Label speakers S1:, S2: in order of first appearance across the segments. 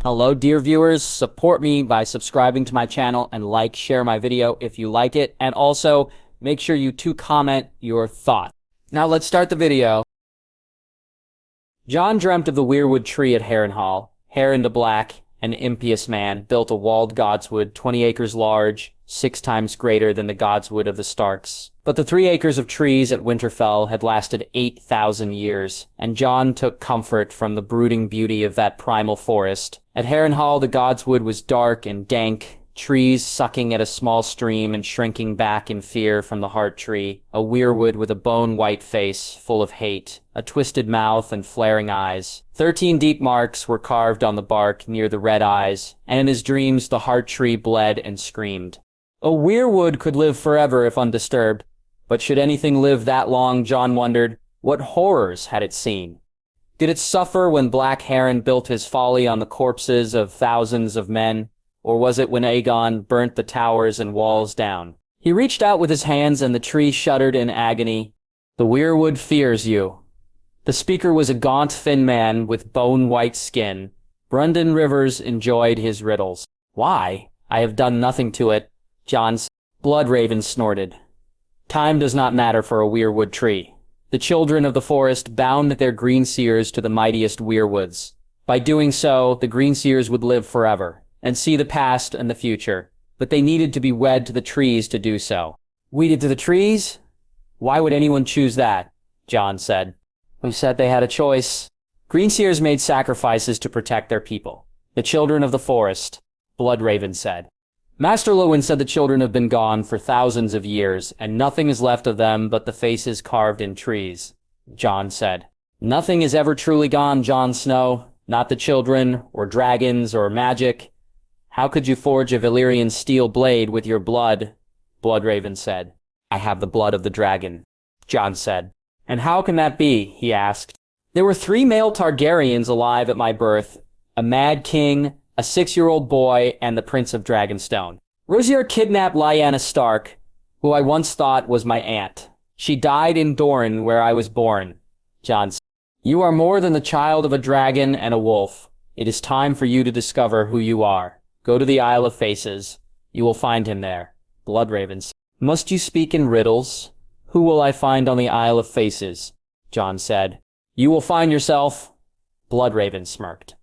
S1: Hello, dear viewers. Support me by subscribing to my channel and share my video if you like it. And also, make sure you comment your thought. Now let's start the video. Jon dreamt of the weirwood tree at Harrenhal. Harren the Black, an impious man, built a walled godswood 20 acres large, 6 times greater than the godswood of the Starks. But the 3 acres of trees at Winterfell had lasted 8,000 years, and Jon took comfort from the brooding beauty of that primal forest. At Harrenhal, the godswood was dark and dank, trees sucking at a small stream and shrinking back in fear from the heart tree, a weirwood with a bone-white face full of hate, a twisted mouth and flaring eyes. 13 deep marks were carved on the bark near the red eyes, and in his dreams the heart tree bled and screamed. A weirwood could live forever if undisturbed, but should anything live that long, Jon wondered, what horrors had it seen? Did it suffer when Black Harren built his folly on the corpses of thousands of men? Or was it when Aegon burnt the towers and walls down? He reached out with his hands and the tree shuddered in agony. The weirwood fears you. The speaker was a gaunt, thin man with bone-white skin. Brundon Rivers enjoyed his riddles. Why? I have done nothing to it, Jon's Bloodraven snorted. Time does not matter for a weirwood tree. The children of the forest bound their greenseers to the mightiest weirwoods. By doing so, the greenseers would live forever, and see the past and the future, but they needed to be wed to the trees to do so. Wedded to the trees? Why would anyone choose that? Jon said. Who said they had a choice? Greenseers made sacrifices to protect their people. The children of the forest, Bloodraven said. Master Lewin said the children have been gone for thousands of years, and nothing is left of them but the faces carved in trees, Jon said. Nothing is ever truly gone, Jon Snow. Not the children, or dragons, or magic. How could you forge a Valyrian steel blade with your blood? Bloodraven said. I have the blood of the dragon, Jon said. And how can that be? He asked. There were 3 male Targaryens alive at my birth, a mad king, a 6-year-old boy, and the Prince of Dragonstone. Rosier kidnapped Lyanna Stark, who I once thought was my aunt. She died in Dorne, where I was born, Jon said. You are more than the child of a dragon and a wolf. It is time for you to discover who you are. Go to the Isle of Faces. You will find him there, Bloodraven said. Must you speak in riddles? Who will I find on the Isle of Faces? Jon said. You will find yourself, Bloodraven smirked.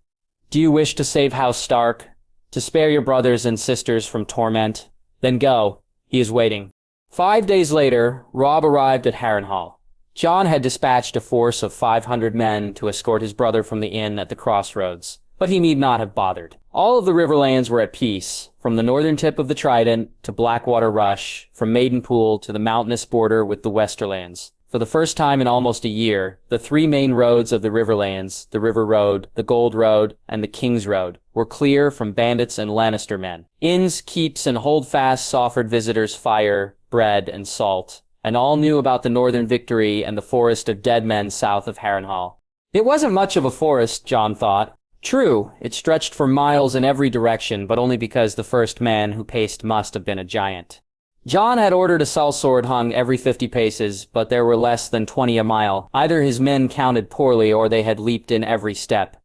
S1: Do you wish to save House Stark? To spare your brothers and sisters from torment? Then go. He is waiting. 5 days later, Robb arrived at Harrenhal. Jon had dispatched a force of 500 men to escort his brother from the inn at the crossroads, but he need not have bothered. All of the Riverlands were at peace, from the northern tip of the Trident to Blackwater Rush, from Maidenpool to the mountainous border with the Westerlands. For the first time in almost a year, the 3 main roads of the Riverlands, the River Road, the Gold Road, and the King's Road, were clear from bandits and Lannister men. Inns, keeps, and holdfasts offered visitors fire, bread, and salt, and all knew about the northern victory and the forest of dead men south of Harrenhal. It wasn't much of a forest, Jon thought. True, it stretched for miles in every direction, but only because the first man who paced must have been a giant. Jon had ordered a sellsword hung every 50 paces, but there were less than 20 a mile. Either his men counted poorly or they had leaped in every step.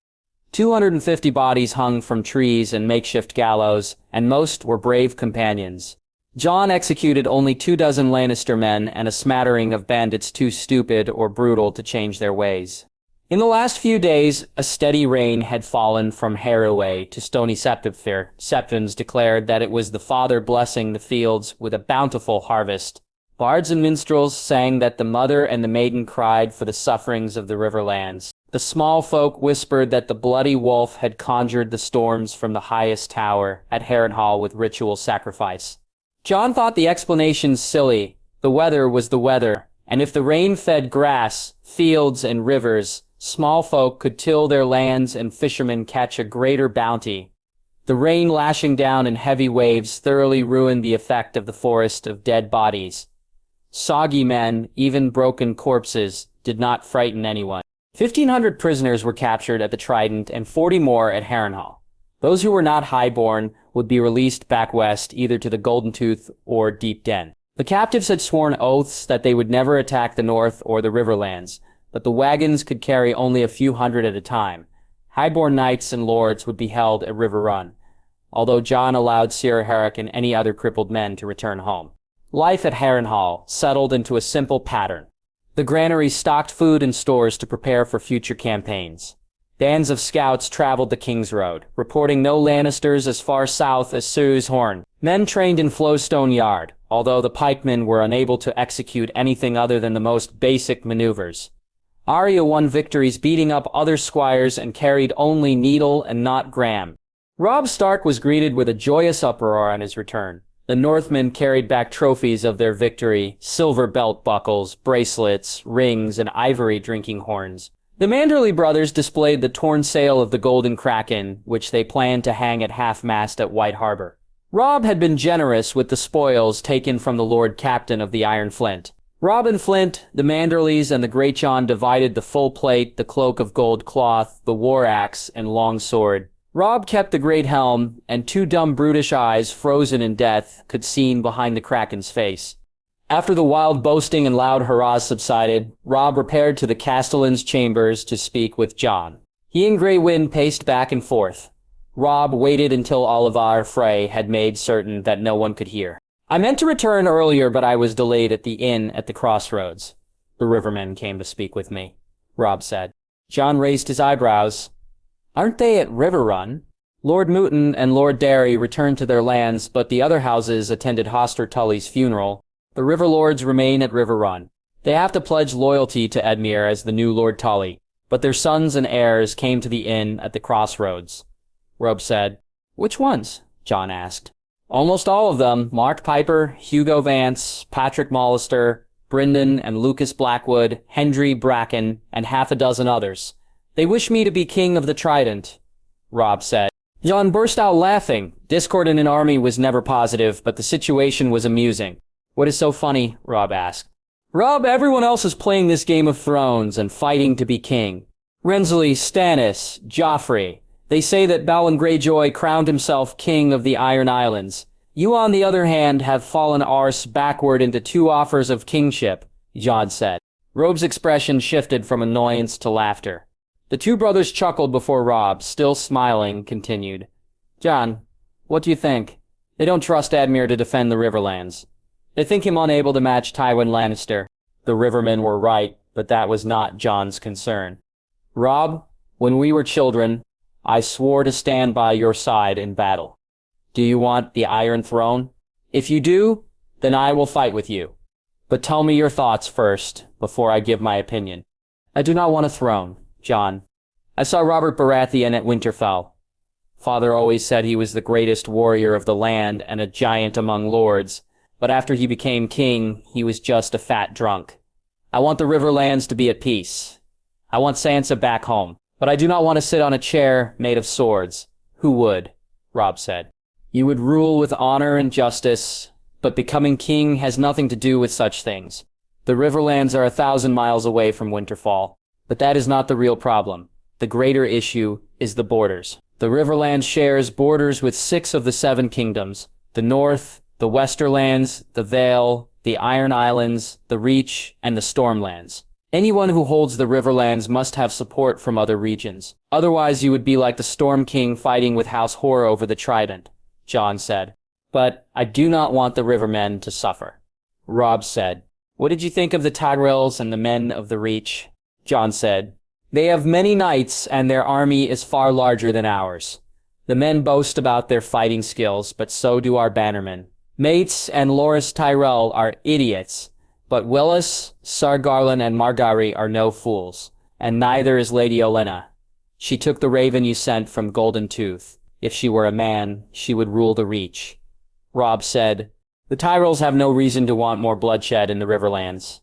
S1: 250 bodies hung from trees and makeshift gallows, and most were brave companions. Jon executed only 24 Lannister men and a smattering of bandits too stupid or brutal to change their ways. In the last few days, a steady rain had fallen from Harroway to Stony Septimfir. Septons declared that it was the Father blessing the fields with a bountiful harvest. Bards and minstrels sang that the mother and the maiden cried for the sufferings of the Riverlands. The small folk whispered that the bloody wolf had conjured the storms from the highest tower at Harrenhal with ritual sacrifice. Jon thought the explanation silly. The weather was the weather, and if the rain fed grass, fields, and rivers, small folk could till their lands and fishermen catch a greater bounty. The rain lashing down in heavy waves thoroughly ruined the effect of the forest of dead bodies. Soggy men, even broken corpses, did not frighten anyone. 1,500 prisoners were captured at the Trident and 40 more at Harrenhal. Those who were not highborn would be released back west, either to the Golden Tooth or Deep Den. The captives had sworn oaths that they would never attack the North or the Riverlands, but the wagons could carry only a few hundred at a time. Highborn knights and lords would be held at River Run, although Jon allowed Sir Herrick and any other crippled men to return home. Life at Harrenhal settled into a simple pattern. The granaries stocked food and stores to prepare for future campaigns. Bands of scouts traveled the King's Road, reporting no Lannisters as far south as Sue's Horn. Men trained in Flowstone Yard, although the pikemen were unable to execute anything other than the most basic maneuvers. Arya won victories beating up other squires and carried only Needle and not Graham. Robb Stark was greeted with a joyous uproar on his return. The Northmen carried back trophies of their victory, silver belt buckles, bracelets, rings, and ivory drinking horns. The Manderley brothers displayed the torn sail of the Golden Kraken, which they planned to hang at half-mast at White Harbor. Robb had been generous with the spoils taken from the Lord Captain of the Iron Flint. Robb and Flint, the Manderleys, and the Greatjon divided the full plate, the cloak of gold cloth, the war axe, and long sword. Robb kept the great helm, and two dumb brutish eyes, frozen in death, could seen behind the Kraken's face. After the wild boasting and loud hurrahs subsided, Robb repaired to the Castellan's chambers to speak with Jon. He and Grey Wind paced back and forth. Robb waited until Olyvar Frey had made certain that no one could hear. "I meant to return earlier, but I was delayed at the inn at the crossroads. The rivermen came to speak with me," Robb said. Jon raised his eyebrows. "Aren't they at River Run?" Lord Mooton and Lord Derry returned to their lands, but the other houses attended Hoster Tully's funeral. The River Lords remain at River Run. They have to pledge loyalty to Edmure as the new Lord Tully, but their sons and heirs came to the inn at the crossroads. Robb said. "Which ones?" Jon asked. "Almost all of them. Mark Piper, Hugo Vance, Patrick Mollister, Bryndon and Lucas Blackwood, Hendry Bracken, and half a dozen others. They wish me to be king of the Trident," Robb said. Jon burst out laughing. Discord in an army was never positive, but the situation was amusing. "What is so funny?" Robb asked. "Robb, everyone else is playing this Game of Thrones and fighting to be king. Rensley, Stannis, Joffrey. They say that Balon Greyjoy crowned himself king of the Iron Islands. You, on the other hand, have fallen arse backward into 2 offers of kingship," Jon said. Robb's expression shifted from annoyance to laughter. The 2 brothers chuckled before Robb, still smiling, continued. "Jon, what do you think? They don't trust Edmure to defend the Riverlands. They think him unable to match Tywin Lannister." The Rivermen were right, but that was not Jon's concern. "Robb, when we were children, I swore to stand by your side in battle. Do you want the Iron Throne? If you do, then I will fight with you. But tell me your thoughts first, before I give my opinion." "I do not want a throne, Jon. I saw Robert Baratheon at Winterfell. Father always said he was the greatest warrior of the land and a giant among lords, but after he became king, he was just a fat drunk. I want the Riverlands to be at peace. I want Sansa back home, but I do not want to sit on a chair made of swords." "Who would?" Robb said. "You would rule with honor and justice, but becoming king has nothing to do with such things. The Riverlands are 1,000 miles away from Winterfell, but that is not the real problem. The greater issue is the borders. The Riverlands shares borders with 6 of the 7 kingdoms, the North, the Westerlands, the Vale, the Iron Islands, the Reach, and the Stormlands. Anyone who holds the Riverlands must have support from other regions. Otherwise you would be like the Storm King fighting with House Horror over the Trident," Jon said. "But I do not want the Rivermen to suffer." Robb said. "What did you think of the Tyrells and the men of the Reach?" Jon said. "They have many knights, and their army is far larger than ours. The men boast about their fighting skills, but so do our bannermen. Mates and Loras Tyrell are idiots, but Willis, Sir Garland, and Margaery are no fools, and neither is Lady Olenna. She took the raven you sent from Golden Tooth. If she were a man, she would rule the Reach." Robb said, "The Tyrells have no reason to want more bloodshed in the Riverlands.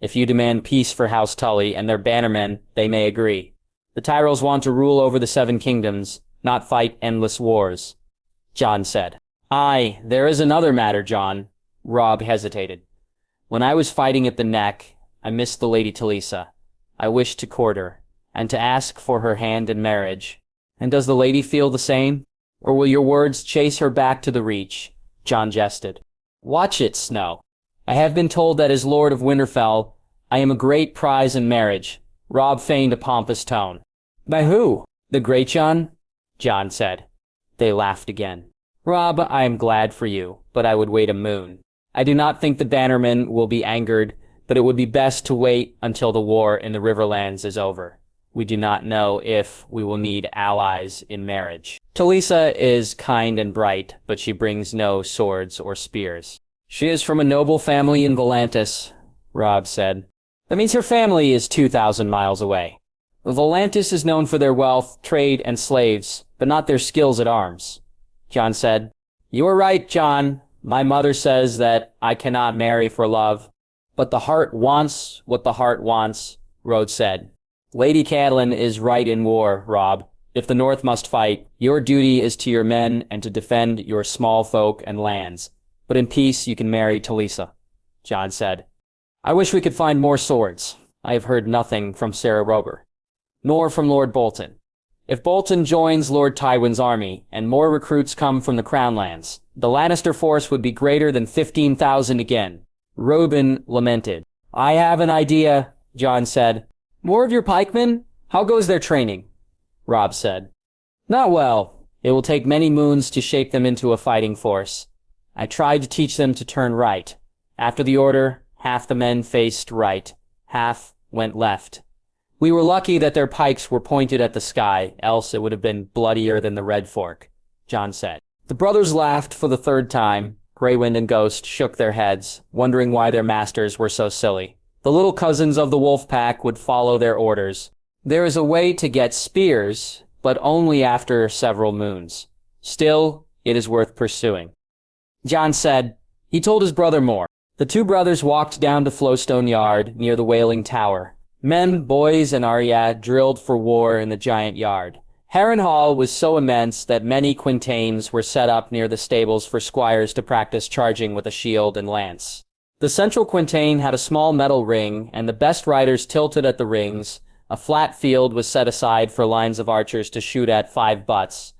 S1: If you demand peace for House Tully and their bannermen, they may agree. The Tyrells want to rule over the 7 kingdoms, not fight endless wars," Jon said. "Aye, there is another matter, Jon." Robb hesitated. "When I was fighting at the Neck, I missed the Lady Talisa. I wished to court her, and to ask for her hand in marriage. And does the lady feel the same? Or will your words chase her back to the Reach?" Jon jested. "Watch it, Snow. I have been told that as Lord of Winterfell, I am a great prize in marriage." Robb feigned a pompous tone. "By who?" The Great Jon? Jon said. They laughed again. Robb, I am glad for you, but I would wait a moon. I do not think the bannermen will be angered, but it would be best to wait until the war in the Riverlands is over. We do not know if we will need allies in marriage. Talisa is kind and bright, but she brings no swords or spears. She is from a noble family in Volantis, Robb said. That means her family is 2,000 miles away. Volantis is known for their wealth, trade, and slaves, but not their skills at arms. Jon said, You are right, Jon. My mother says that I cannot marry for love. But the heart wants what the heart wants, Rhodes said. Lady Catelyn is right in war, Robb. If the North must fight, your duty is to your men and to defend your small folk and lands. But in peace you can marry Talisa, Jon said. I wish we could find more swords. I have heard nothing from Sarah Rober, nor from Lord Bolton. If Bolton joins Lord Tywin's army, and more recruits come from the Crownlands, the Lannister force would be greater than 15,000 again. Robin lamented. I have an idea, Jon said. More of your pikemen? How goes their training? Robb said. Not well. It will take many moons to shape them into a fighting force. I tried to teach them to turn right. After the order, half the men faced right, half went left. We were lucky that their pikes were pointed at the sky, else it would have been bloodier than the Red Fork, Jon said. The brothers laughed for the third time. Greywind and Ghost shook their heads, wondering why their masters were so silly. The little cousins of the wolf pack would follow their orders. There is a way to get spears, but only after several moons. Still, it is worth pursuing. Jon said. He told his brother more. The two brothers walked down to Flowstone Yard, near the Wailing Tower. Men, boys, and Arya drilled for war in the giant yard. Harrenhal was so immense that many quintains were set up near the stables for squires to practice charging with a shield and lance. The central quintain had a small metal ring, and the best riders tilted at the rings. A flat field was set aside for lines of archers to shoot at 5 butts.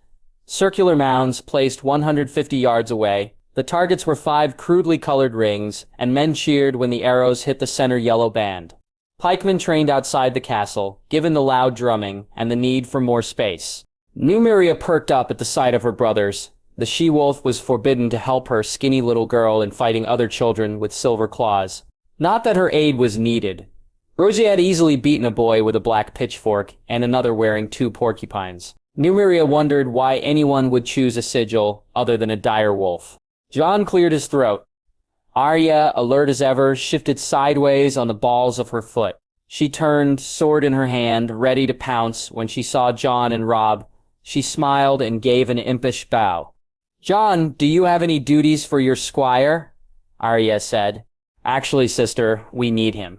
S1: Circular mounds placed 150 yards away. The targets were 5 crudely colored rings, and men cheered when the arrows hit the center yellow band. Pikemen trained outside the castle, given the loud drumming and the need for more space. Numeria perked up at the sight of her brothers. The she-wolf was forbidden to help her skinny little girl in fighting other children with silver claws. Not that her aid was needed. Rosie had easily beaten a boy with a black pitchfork and another wearing 2 porcupines. Numeria wondered why anyone would choose a sigil other than a dire wolf. Jon cleared his throat. Arya, alert as ever, shifted sideways on the balls of her foot. She turned, sword in her hand, ready to pounce when she saw Jon and Robb. She smiled and gave an impish bow. Jon, do you have any duties for your squire? Arya said. Actually, sister, we need him.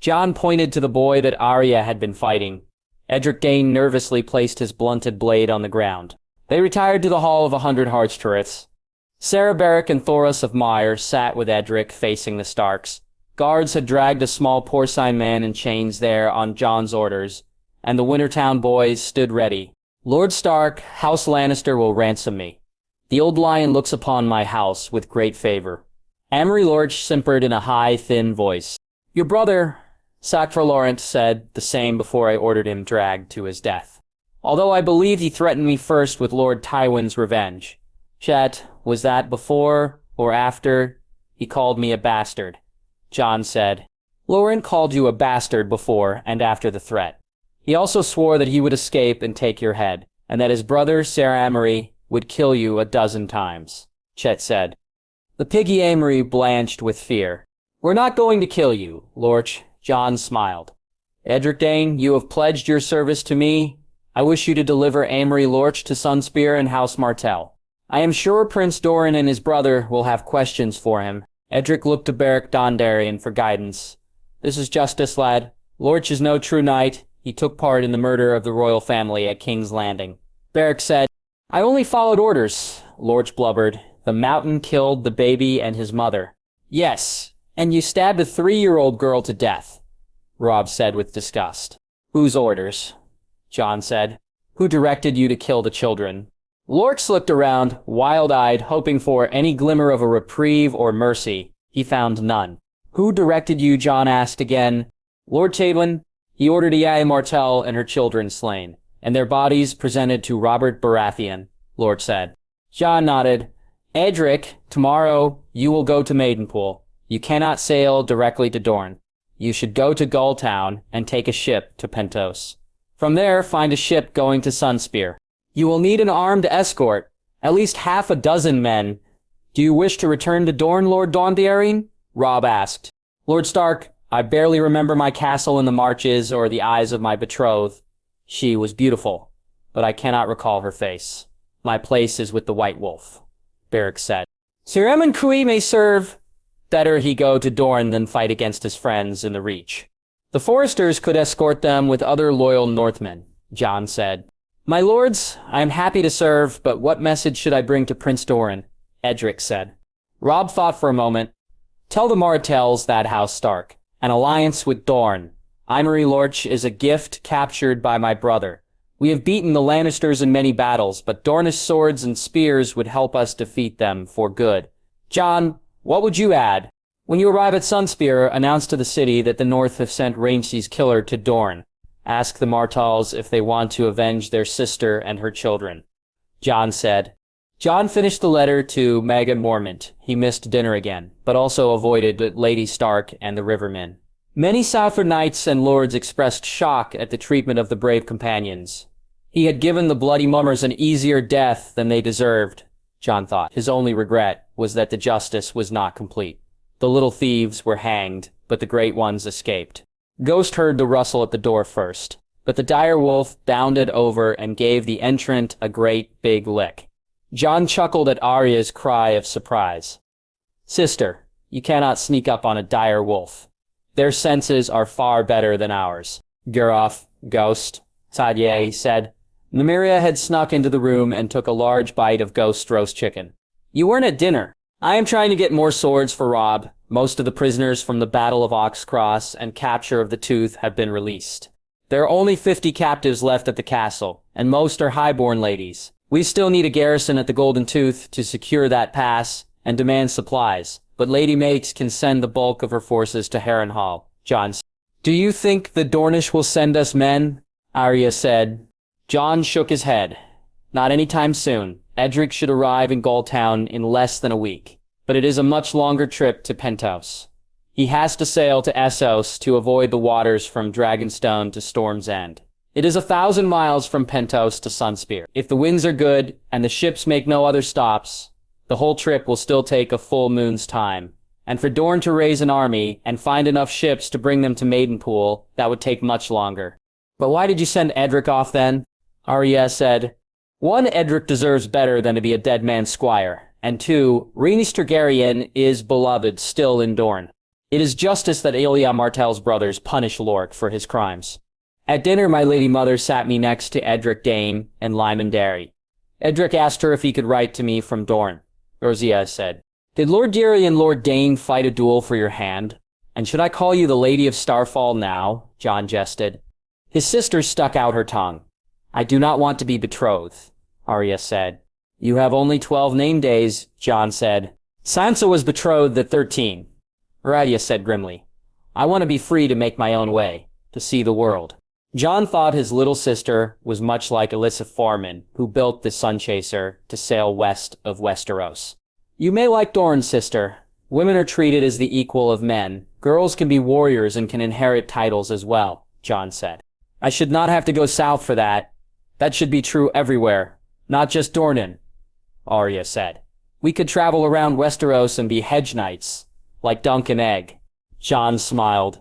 S1: Jon pointed to the boy that Arya had been fighting. Edric Dane nervously placed his blunted blade on the ground. They retired to the Hall of 100 Hearts turrets. Sarah Barrick and Thoros of Myre sat with Edric facing the Starks. Guards had dragged a small porcine man in chains there on Jon's orders, and the Wintertown boys stood ready. Lord Stark, House Lannister will ransom me. The old lion looks upon my house with great favor. Amory Lorch simpered in a high, thin voice. Your brother, Sackfor Laurent said the same before I ordered him dragged to his death. Although I believed he threatened me first with Lord Tywin's revenge. Chet, was that before or after he called me a bastard? Jon said. Laurent called you a bastard before and after the threat. He also swore that he would escape and take your head, and that his brother, Ser Amory, would kill you a dozen times, Chet said. The piggy Amory blanched with fear. We're not going to kill you, Lorch, Jon smiled. Edric Dane, you have pledged your service to me. I wish you to deliver Amory Lorch to Sunspear and House Martell. I am sure Prince Doran and his brother will have questions for him. Edric looked to Beric Dondarrion for guidance. This is justice, lad. Lorch is no true knight. He took part in the murder of the royal family at King's Landing. Beric said, I only followed orders, Lorch blubbered. The mountain killed the baby and his mother. Yes, and you stabbed a 3-year-old girl to death, Robb said with disgust. Whose orders? Jon said. Who directed you to kill the children? Lorch looked around, wild-eyed, hoping for any glimmer of a reprieve or mercy. He found none. Who directed you? Jon asked again. Lord Tywin. He ordered Iai Martell and her children slain. and their bodies presented to Robert Baratheon, Lord said. Jon nodded. Edric, tomorrow you will go to Maidenpool. You cannot sail directly to Dorne. You should go to Gulltown and take a ship to Pentos. From there, find a ship going to Sunspear. You will need an armed escort, at least half a dozen men. Do you wish to return to Dorne, Lord Dondarrion? Robb asked. Lord Stark, I barely remember my castle in the Marches or the eyes of my betrothed. She was beautiful, but I cannot recall her face. My place is with the White Wolf, Beric said. Sir Aemon Khuy may serve. Better he go to Dorne than fight against his friends in the Reach. The Foresters could escort them with other loyal Northmen, Jon said. My lords, I am happy to serve, but what message should I bring to Prince Doran? Edric said. Robb thought for a moment. Tell the Martells that House Stark. An alliance with Dorne. Imry Lorch is a gift captured by my brother. We have beaten the Lannisters in many battles, but Dornish swords and spears would help us defeat them for good. Jon, what would you add? When you arrive at Sunspear, announce to the city that the North have sent Rhaenys's killer to Dorne. Ask the Martells if they want to avenge their sister and her children. Jon said. Jon finished the letter to Meghan Mormont. He missed dinner again, but also avoided Lady Stark and the Rivermen. Many Southern knights and lords expressed shock at the treatment of the brave companions. He had given the bloody mummers an easier death than they deserved, Jon thought. His only regret was that the justice was not complete. The little thieves were hanged, but the great ones escaped. Ghost heard the rustle at the door first, but the dire wolf bounded over and gave the entrant a great big lick. Jon chuckled at Arya's cry of surprise. Sister, you cannot sneak up on a dire wolf. Their senses are far better than ours. Guroff, Ghost, Sadia said. Nymeria had snuck into the room and took a large bite of Ghost roast chicken. You weren't at dinner. I am trying to get more swords for Robb. Most of the prisoners from the Battle of Oxcross and capture of the Tooth have been released. There are only 50 captives left at the castle, and most are highborn ladies. We still need a garrison at the Golden Tooth to secure that pass and demand supplies, but Lady Makes can send the bulk of her forces to Harrenhal, Jon said. Do you think the Dornish will send us men? Arya said. Jon shook his head. Not anytime soon. Edric should arrive in Gulltown in less than a week, but it is a much longer trip to Pentos. He has to sail to Essos to avoid the waters from Dragonstone to Storm's End. It is 1,000 miles from Pentos to Sunspear. If the winds are good and the ships make no other stops, the whole trip will still take a full moon's time. And for Dorne to raise an army and find enough ships to bring them to Maidenpool, that would take much longer. But why did you send Edric off then? Arya said. 1, Edric deserves better than to be a dead man's squire. And 2, Rhaenys Targaryen is beloved still in Dorne. It is justice that Elia Martell's brothers punish Lorc for his crimes. At dinner, my lady mother sat me next to Edric Dane and Lyman Darry. Edric asked her if he could write to me from Dorne. Rosea said, Did Lord Darry and Lord Dane fight a duel for your hand? And should I call you the Lady of Starfall now? Jon jested. His sister stuck out her tongue. I do not want to be betrothed, Arya said. You have only 12 name days, Jon said. Sansa was betrothed at 13. Arya said grimly. I want to be free to make my own way, to see the world. Jon thought his little sister was much like Alyssa Foreman, who built the Sunchaser to sail west of Westeros. You may like Dorne, sister. Women are treated as the equal of men. Girls can be warriors and can inherit titles as well, Jon said. I should not have to go south for that. That should be true everywhere, not just Dorne, Arya said. We could travel around Westeros and be hedge knights, like Dunk and Egg. Jon smiled.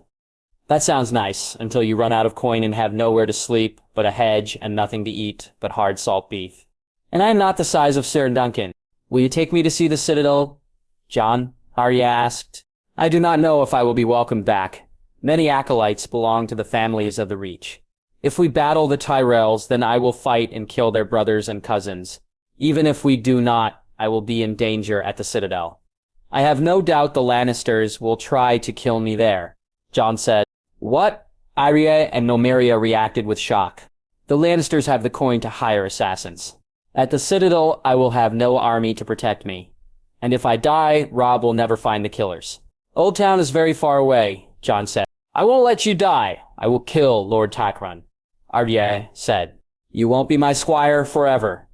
S1: That sounds nice, until you run out of coin and have nowhere to sleep, but a hedge and nothing to eat but hard salt beef. And I am not the size of Sir Duncan. Will you take me to see the Citadel? Jon, Arya asked. I do not know if I will be welcomed back. Many acolytes belong to the families of the Reach. If we battle the Tyrells, then I will fight and kill their brothers and cousins. Even if we do not, I will be in danger at the Citadel. I have no doubt the Lannisters will try to kill me there, Jon said. What? Arya and Nymeria reacted with shock. The Lannisters have the coin to hire assassins. At the Citadel, I will have no army to protect me. And if I die, Robb will never find the killers. Old Town is very far away, Jon said. I won't let you die. I will kill Lord Takran, Arya said. You won't be my squire forever.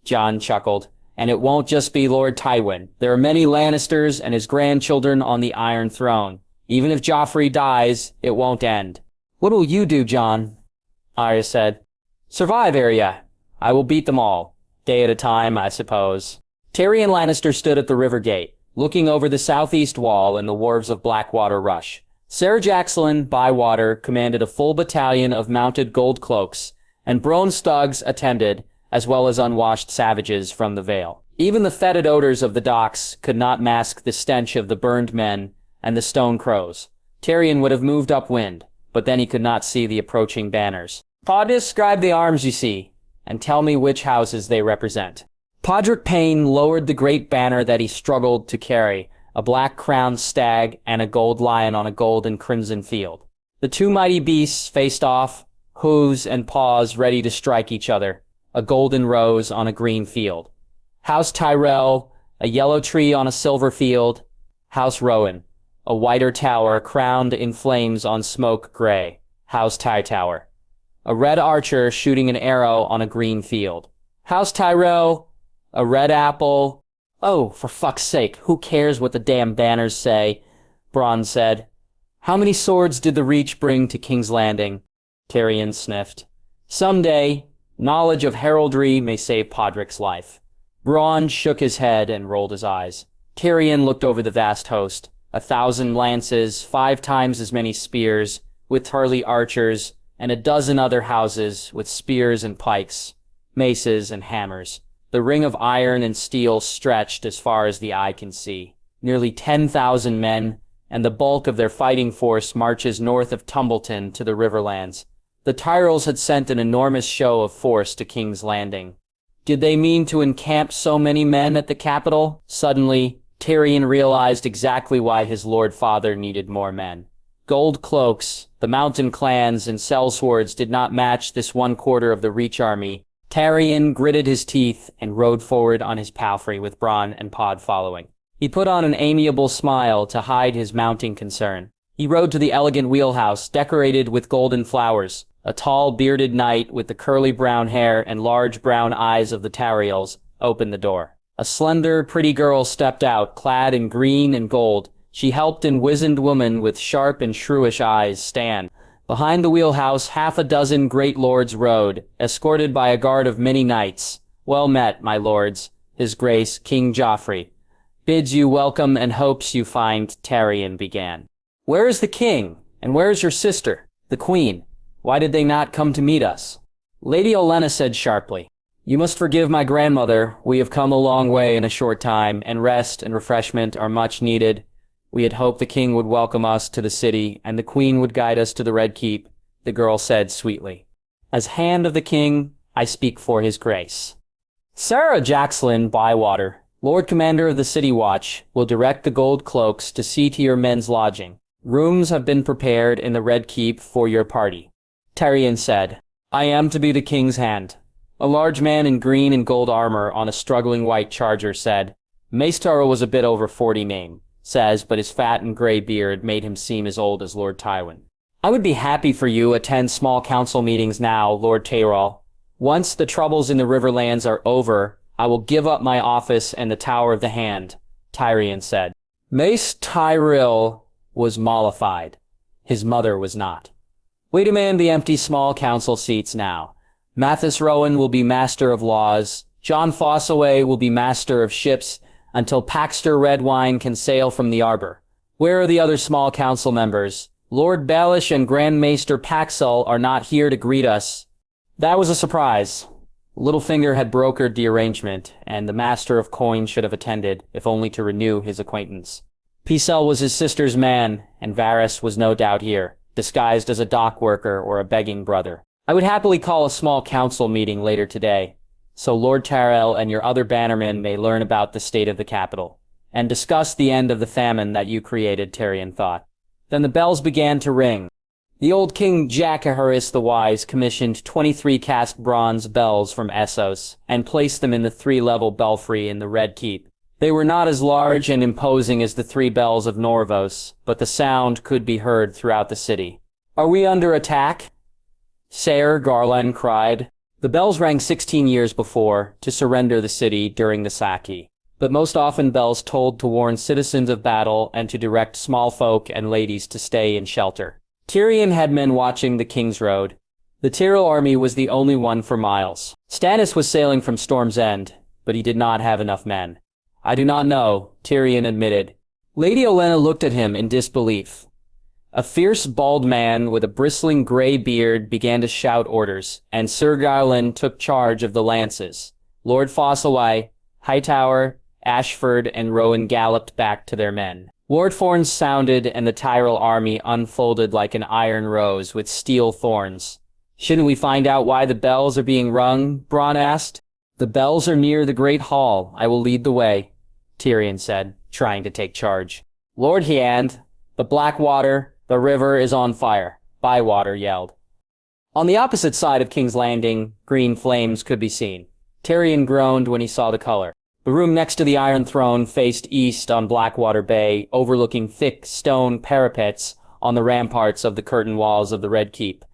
S1: Jon chuckled. And it won't just be Lord Tywin. There are many Lannisters and his grandchildren on the Iron Throne. Even if Joffrey dies, it won't end. What will you do, Jon? Arya said. Survive, Arya. I will beat them all. Day at a time, I suppose. Tyrion Lannister stood at the river gate, looking over the southeast wall and the wharves of Blackwater Rush. Ser Jaxlin Bywater commanded a full battalion of mounted gold cloaks, and Bronze Stugs attended, as well as unwashed savages from the Vale. Even the fetid odors of the docks could not mask the stench of the burned men and the stone crows. Tyrion would have moved upwind, but then he could not see the approaching banners. Describe the arms you see, and tell me which houses they represent. Podrick Payne lowered the great banner that he struggled to carry, a black-crowned stag and a gold lion on a gold and crimson field. The two mighty beasts faced off, hooves and paws ready to strike each other, a golden rose on a green field. House Tyrell, a yellow tree on a silver field. House Rowan, a whiter tower crowned in flames on smoke gray. House Hightower, a red archer shooting an arrow on a green field. House Tyrell, a red apple. Oh, for fuck's sake, who cares what the damn banners say? Bronn said. How many swords did the Reach bring to King's Landing? Tyrion sniffed. Someday, knowledge of heraldry may save Podrick's life. Bronn shook his head and rolled his eyes. Tyrion looked over the vast host. 1,000 lances, 5 times as many spears, with Tarly archers, and a dozen other houses with spears and pikes, maces and hammers. The ring of iron and steel stretched as far as the eye can see. Nearly 10,000 men, and the bulk of their fighting force marches north of Tumbleton to the Riverlands. The Tyrells had sent an enormous show of force to King's Landing. Did they mean to encamp so many men at the capital? Suddenly, Tyrion realized exactly why his Lord Father needed more men. Gold cloaks, the mountain clans, and sellswords did not match this 1/4 of the Reach army. Tyrion gritted his teeth and rode forward on his palfrey with Bronn and Pod following. He put on an amiable smile to hide his mounting concern. He rode to the elegant wheelhouse, decorated with golden flowers. A tall, bearded knight with the curly brown hair and large brown eyes of the Tariels opened the door. A slender, pretty girl stepped out, clad in green and gold. She helped a wizened woman with sharp and shrewish eyes stand. Behind the wheelhouse, 6 great lords rode, escorted by a guard of many knights. Well met, my lords. His Grace, King Joffrey, bids you welcome and hopes you find, Tyrion began. Where is the king? And where is your sister, the queen? Why did they not come to meet us? Lady Olenna said sharply, You must forgive my grandmother. We have come a long way in a short time, and rest and refreshment are much needed. We had hoped the king would welcome us to the city, and the queen would guide us to the Red Keep, the girl said sweetly. As hand of the king, I speak for his grace. Ser Jaxlin Bywater, Lord Commander of the City Watch, will direct the gold cloaks to see to your men's lodging. Rooms have been prepared in the Red Keep for your party. Tyrion said, I am to be the king's hand. A large man in green and gold armor on a struggling white charger said, Maester was a bit over 40 name, says, but his fat and gray beard made him seem as old as Lord Tywin. I would be happy for you attend small council meetings now, Lord Tyrell. Once the troubles in the Riverlands are over, I will give up my office and the Tower of the Hand, Tyrion said. Mace Tyrell was mollified. His mother was not. We demand the empty small council seats now. Mathis Rowan will be master of laws. Jon Fossaway will be master of ships until Paxter Redwine can sail from the arbor. Where are the other small council members? Lord Baelish and Grand Maester Paxel are not here to greet us. That was a surprise. Littlefinger had brokered the arrangement, and the Master of Coin should have attended, if only to renew his acquaintance. Pycelle was his sister's man, and Varys was no doubt here, disguised as a dock worker or a begging brother. I would happily call a small council meeting later today, so Lord Tyrell and your other bannermen may learn about the state of the capital, and discuss the end of the famine that you created, Tyrion thought. Then the bells began to ring. The old King Jacaharis the Wise commissioned 23 cast bronze bells from Essos, and placed them in the 3-level belfry in the Red Keep. They were not as large and imposing as the 3 bells of Norvos, but the sound could be heard throughout the city. Are we under attack? Ser Garland cried. The bells rang 16 years before to surrender the city during the Saki. But most often bells tolled to warn citizens of battle and to direct small folk and ladies to stay in shelter. Tyrion had men watching the King's Road. The Tyrell army was the only one for miles. Stannis was sailing from Storm's End, but he did not have enough men. I do not know, Tyrion admitted. Lady Olenna looked at him in disbelief. A fierce, bald man with a bristling gray beard began to shout orders, and Sir Garland took charge of the lances. Lord Fosselwye, Hightower, Ashford, and Rowan galloped back to their men. War horns sounded, and the Tyrell army unfolded like an iron rose with steel thorns. Shouldn't we find out why the bells are being rung? Bronn asked. The bells are near the Great Hall. I will lead the way, Tyrion said, trying to take charge. Lord Hyaand, the Blackwater, the river is on fire, Bywater yelled. On the opposite side of King's Landing, green flames could be seen. Tyrion groaned when he saw the color. The room next to the Iron Throne faced east on Blackwater Bay, overlooking thick stone parapets on the ramparts of the curtain walls of the Red Keep.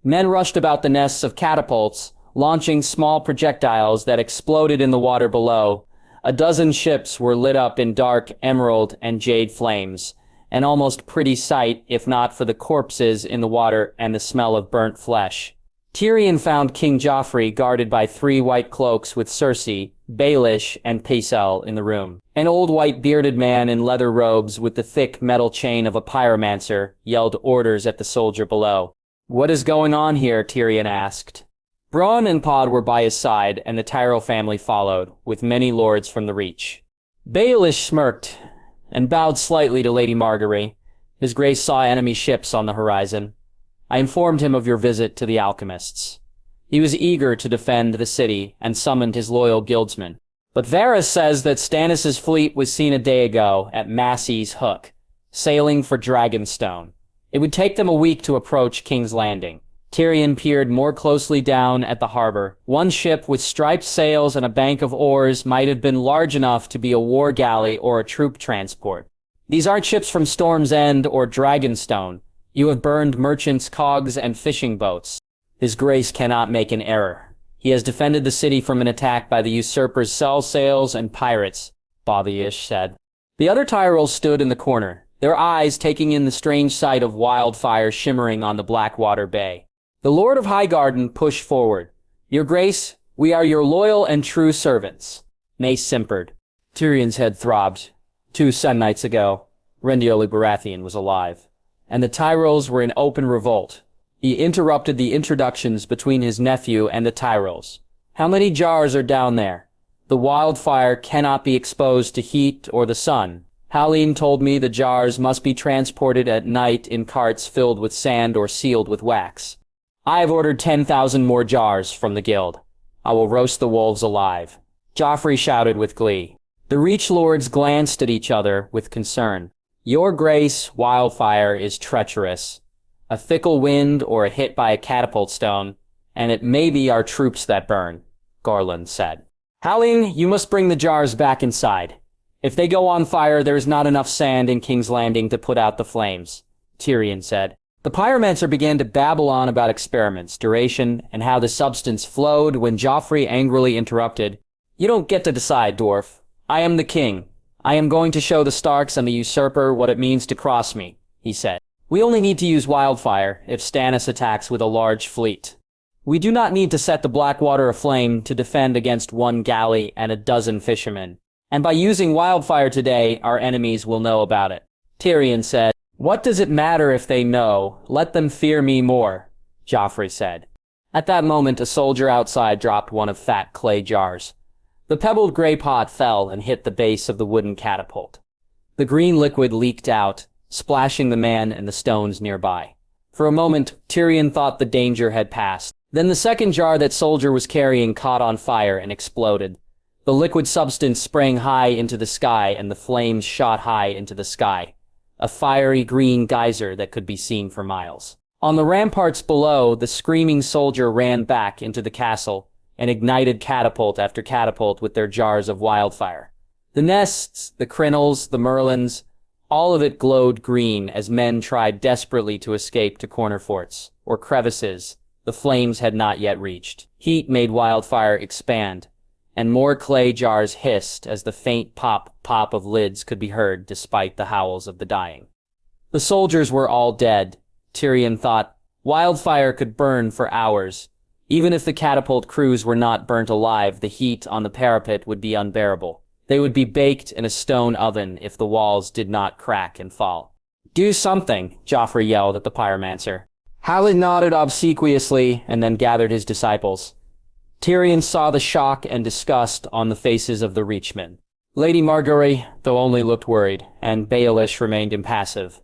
S1: Men rushed about the nests of catapults, launching small projectiles that exploded in the water below. A dozen ships were lit up in dark emerald and jade flames, an almost pretty sight if not for the corpses in the water and the smell of burnt flesh. Tyrion found King Joffrey guarded by 3 white cloaks with Cersei, Baelish, and Pycelle in the room. An old white-bearded man in leather robes with the thick metal chain of a pyromancer yelled orders at the soldier below. What is going on here? Tyrion asked. Bronn and Pod were by his side, and the Tyrell family followed, with many lords from the Reach. Baelish smirked, and bowed slightly to Lady Margaery. His Grace saw enemy ships on the horizon. I informed him of your visit to the alchemists. He was eager to defend the city, and summoned his loyal guildsmen. But Varys says that Stannis' fleet was seen a day ago at Massey's Hook, sailing for Dragonstone. It would take them a week to approach King's Landing. Tyrion peered more closely down at the harbor. One ship with striped sails and a bank of oars might have been large enough to be a war galley or a troop transport. These aren't ships from Storm's End or Dragonstone. You have burned merchants' cogs and fishing boats. His Grace cannot make an error. He has defended the city from an attack by the usurpers' sails and pirates, Bobby-ish said. The other Tyrells stood in the corner, their eyes taking in the strange sight of wildfire shimmering on the Blackwater Bay. The Lord of Highgarden pushed forward. Your Grace, we are your loyal and true servants. Mace simpered. Tyrion's head throbbed. 2 Sun Nights ago, Rendioli Baratheon was alive, and the Tyrells were in open revolt. He interrupted the introductions between his nephew and the Tyrells. How many jars are down there? The wildfire cannot be exposed to heat or the sun. Halline told me the jars must be transported at night in carts filled with sand or sealed with wax. I have ordered 10,000 more jars from the guild. I will roast the wolves alive. Joffrey shouted with glee. The Reach Lords glanced at each other with concern. Your Grace, wildfire is treacherous. A fickle wind or a hit by a catapult stone, and it may be our troops that burn, Garland said. Halline, you must bring the jars back inside. If they go on fire, there is not enough sand in King's Landing to put out the flames, Tyrion said. The pyromancer began to babble on about experiments, duration, and how the substance flowed when Joffrey angrily interrupted. You don't get to decide, dwarf. I am the king. I am going to show the Starks and the usurper what it means to cross me, he said. We only need to use wildfire if Stannis attacks with a large fleet. We do not need to set the Blackwater aflame to defend against 1 galley and a dozen fishermen. And by using wildfire today, our enemies will know about it. Tyrion said, What does it matter if they know? Let them fear me more, Joffrey said. At that moment, a soldier outside dropped one of fat clay jars. The pebbled gray pot fell and hit the base of the wooden catapult. The green liquid leaked out, splashing the man and the stones nearby. For a moment, Tyrion thought the danger had passed. Then the second jar that soldier was carrying caught on fire and exploded. The liquid substance sprang high into the sky, and the flames shot high into the sky. A fiery green geyser that could be seen for miles. On the ramparts below, the screaming soldier ran back into the castle and ignited catapult after catapult with their jars of wildfire. The nests, the crinels, the merlins, all of it glowed green as men tried desperately to escape to corner forts, or crevices, The flames had not yet reached. Heat made wildfire expand, and more clay jars hissed as the faint pop of lids could be heard despite the howls of the dying. The soldiers were all dead. Tyrion thought. Wildfire could burn for hours. Even if the catapult crews were not burnt alive, the heat on the parapet would be unbearable. They would be baked in a stone oven if the walls did not crack and fall. "Do something," Joffrey yelled at the pyromancer. Hallett nodded obsequiously and then gathered his disciples. Tyrion saw the shock and disgust on the faces of the Reachmen. Lady Margaery, though, only looked worried, and Baelish remained impassive.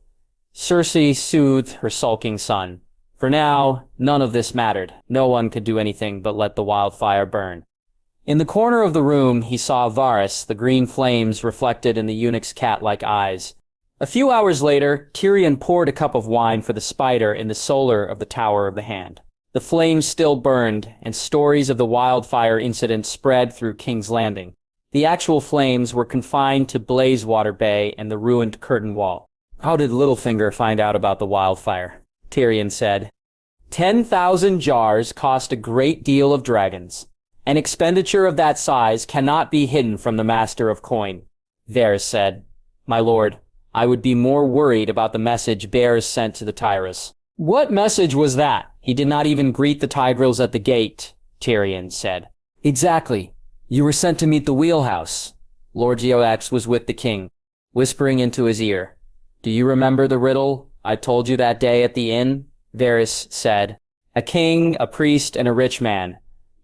S1: Cersei soothed her sulking son. For now, none of this mattered. No one could do anything but let the wildfire burn. In the corner of the room, he saw Varys, the green flames reflected in the eunuch's cat-like eyes. A few hours later, Tyrion poured a cup of wine for the spider in the solar of the Tower of the Hand. The flames still burned, and stories of the wildfire incident spread through King's Landing. The actual flames were confined to Blazewater Bay and the ruined curtain wall. "How did Littlefinger find out about the wildfire?" Tyrion said. 10,000 jars cost a great deal of dragons. An expenditure of that size cannot be hidden from the Master of Coin, Varys said. "My lord, I would be more worried about the message bears sent to the Tyrells." "What message was that?" "He did not even greet the Tyrells at the gate," Tyrion said. "Exactly. You were sent to meet the wheelhouse." Lord Geoax was with the king, whispering into his ear. "Do you remember the riddle I told you that day at the inn?" Varys said. "A king, a priest, and a rich man.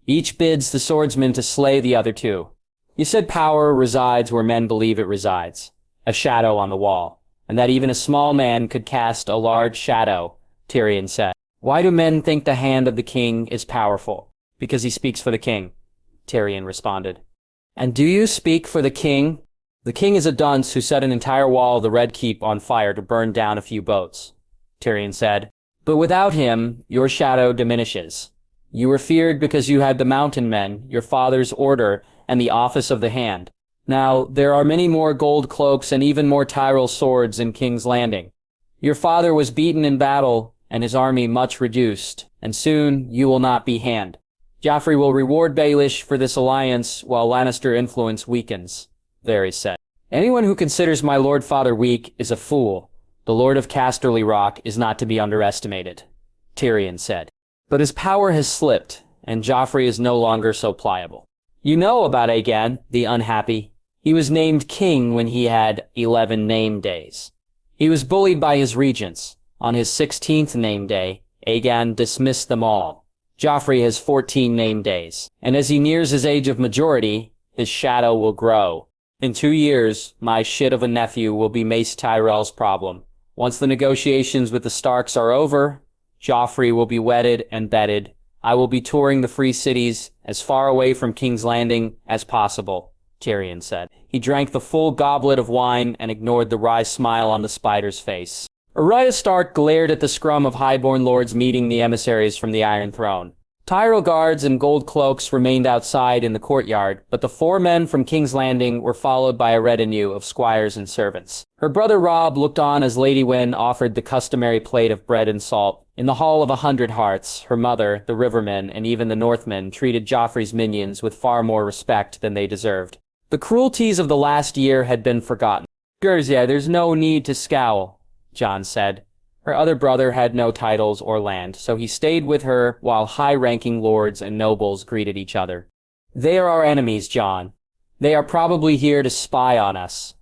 S1: Each bids the swordsman to slay the other two. You said power resides where men believe it resides, a shadow on the wall, and that even a small man could cast a large shadow," Tyrion said. "Why do men think the hand of the king is powerful?" "Because he speaks for the king," Tyrion responded. "And do you speak for the king?" "The king is a dunce who set an entire wall of the Red Keep on fire to burn down a few boats," Tyrion said. "But without him, your shadow diminishes. You were feared because you had the mountain men, your father's order, and the office of the hand. Now, there are many more gold cloaks and even more Tyrell swords in King's Landing. Your father was beaten in battle, and his army much reduced, and soon you will not be hand. Joffrey will reward Baelish for this alliance while Lannister influence weakens," Varys said. "Anyone who considers my lord father weak is a fool. The Lord of Casterly Rock is not to be underestimated," Tyrion said. "But his power has slipped, and Joffrey is no longer so pliable. You know about Aegon, the unhappy. He was named king when he had 11 name days. He was bullied by his regents. On his 16th name day, Aegon dismissed them all. Joffrey has 14 name days, and as he nears his age of majority, his shadow will grow. In 2 years, my shit of a nephew will be Mace Tyrell's problem. Once the negotiations with the Starks are over, Joffrey will be wedded and bedded. I will be touring the free cities as far away from King's Landing as possible," Tyrion said. He drank the full goblet of wine and ignored the wry smile on the spider's face. Arya Stark glared at the scrum of highborn lords meeting the emissaries from the Iron Throne. Tyrell guards in gold cloaks remained outside in the courtyard, but the 4 men from King's Landing were followed by a retinue of squires and servants. Her brother Robb looked on as Lady Wyn offered the customary plate of bread and salt. In the Hall of 100 Hearts, her mother, the Rivermen, and even the Northmen treated Joffrey's minions with far more respect than they deserved. The cruelties of the last year had been forgotten. "Gerzia, there's no need to scowl," Jon said. Her other brother had no titles or land, so he stayed with her while high-ranking lords and nobles greeted each other. "They are our enemies, Jon. They are probably here to spy on us,"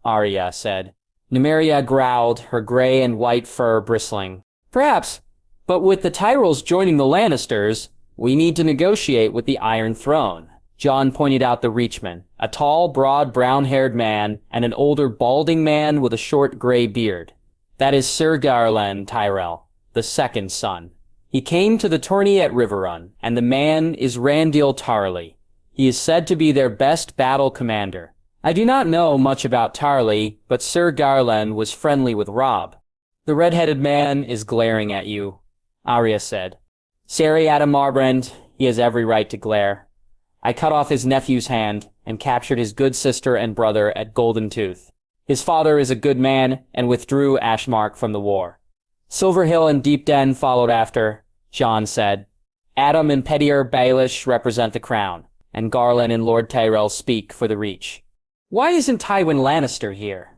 S1: Arya said. Nymeria growled, her gray and white fur bristling. "Perhaps, but with the Tyrells joining the Lannisters, we need to negotiate with the Iron Throne." Jon pointed out the Reachmen, a tall, broad, brown-haired man, and an older, balding man with a short gray beard. "That is Sir Garland Tyrell, the second son. He came to the tourney at Riverrun, and the man is Randyll Tarly. He is said to be their best battle commander. I do not know much about Tarly, but Sir Garland was friendly with Robb." "The red-headed man is glaring at you," Arya said. "Sari Adam Marbrand, he has every right to glare. I cut off his nephew's hand and captured his good sister and brother at Golden Tooth. His father is a good man and withdrew Ashmark from the war. Silverhill and Deep Den followed after. Jon said. Adam and Pettier Baelish represent the crown, and Garland and Lord Tyrell speak for the Reach. Why isn't Tywin Lannister here?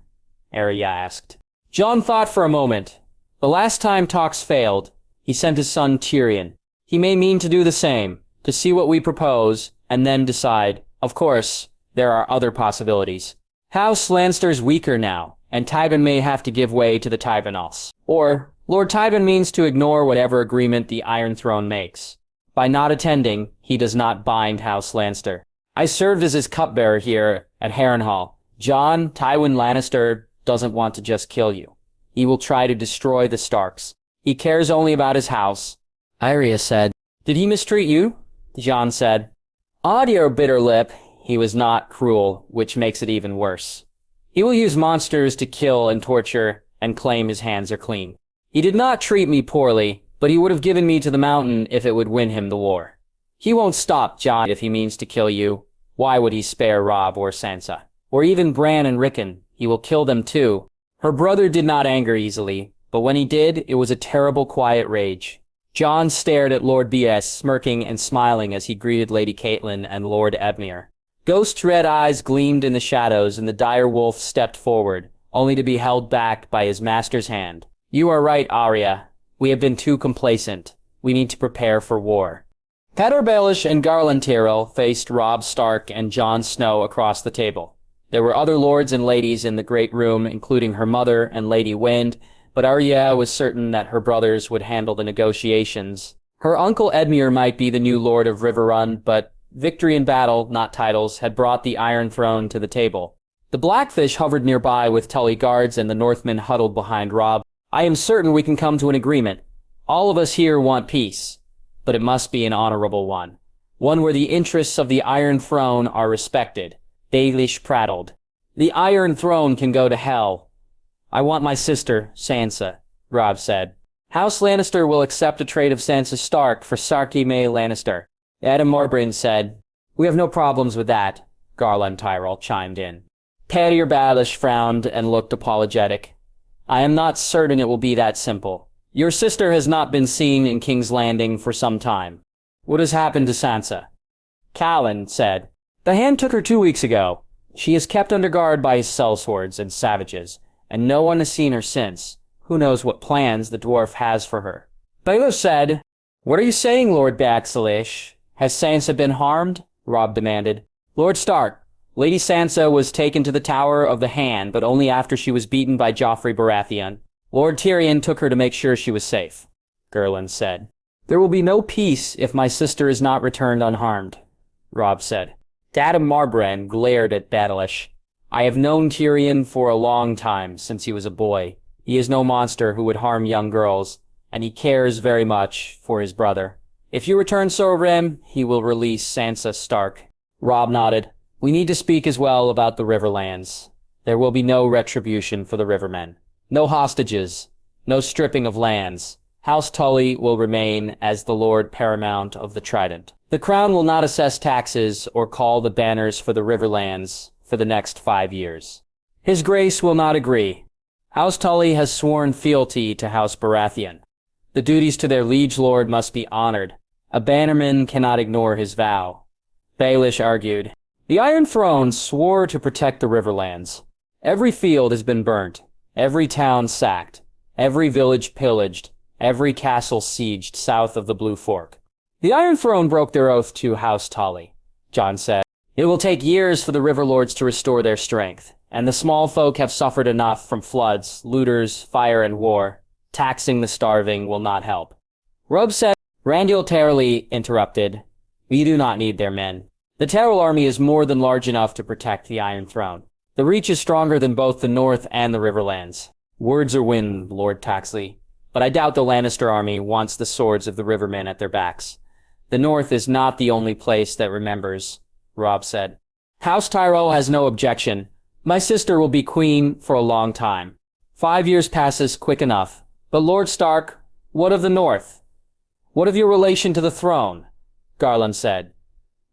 S1: Arya asked. Jon thought for a moment. The last time talks failed, he sent his son Tyrion. He may mean to do the same, to see what we propose, and then decide. Of course, there are other possibilities. House Lannister's weaker now, and Tywin may have to give way to the Tywinals. Or, Lord Tywin means to ignore whatever agreement the Iron Throne makes. By not attending, he does not bind House Lannister. I served as his cupbearer here at Harrenhal. Jon, Tywin Lannister doesn't want to just kill you. He will try to destroy the Starks. He cares only about his house. Arya said. Did he mistreat you? Jon said. Odd your bitter lip. He was not cruel, which makes it even worse. He will use monsters to kill and torture and claim his hands are clean. He did not treat me poorly, but he would have given me to the mountain if it would win him the war. He won't stop, Jon, if he means to kill you. Why would he spare Robb or Sansa? Or even Bran and Rickon? He will kill them too. Her brother did not anger easily, but when he did, it was a terrible quiet rage. Jon stared at Lord B.S., smirking and smiling as he greeted Lady Catelyn and Lord Edmure. Ghost red eyes gleamed in the shadows, and the dire wolf stepped forward, only to be held back by his master's hand. You are right, Arya. We have been too complacent. We need to prepare for war. Petyr Baelish and Garland Tyrell faced Robb Stark and Jon Snow across the table. There were other lords and ladies in the great room, including her mother and Lady Wind, but Arya was certain that her brothers would handle the negotiations. Her uncle Edmure might be the new Lord of Riverrun, but victory in battle, not titles, had brought the Iron Throne to the table. The Blackfish hovered nearby with Tully guards, and the Northmen huddled behind Robb. I am certain we can come to an agreement. All of us here want peace, but it must be an honorable one. One where the interests of the Iron Throne are respected. Baelish prattled. The Iron Throne can go to hell. I want my sister, Sansa, Robb said. House Lannister will accept a trade of Sansa Stark for Sarky May Lannister. Adam Morbryn said. We have no problems with that, Garland Tyrell chimed in. Pettier Baelish frowned and looked apologetic. I am not certain it will be that simple. Your sister has not been seen in King's Landing for some time. What has happened to Sansa? Callan said. The Hand took her 2 weeks ago. She is kept under guard by his sellswords and savages, and no one has seen her since. Who knows what plans the dwarf has for her? Baelish said. What are you saying, Lord Baxilish? Has Sansa been harmed? Robb demanded. Lord Stark, Lady Sansa was taken to the Tower of the Hand, but only after she was beaten by Joffrey Baratheon. Lord Tyrion took her to make sure she was safe, Garland said. There will be no peace if my sister is not returned unharmed, Robb said. Adam Morbryn glared at Baelish. I have known Tyrion for a long time, since he was a boy. He is no monster who would harm young girls, and he cares very much for his brother. If you return Sir Rem, he will release Sansa Stark. Robb nodded. We need to speak as well about the Riverlands. There will be no retribution for the Rivermen. No hostages. No stripping of lands. House Tully will remain as the Lord Paramount of the Trident. The Crown will not assess taxes or call the banners for the Riverlands for the next 5 years. His Grace will not agree. House Tully has sworn fealty to House Baratheon. The duties to their liege lord must be honored. A bannerman cannot ignore his vow. Baelish argued. The Iron Throne swore to protect the Riverlands. Every field has been burnt, every town sacked, every village pillaged, every castle sieged south of the Blue Fork. The Iron Throne broke their oath to House Tully, Jon said. It will take years for the Riverlords to restore their strength, and the small folk have suffered enough from floods, looters, fire, and war. Taxing the starving will not help. Robb said. Randyll Tarley interrupted. We do not need their men. The Tyrell army is more than large enough to protect the Iron Throne. The Reach is stronger than both the North and the Riverlands. Words are wind, Lord Taxley, but I doubt the Lannister army wants the swords of the Rivermen at their backs. The North is not the only place that remembers, Robb said. House Tyrell has no objection. My sister will be queen for a long time. 5 years passes quick enough. But Lord Stark, what of the North? What of your relation to the throne? Garland said.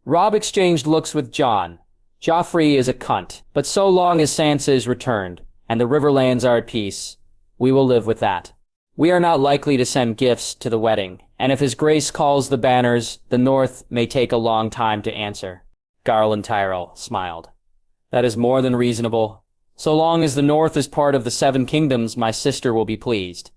S1: Robb exchanged looks with Jon. Joffrey is a cunt, but so long as Sansa is returned, and the Riverlands are at peace, we will live with that. We are not likely to send gifts to the wedding, and if his grace calls the banners, the north may take a long time to answer. Garland Tyrell smiled. That is more than reasonable. So long as the north is part of the Seven Kingdoms, my sister will be pleased.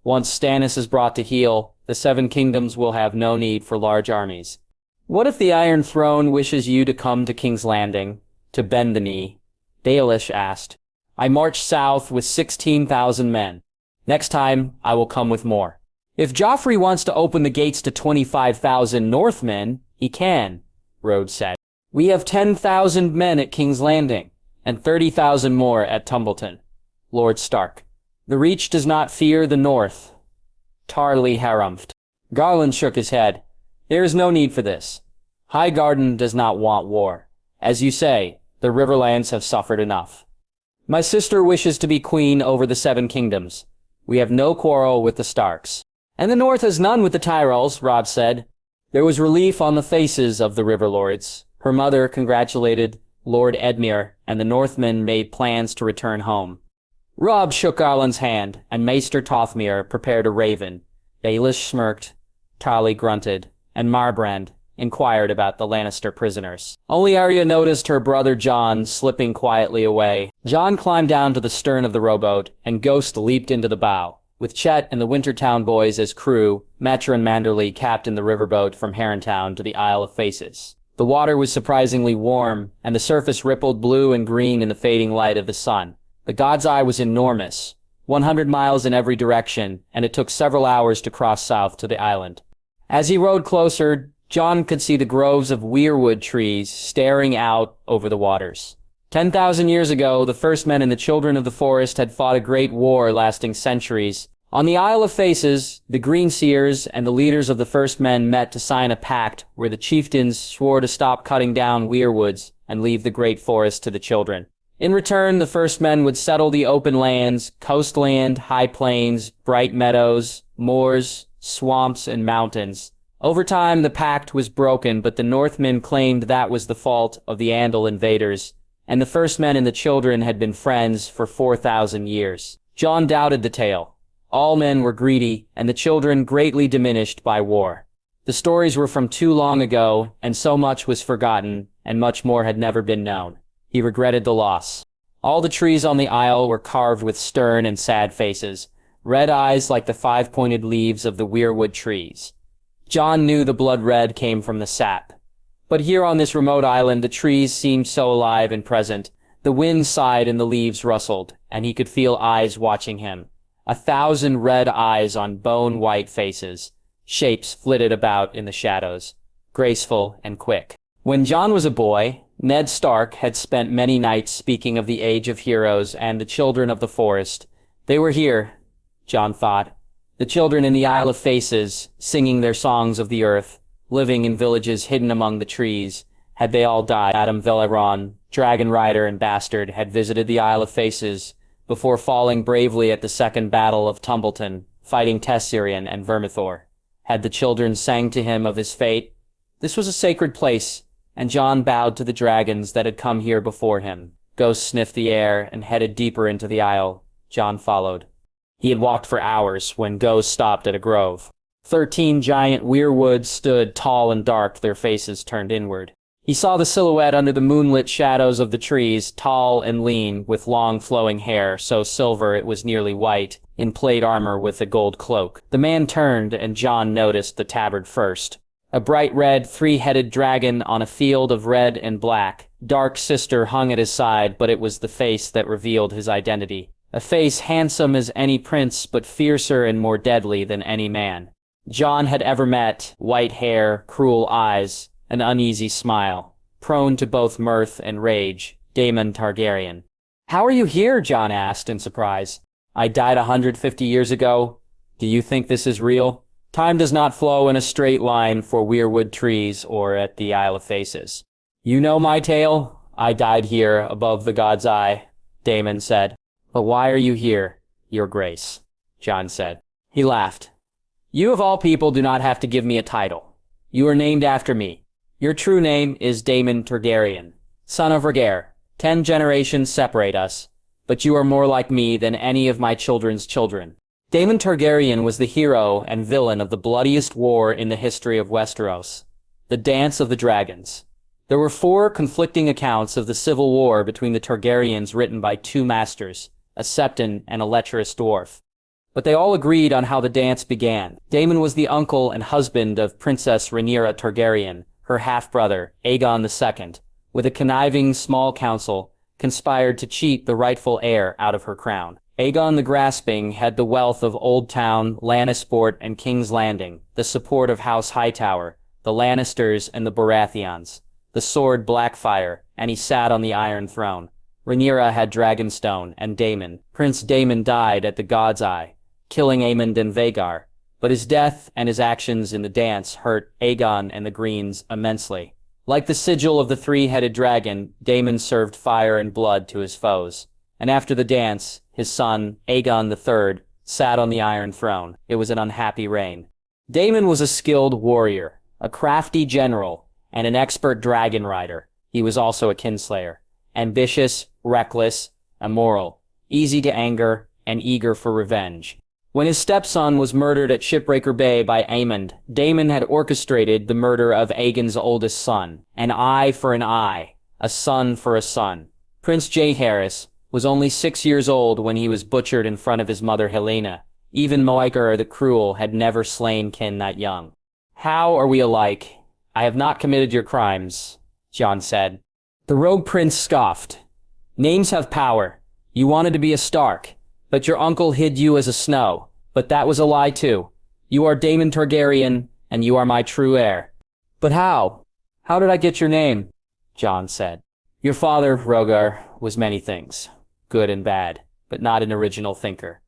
S1: Once Stannis is brought to heel, the Seven Kingdoms will have no need for large armies. What if the Iron Throne wishes you to come to King's Landing, to bend the knee? Baelish asked. I marched south with 16,000 men. Next time, I will come with more. If Joffrey wants to open the gates to 25,000 Northmen, he can, Rhodes said. We have 10,000 men at King's Landing, and 30,000 more at Tumbleton. Lord Stark. The Reach does not fear the North. Tarly harumphed. Garland shook his head. There is no need for this. Highgarden does not want war. As you say, the Riverlands have suffered enough. My sister wishes to be queen over the Seven Kingdoms. We have no quarrel with the Starks. And the North has none with the Tyrells, Robb said. There was relief on the faces of the Riverlords. Her mother congratulated Lord Edmure, and the Northmen made plans to return home. Robb shook Garland's hand, and Maester Tothmere prepared a raven. Baelish smirked, Tarly grunted, and Marbrand inquired about the Lannister prisoners. Only Arya noticed her brother Jon slipping quietly away. Jon climbed down to the stern of the rowboat, and Ghost leaped into the bow. With Chet and the Wintertown boys as crew, Matron Manderly captained the riverboat from Herrontown to the Isle of Faces. The water was surprisingly warm, and the surface rippled blue and green in the fading light of the sun. The God's Eye was enormous, 100 miles in every direction, and it took several hours to cross south to the island. As he rowed closer, Jon could see the groves of weirwood trees staring out over the waters. 10,000 years ago, the first men and the children of the forest had fought a great war lasting centuries. On the Isle of Faces, the Greenseers and the leaders of the first men met to sign a pact where the chieftains swore to stop cutting down weirwoods and leave the great forest to the children. In return, the first men would settle the open lands, coastland, high plains, bright meadows, moors, swamps, and mountains. Over time, the pact was broken, but the Northmen claimed that was the fault of the Andal invaders, and the first men and the children had been friends for 4,000 years. Jon doubted the tale. All men were greedy, and the children greatly diminished by war. The stories were from too long ago, and so much was forgotten, and much more had never been known. He regretted the loss. All the trees on the isle were carved with stern and sad faces, red eyes like the five-pointed leaves of the weirwood trees. Jon knew the blood red came from the sap. But here on this remote island, the trees seemed so alive and present. The wind sighed and the leaves rustled, and he could feel eyes watching him. 1,000 red eyes on bone-white faces. Shapes flitted about in the shadows, graceful and quick. When Jon was a boy, Ned Stark had spent many nights speaking of the age of heroes and the children of the forest. They were here, Jon thought. The children in the Isle of Faces, singing their songs of the earth, living in villages hidden among the trees. Had they all died? Adam Veleron, dragon rider and bastard, had visited the Isle of Faces before falling bravely at the Second Battle of Tumbleton, fighting Tessirian and Vermithor. Had the children sang to him of his fate? This was a sacred place, and Jon bowed to the dragons that had come here before him. Ghost sniffed the air and headed deeper into the isle. Jon followed. He had walked for hours when Ghost stopped at a grove. 13 giant weirwoods stood tall and dark, their faces turned inward. He saw the silhouette under the moonlit shadows of the trees, tall and lean, with long flowing hair, so silver it was nearly white, in plate armor with a gold cloak. The man turned, and Jon noticed the tabard first. A bright red, three-headed dragon on a field of red and black. Dark Sister hung at his side, but it was the face that revealed his identity. A face handsome as any prince, but fiercer and more deadly than any man Jon had ever met. White hair, cruel eyes, an uneasy smile, prone to both mirth and rage. Daemon Targaryen. How are you here? Jon asked in surprise. I died 150 years ago. Do you think this is real? Time does not flow in a straight line for weirwood trees or at the Isle of Faces. You know my tale? I died here above the God's Eye, Daemon said. But why are you here, Your Grace? Jon said. He laughed. You of all people do not have to give me a title. You are named after me. Your true name is Daemon Targaryen, son of Rhaegar. 10 generations separate us, but you are more like me than any of my children's children. Daemon Targaryen was the hero and villain of the bloodiest war in the history of Westeros, the Dance of the Dragons. There were 4 conflicting accounts of the civil war between the Targaryens written by 2 masters, a septon and a lecherous dwarf. But they all agreed on how the dance began. Daemon was the uncle and husband of Princess Rhaenyra Targaryen, her half-brother, Aegon II, with a conniving small council, conspired to cheat the rightful heir out of her crown. Aegon the Grasping had the wealth of Old Town, Lannisport, and King's Landing, the support of House Hightower, the Lannisters, and the Baratheons, the sword Blackfyre, and he sat on the Iron Throne. Rhaenyra had Dragonstone, and Daemon. Prince Daemon died at the God's Eye, killing Aemond and Vhagar, but his death and his actions in the dance hurt Aegon and the Greens immensely. Like the sigil of the 3-headed dragon, Daemon served fire and blood to his foes. And after the dance, his son, Aegon III, sat on the Iron Throne. It was an unhappy reign. Daemon was a skilled warrior, a crafty general, and an expert dragon rider. He was also a kinslayer. Ambitious, reckless, immoral, easy to anger, and eager for revenge. When his stepson was murdered at Shipbreaker Bay by Aemond, Daemon had orchestrated the murder of Aegon's oldest son. An eye for an eye, a son for a son. Prince Jaehaerys was only 6 years old when he was butchered in front of his mother Helaena. Even Moichar the Cruel had never slain kin that young. "How are we alike? I have not committed your crimes," Jon said. The rogue prince scoffed. "Names have power. You wanted to be a Stark, but your uncle hid you as a Snow. But that was a lie too. You are Daemon Targaryen, and you are my true heir." "But how? How did I get your name?" Jon said. "Your father, Rhaegar, was many things, good and bad, but not an original thinker.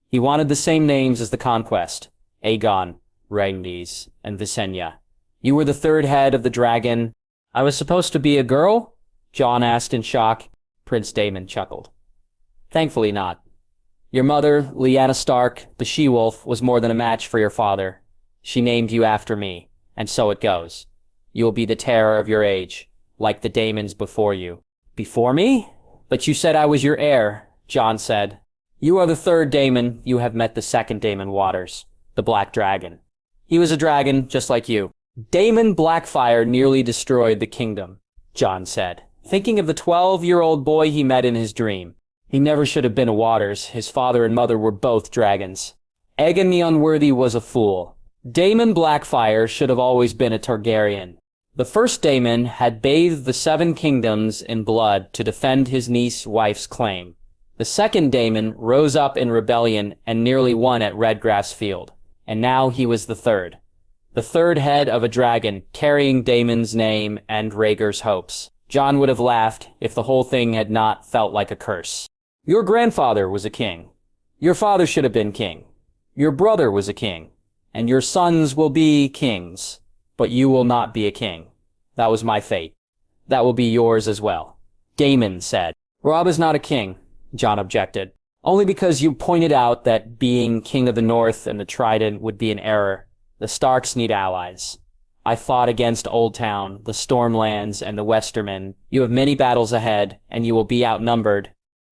S1: He wanted the same names as the conquest, Aegon, Rhaenys, and Visenya. You were the 3rd head of the dragon." "I was supposed to be a girl?" Jon asked in shock. Prince Daemon chuckled. "Thankfully not. Your mother, Lyanna Stark, the she-wolf, was more than a match for your father. She named you after me, and so it goes. You will be the terror of your age, like the Daemons before you." "Before me? But you said I was your heir," Jon said. "You are the 3rd Daemon. You have met the 2nd Daemon Waters, the Black Dragon. He was a dragon, just like you." "Daemon Blackfyre nearly destroyed the kingdom," Jon said, thinking of the 12-year-old boy he met in his dream. He never should have been a Waters. His father and mother were both dragons. Aegon the Unworthy was a fool. Daemon Blackfyre should have always been a Targaryen. The first Daemon had bathed the 7 kingdoms in blood to defend his niece-wife's claim. The second Daemon rose up in rebellion and nearly won at Redgrass Field. And now he was the 3rd. The 3rd head of a dragon, carrying Daemon's name and Rhaegar's hopes. Jon would have laughed if the whole thing had not felt like a curse. "Your grandfather was a king. Your father should have been king. Your brother was a king. And your sons will be kings. But you will not be a king. That was my fate. That will be yours as well," Daemon said. "Robb is not a king," Jon objected. "Only because you pointed out that being king of the North and the Trident would be an error. The Starks need allies. I fought against Old Town, the Stormlands, and the Westermen. You have many battles ahead, and you will be outnumbered."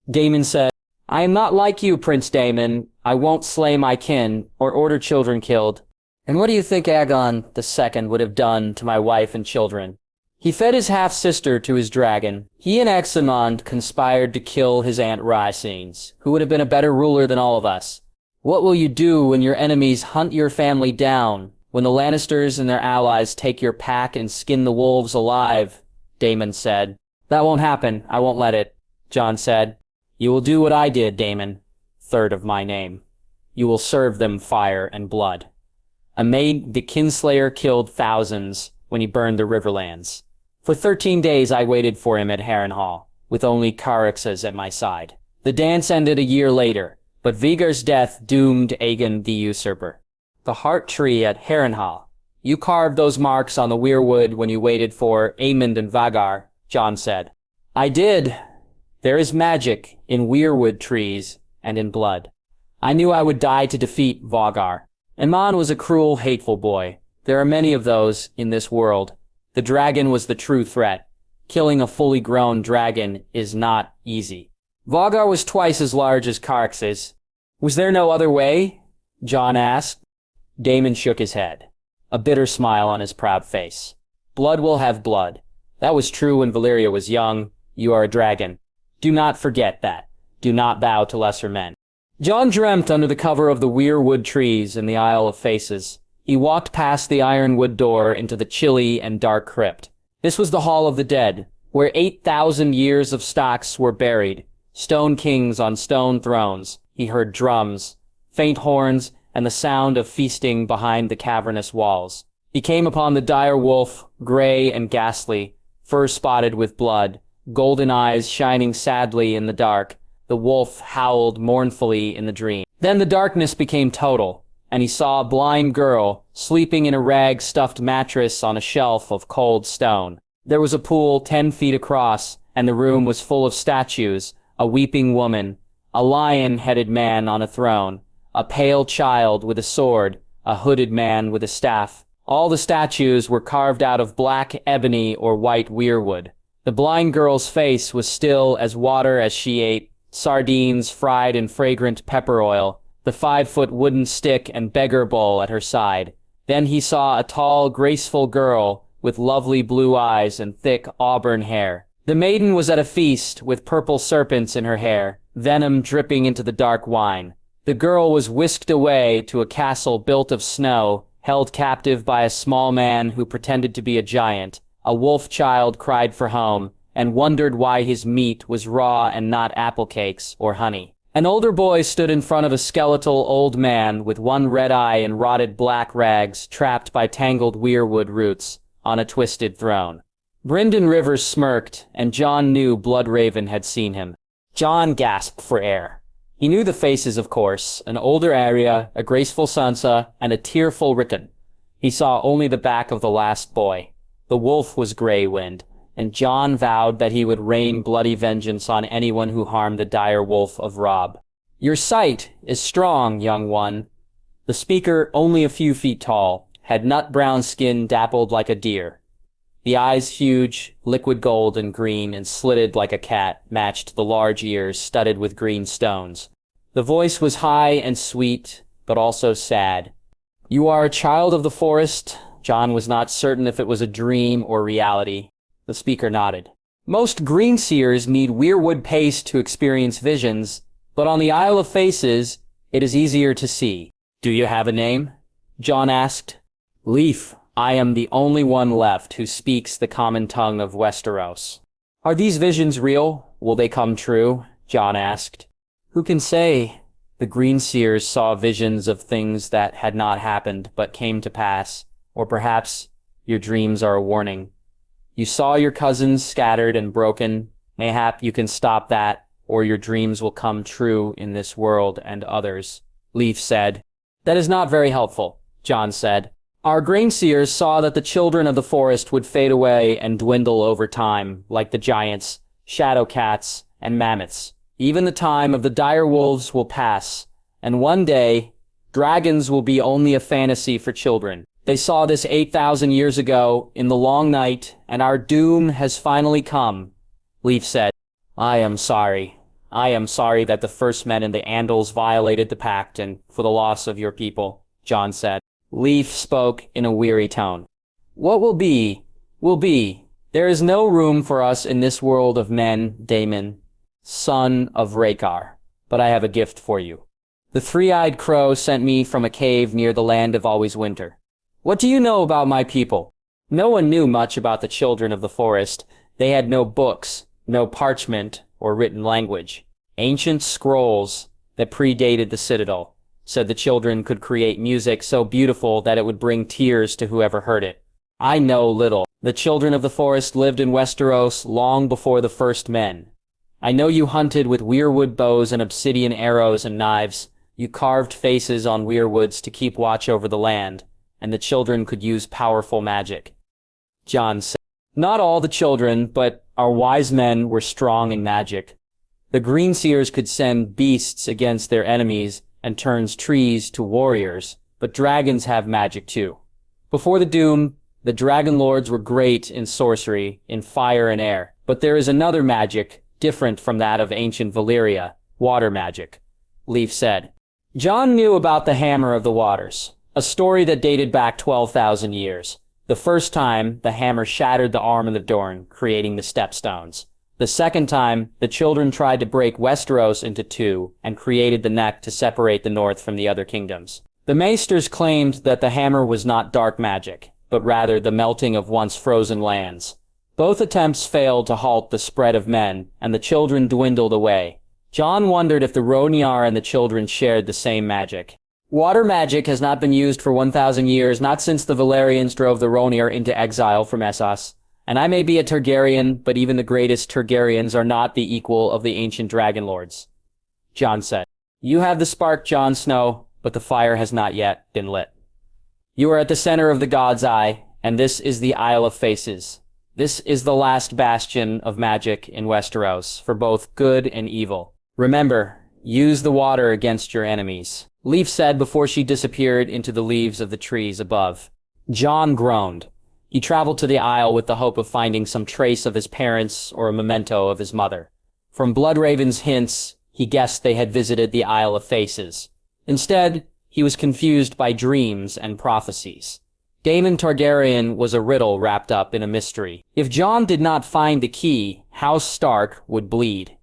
S1: Daemon said, "I am not like you, Prince Daemon. I won't slay my kin, or order children killed. And what do you think Aegon II would have done to my wife and children? He fed his half-sister to his dragon. He and Examond conspired to kill his aunt Rhaenys, who would have been a better ruler than all of us. What will you do when your enemies hunt your family down? When the Lannisters and their allies take your pack and skin the wolves alive?" Daemon said. "That won't happen. I won't let it," Jon said. "You will do what I did, Daemon, 3rd of my name. You will serve them fire and blood. Amain the Kinslayer killed thousands when he burned the Riverlands. For 13 days I waited for him at Harrenhal, with only Caraxes at my side. The dance ended a year later, but Vhagar's death doomed Aegon the Usurper. The Heart Tree at Harrenhal. You carved those marks on the weirwood when you waited for Aemond and Vhagar," Jon said. "I did. There is magic in weirwood trees and in blood. I knew I would die to defeat Vhagar. Aemon was a cruel, hateful boy. There are many of those in this world. The dragon was the true threat. Killing a fully grown dragon is not easy. Vhagar was twice as large as Caraxes. Was there no other way? Jon asked. Daemon shook his head, a bitter smile on his proud face. Blood will have blood. That was true when Valyria was young. You are a dragon. Do not forget that. Do not bow to lesser men. Jon dreamt under the cover of the weirwood trees in the Isle of Faces. He walked past the ironwood door into the chilly and dark crypt. This was the Hall of the Dead, where 8,000 years of stocks were buried, stone kings on stone thrones. He heard drums, faint horns, and the sound of feasting behind the cavernous walls. He came upon the dire wolf, gray and ghastly, fur spotted with blood, golden eyes shining sadly in the dark. The wolf howled mournfully in the dream. Then the darkness became total, and he saw a blind girl sleeping in a rag-stuffed mattress on a shelf of cold stone. There was a pool 10 feet across, and the room was full of statues, a weeping woman, a lion-headed man on a throne, a pale child with a sword, a hooded man with a staff. All the statues were carved out of black ebony or white weirwood. The blind girl's face was still as water as she ate sardines fried in fragrant pepper oil, the 5-foot wooden stick and beggar bowl at her side. Then he saw a tall, graceful girl with lovely blue eyes and thick auburn hair. The maiden was at a feast with purple serpents in her hair, venom dripping into the dark wine. The girl was whisked away to a castle built of snow, held captive by a small man who pretended to be a giant. A wolf child cried for home, and wondered why his meat was raw and not apple cakes or honey. An older boy stood in front of a skeletal old man with one red eye and rotted black rags trapped by tangled weirwood roots on a twisted throne. Brynden Rivers smirked, and Jon knew Bloodraven had seen him. Jon gasped for air. He knew the faces, of course, an older Arya, a graceful Sansa, and a tearful Rickon. He saw only the back of the last boy. The wolf was Greywind, and Jon vowed that he would rain bloody vengeance on anyone who harmed the dire wolf of Robb. Your sight is strong, young one. The speaker, only a few feet tall, had nut-brown skin dappled like a deer. The eyes, huge, liquid gold and green and slitted like a cat, matched the large ears studded with green stones. The voice was high and sweet, but also sad. You are a child of the forest. Jon was not certain if it was a dream or reality. The speaker nodded. Most greenseers need weirwood paste to experience visions, but on the Isle of Faces, it is easier to see. Do you have a name? Jon asked. Leaf. I am the only one left who speaks the common tongue of Westeros. Are these visions real? Will they come true? Jon asked. Who can say? The greenseers saw visions of things that had not happened but came to pass, or perhaps your dreams are a warning. You saw your cousins scattered and broken. Mayhap you can stop that, or your dreams will come true in this world and others. Leaf said. That is not very helpful, Jon said. Our grainseers saw that the children of the forest would fade away and dwindle over time, like the giants, shadow cats, and mammoths. Even the time of the dire wolves will pass, and one day, dragons will be only a fantasy for children. They saw this 8,000 years ago, in the long night, and our doom has finally come, Leaf said. I am sorry. I am sorry that the first men in the Andals violated the pact and for the loss of your people, Jon said. Leaf spoke in a weary tone. What will be, will be. There is no room for us in this world of men, Daemon, son of Rhaegar. But I have a gift for you. The three-eyed crow sent me from a cave near the land of always winter. What do you know about my people? No one knew much about the children of the forest. They had no books, no parchment or written language. Ancient scrolls that predated the citadel said the children could create music so beautiful that it would bring tears to whoever heard it. I know little. The children of the forest lived in Westeros long before the first men. I know you hunted with weirwood bows and obsidian arrows and knives. You carved faces on weirwoods to keep watch over the land, and the children could use powerful magic. Jon said, not all the children, but our wise men were strong in magic. The greenseers could send beasts against their enemies and turns trees to warriors, but dragons have magic too. Before the Doom, the Dragon Lords were great in sorcery, in fire and air, but there is another magic, different from that of ancient Valyria, water magic, Leaf said. Jon knew about the Hammer of the Waters, a story that dated back 12,000 years. The first time, the hammer shattered the arm of the Dorne, creating the Stepstones. The second time, the children tried to break Westeros into two and created the neck to separate the north from the other kingdoms. The Maesters claimed that the hammer was not dark magic, but rather the melting of once frozen lands. Both attempts failed to halt the spread of men, and the children dwindled away. Jon wondered if the Rhoynar and the children shared the same magic. Water magic has not been used for 1,000 years, not since the Valyrians drove the Rhoynar into exile from Essos. And I may be a Targaryen, but even the greatest Targaryens are not the equal of the ancient dragon lords. Jon said, "You have the spark, Jon Snow, but the fire has not yet been lit. You are at the center of the God's Eye, and this is the Isle of Faces. This is the last bastion of magic in Westeros, for both good and evil. Remember, use the water against your enemies," Leaf said before she disappeared into the leaves of the trees above. Jon groaned. He traveled to the Isle with the hope of finding some trace of his parents or a memento of his mother. From Bloodraven's hints, he guessed they had visited the Isle of Faces. Instead, he was confused by dreams and prophecies. Daemon Targaryen was a riddle wrapped up in a mystery. If Jon did not find the key, House Stark would bleed.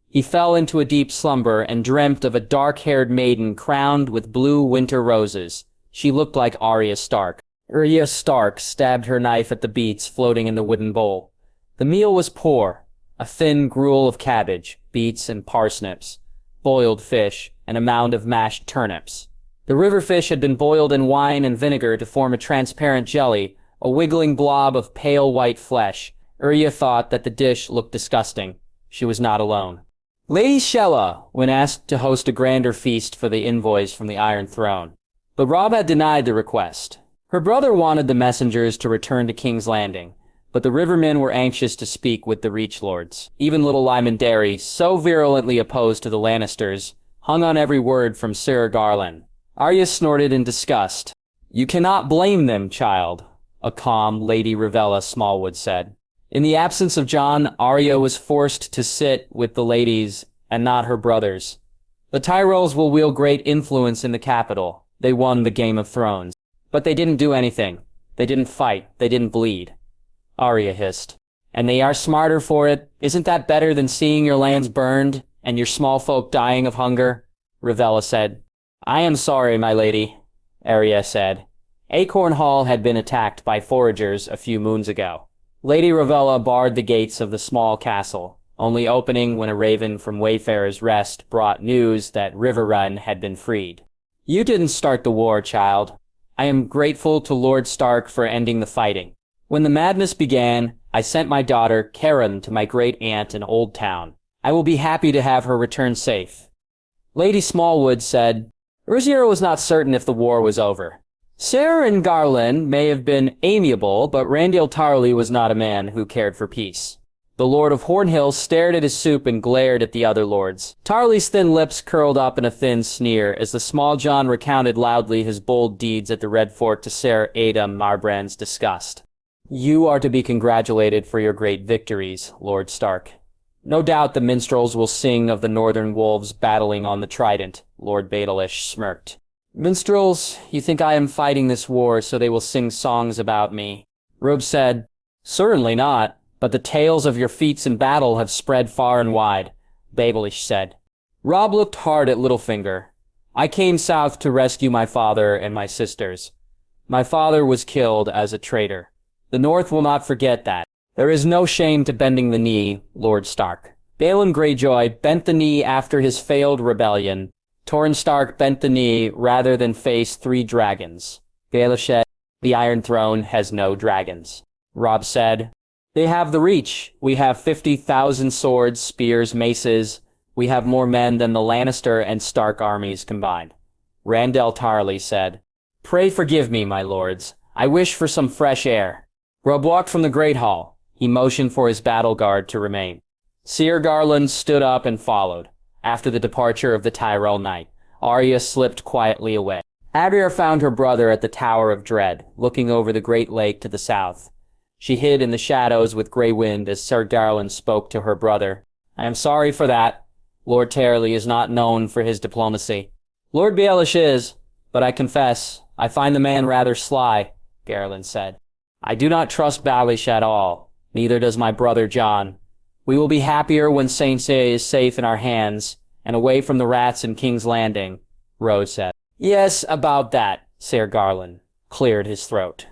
S1: He fell into a deep slumber and dreamt of a dark-haired maiden crowned with blue winter roses. She looked like Arya Stark. Arya Stark stabbed her knife at the beets floating in the wooden bowl. The meal was poor, a thin gruel of cabbage, beets and parsnips, boiled fish, and a mound of mashed turnips. The river fish had been boiled in wine and vinegar to form a transparent jelly, a wiggling blob of pale white flesh. Arya thought that the dish looked disgusting. She was not alone. Lady Shella, when asked to host a grander feast for the envoys from the Iron Throne. But Robb had denied the request. Her brother wanted the messengers to return to King's Landing, but the Rivermen were anxious to speak with the Reach Lords. Even little Lymandere, so virulently opposed to the Lannisters, hung on every word from Sir Garland. Arya snorted in disgust. "You cannot blame them, child," a calm Lady Ravella Smallwood said. In the absence of Jon, Arya was forced to sit with the ladies and not her brothers. The Tyrells will wield great influence in the capital. They won the Game of Thrones. But they didn't do anything. They didn't fight. They didn't bleed. Arya hissed. "And they are smarter for it. Isn't that better than seeing your lands burned and your small folk dying of hunger?" Ravella said. "I am sorry, my lady," Arya said. Acorn Hall had been attacked by foragers a few moons ago. Lady Ravella barred the gates of the small castle, only opening when a raven from Wayfarer's Rest brought news that Riverrun had been freed. "You didn't start the war, child. I am grateful to Lord Stark for ending the fighting. When the madness began, I sent my daughter, Karen, to my great-aunt in Old Town. I will be happy to have her return safe." Lady Smallwood said, "Rosier was not certain if the war was over. Sir and Garland may have been amiable, but Randyll Tarly was not a man who cared for peace." The Lord of Hornhill stared at his soup and glared at the other lords. Tarly's thin lips curled up in a thin sneer as the small John recounted loudly his bold deeds at the Red Fort to Ser Adam Marbrand's disgust. "You are to be congratulated for your great victories, Lord Stark. No doubt the minstrels will sing of the northern wolves battling on the Trident," Lord Baelish smirked. "Minstrels, you think I am fighting this war so they will sing songs about me?" Robb said, "Certainly not. But the tales of your feats in battle have spread far and wide," Baelish said. Robb looked hard at Littlefinger. "I came south to rescue my father and my sisters. My father was killed as a traitor. The North will not forget that. There is no shame to bending the knee, Lord Stark." Balon Greyjoy bent the knee after his failed rebellion. Torrhen Stark bent the knee rather than face 3 dragons. Baelish said, "The Iron Throne has no dragons." Robb said, "They have the reach. We have 50,000 swords, spears, maces. We have more men than the Lannister and Stark armies combined." Randyll Tarly said, "Pray forgive me, my lords. I wish for some fresh air." Robb walked from the Great Hall. He motioned for his battle guard to remain. Seer Garland stood up and followed. After the departure of the Tyrell Knight, Arya slipped quietly away. Adria found her brother at the Tower of Dread, looking over the Great Lake to the south. She hid in the shadows with Grey Wind as Sir Darlan spoke to her brother. "I am sorry for that. Lord Tarly is not known for his diplomacy." Lord Baelish is, but I confess, I find the man rather sly, Garland said. I do not trust Baelish at all, neither does my brother Jon. We will be happier when Sansa is safe in our hands, and away from the rats in King's Landing, Rose said. Yes, about that, Sir Garland cleared his throat.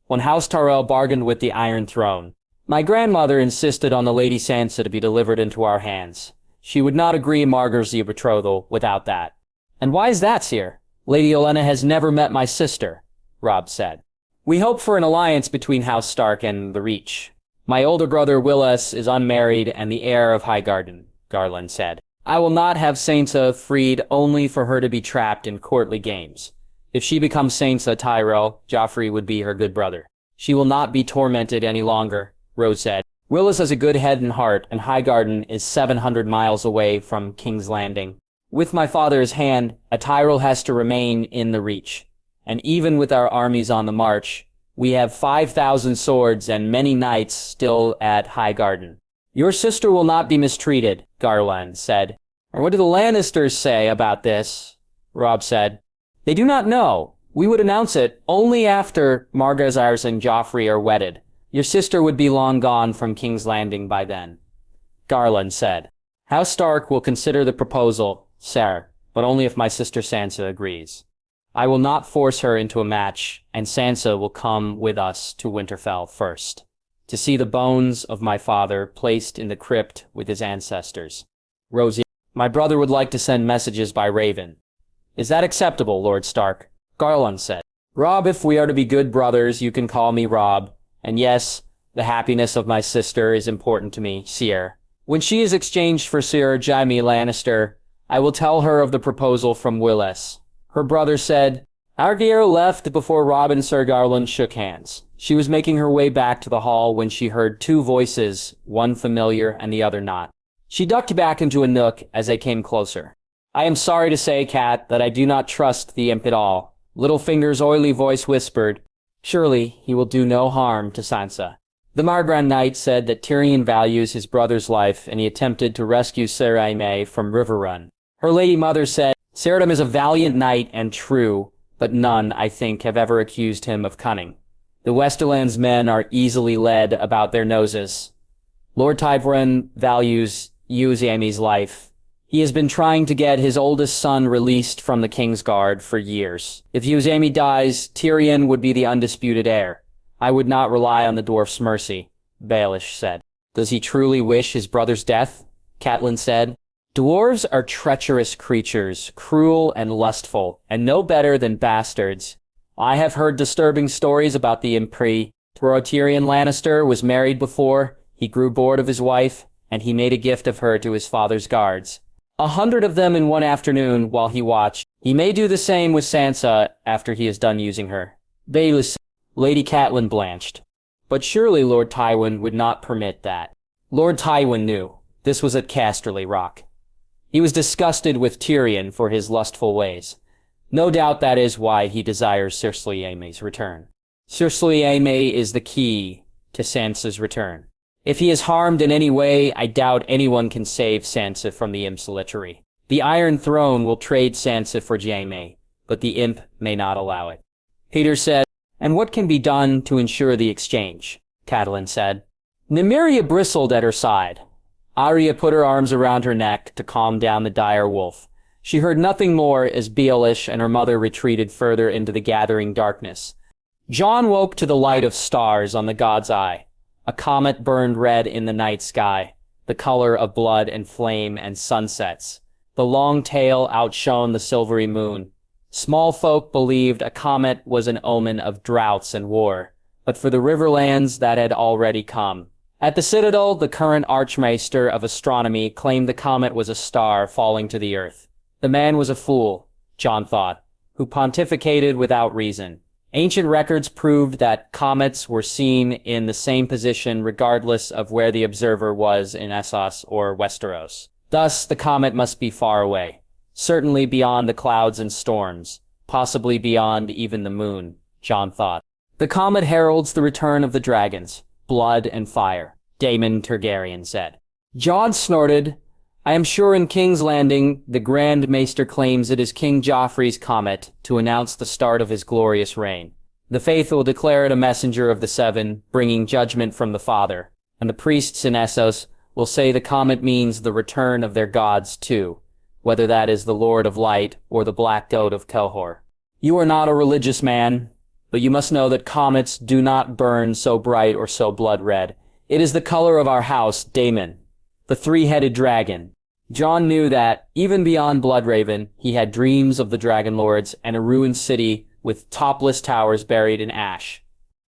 S1: When House Tyrell bargained with the Iron Throne, my grandmother insisted on the Lady Sansa to be delivered into our hands. She would not agree Margaery a betrothal without that. And why is that, sir? Lady Olenna has never met my sister, Robb said. We hope for an alliance between House Stark and the Reach. My older brother Willis is unmarried and the heir of Highgarden, Garland said. I will not have Sansa freed only for her to be trapped in courtly games. If she becomes Sansa Tyrell, Joffrey would be her good brother. She will not be tormented any longer, Rose said. Willis has a good head and heart, and Highgarden is 700 miles away from King's Landing. With my father's hand, a Tyrell has to remain in the Reach. And even with our armies on the march, we have 5,000 swords and many knights still at Highgarden. Your sister will not be mistreated, Garland said. Or what do the Lannisters say about this? Robb said. They do not know. We would announce it only after Margaery and Joffrey are wedded. Your sister would be long gone from King's Landing by then. Garland said. House Stark will consider the proposal, sir, but only if my sister Sansa agrees. I will not force her into a match, and Sansa will come with us to Winterfell first, to see the bones of my father placed in the crypt with his ancestors. Rosie, my brother would like to send messages by Raven. Is that acceptable, Lord Stark? Garland said. Robb, if we are to be good brothers, you can call me Robb. And yes, the happiness of my sister is important to me, sir. When she is exchanged for Sir Jaime Lannister, I will tell her of the proposal from Willis. Her brother said, Argyro left before Robb and Sir Garland shook hands. She was making her way back to the hall when she heard two voices, one familiar and the other not. She ducked back into a nook as they came closer. I am sorry to say, Cat, that I do not trust the imp at all. Littlefinger's oily voice whispered, Surely he will do no harm to Sansa. The Margrand Knight said that Tyrion values his brother's life and he attempted to rescue Sir Aimee from Riverrun. Her lady mother said, Ceradim is a valiant knight and true, but none, I think, have ever accused him of cunning. The Westerland's men are easily led about their noses. Lord Tywin values Aimee's life. He has been trying to get his oldest son released from the Kingsguard for years. If Aimee dies, Tyrion would be the undisputed heir. I would not rely on the dwarf's mercy, Baelish said. Does he truly wish his brother's death? Catelyn said. Dwarves are treacherous creatures, cruel and lustful, and no better than bastards. I have heard disturbing stories about the Impri. Tyrion Lannister was married before, he grew bored of his wife, and he made a gift of her to his father's guards. 100 of them in one afternoon while he watched. He may do the same with Sansa after he is done using her. Baelish, Lady Catelyn blanched. But surely Lord Tywin would not permit that. Lord Tywin knew. This was at Casterly Rock. He was disgusted with Tyrion for his lustful ways. No doubt that is why he desires Cersei Aimee's return. Cersei Aimee is the key to Sansa's return. If he is harmed in any way, I doubt anyone can save Sansa from the imp's lechery. The Iron Throne will trade Sansa for Jaime, but the imp may not allow it. Peter said, And what can be done to ensure the exchange? Catelyn said. Nymeria bristled at her side. Arya put her arms around her neck to calm down the dire wolf. She heard nothing more as Baelish and her mother retreated further into the gathering darkness. Jon woke to the light of stars on the god's eye. A comet burned red in the night sky, the color of blood and flame and sunsets. The long tail outshone the silvery moon. Small folk believed a comet was an omen of droughts and war, but for the Riverlands that had already come. At the Citadel, the current Archmaester of Astronomy claimed the comet was a star falling to the earth. The man was a fool, Jon thought, who pontificated without reason. Ancient records proved that comets were seen in the same position regardless of where the observer was in Essos or Westeros. Thus, the comet must be far away, certainly beyond the clouds and storms, possibly beyond even the moon, Jon thought. The comet heralds the return of the dragons, blood and fire, Daemon Targaryen said. Jon snorted. I am sure in King's Landing, the Grand Maester claims it is King Joffrey's comet to announce the start of his glorious reign. The faithful declare it a messenger of the Seven, bringing judgment from the Father, and the priests in Essos will say the comet means the return of their gods too, whether that is the Lord of Light or the Black Goat of Kelhor. You are not a religious man, but you must know that comets do not burn so bright or so blood-red. It is the color of our house, Daemon, the three-headed dragon. Jon knew that, even beyond Bloodraven, he had dreams of the Dragon Lords and a ruined city with topless towers buried in ash.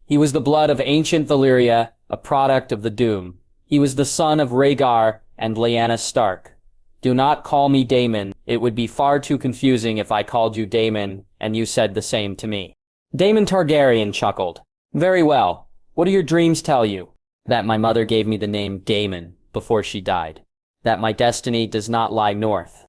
S1: He was the blood of ancient Valyria, a product of the Doom. He was the son of Rhaegar and Lyanna Stark. Do not call me Daemon. It would be far too confusing if I called you Daemon and you said the same to me. Daemon Targaryen chuckled. Very well. What do your dreams tell you? That my mother gave me the name Daemon before she died. That my destiny does not lie north.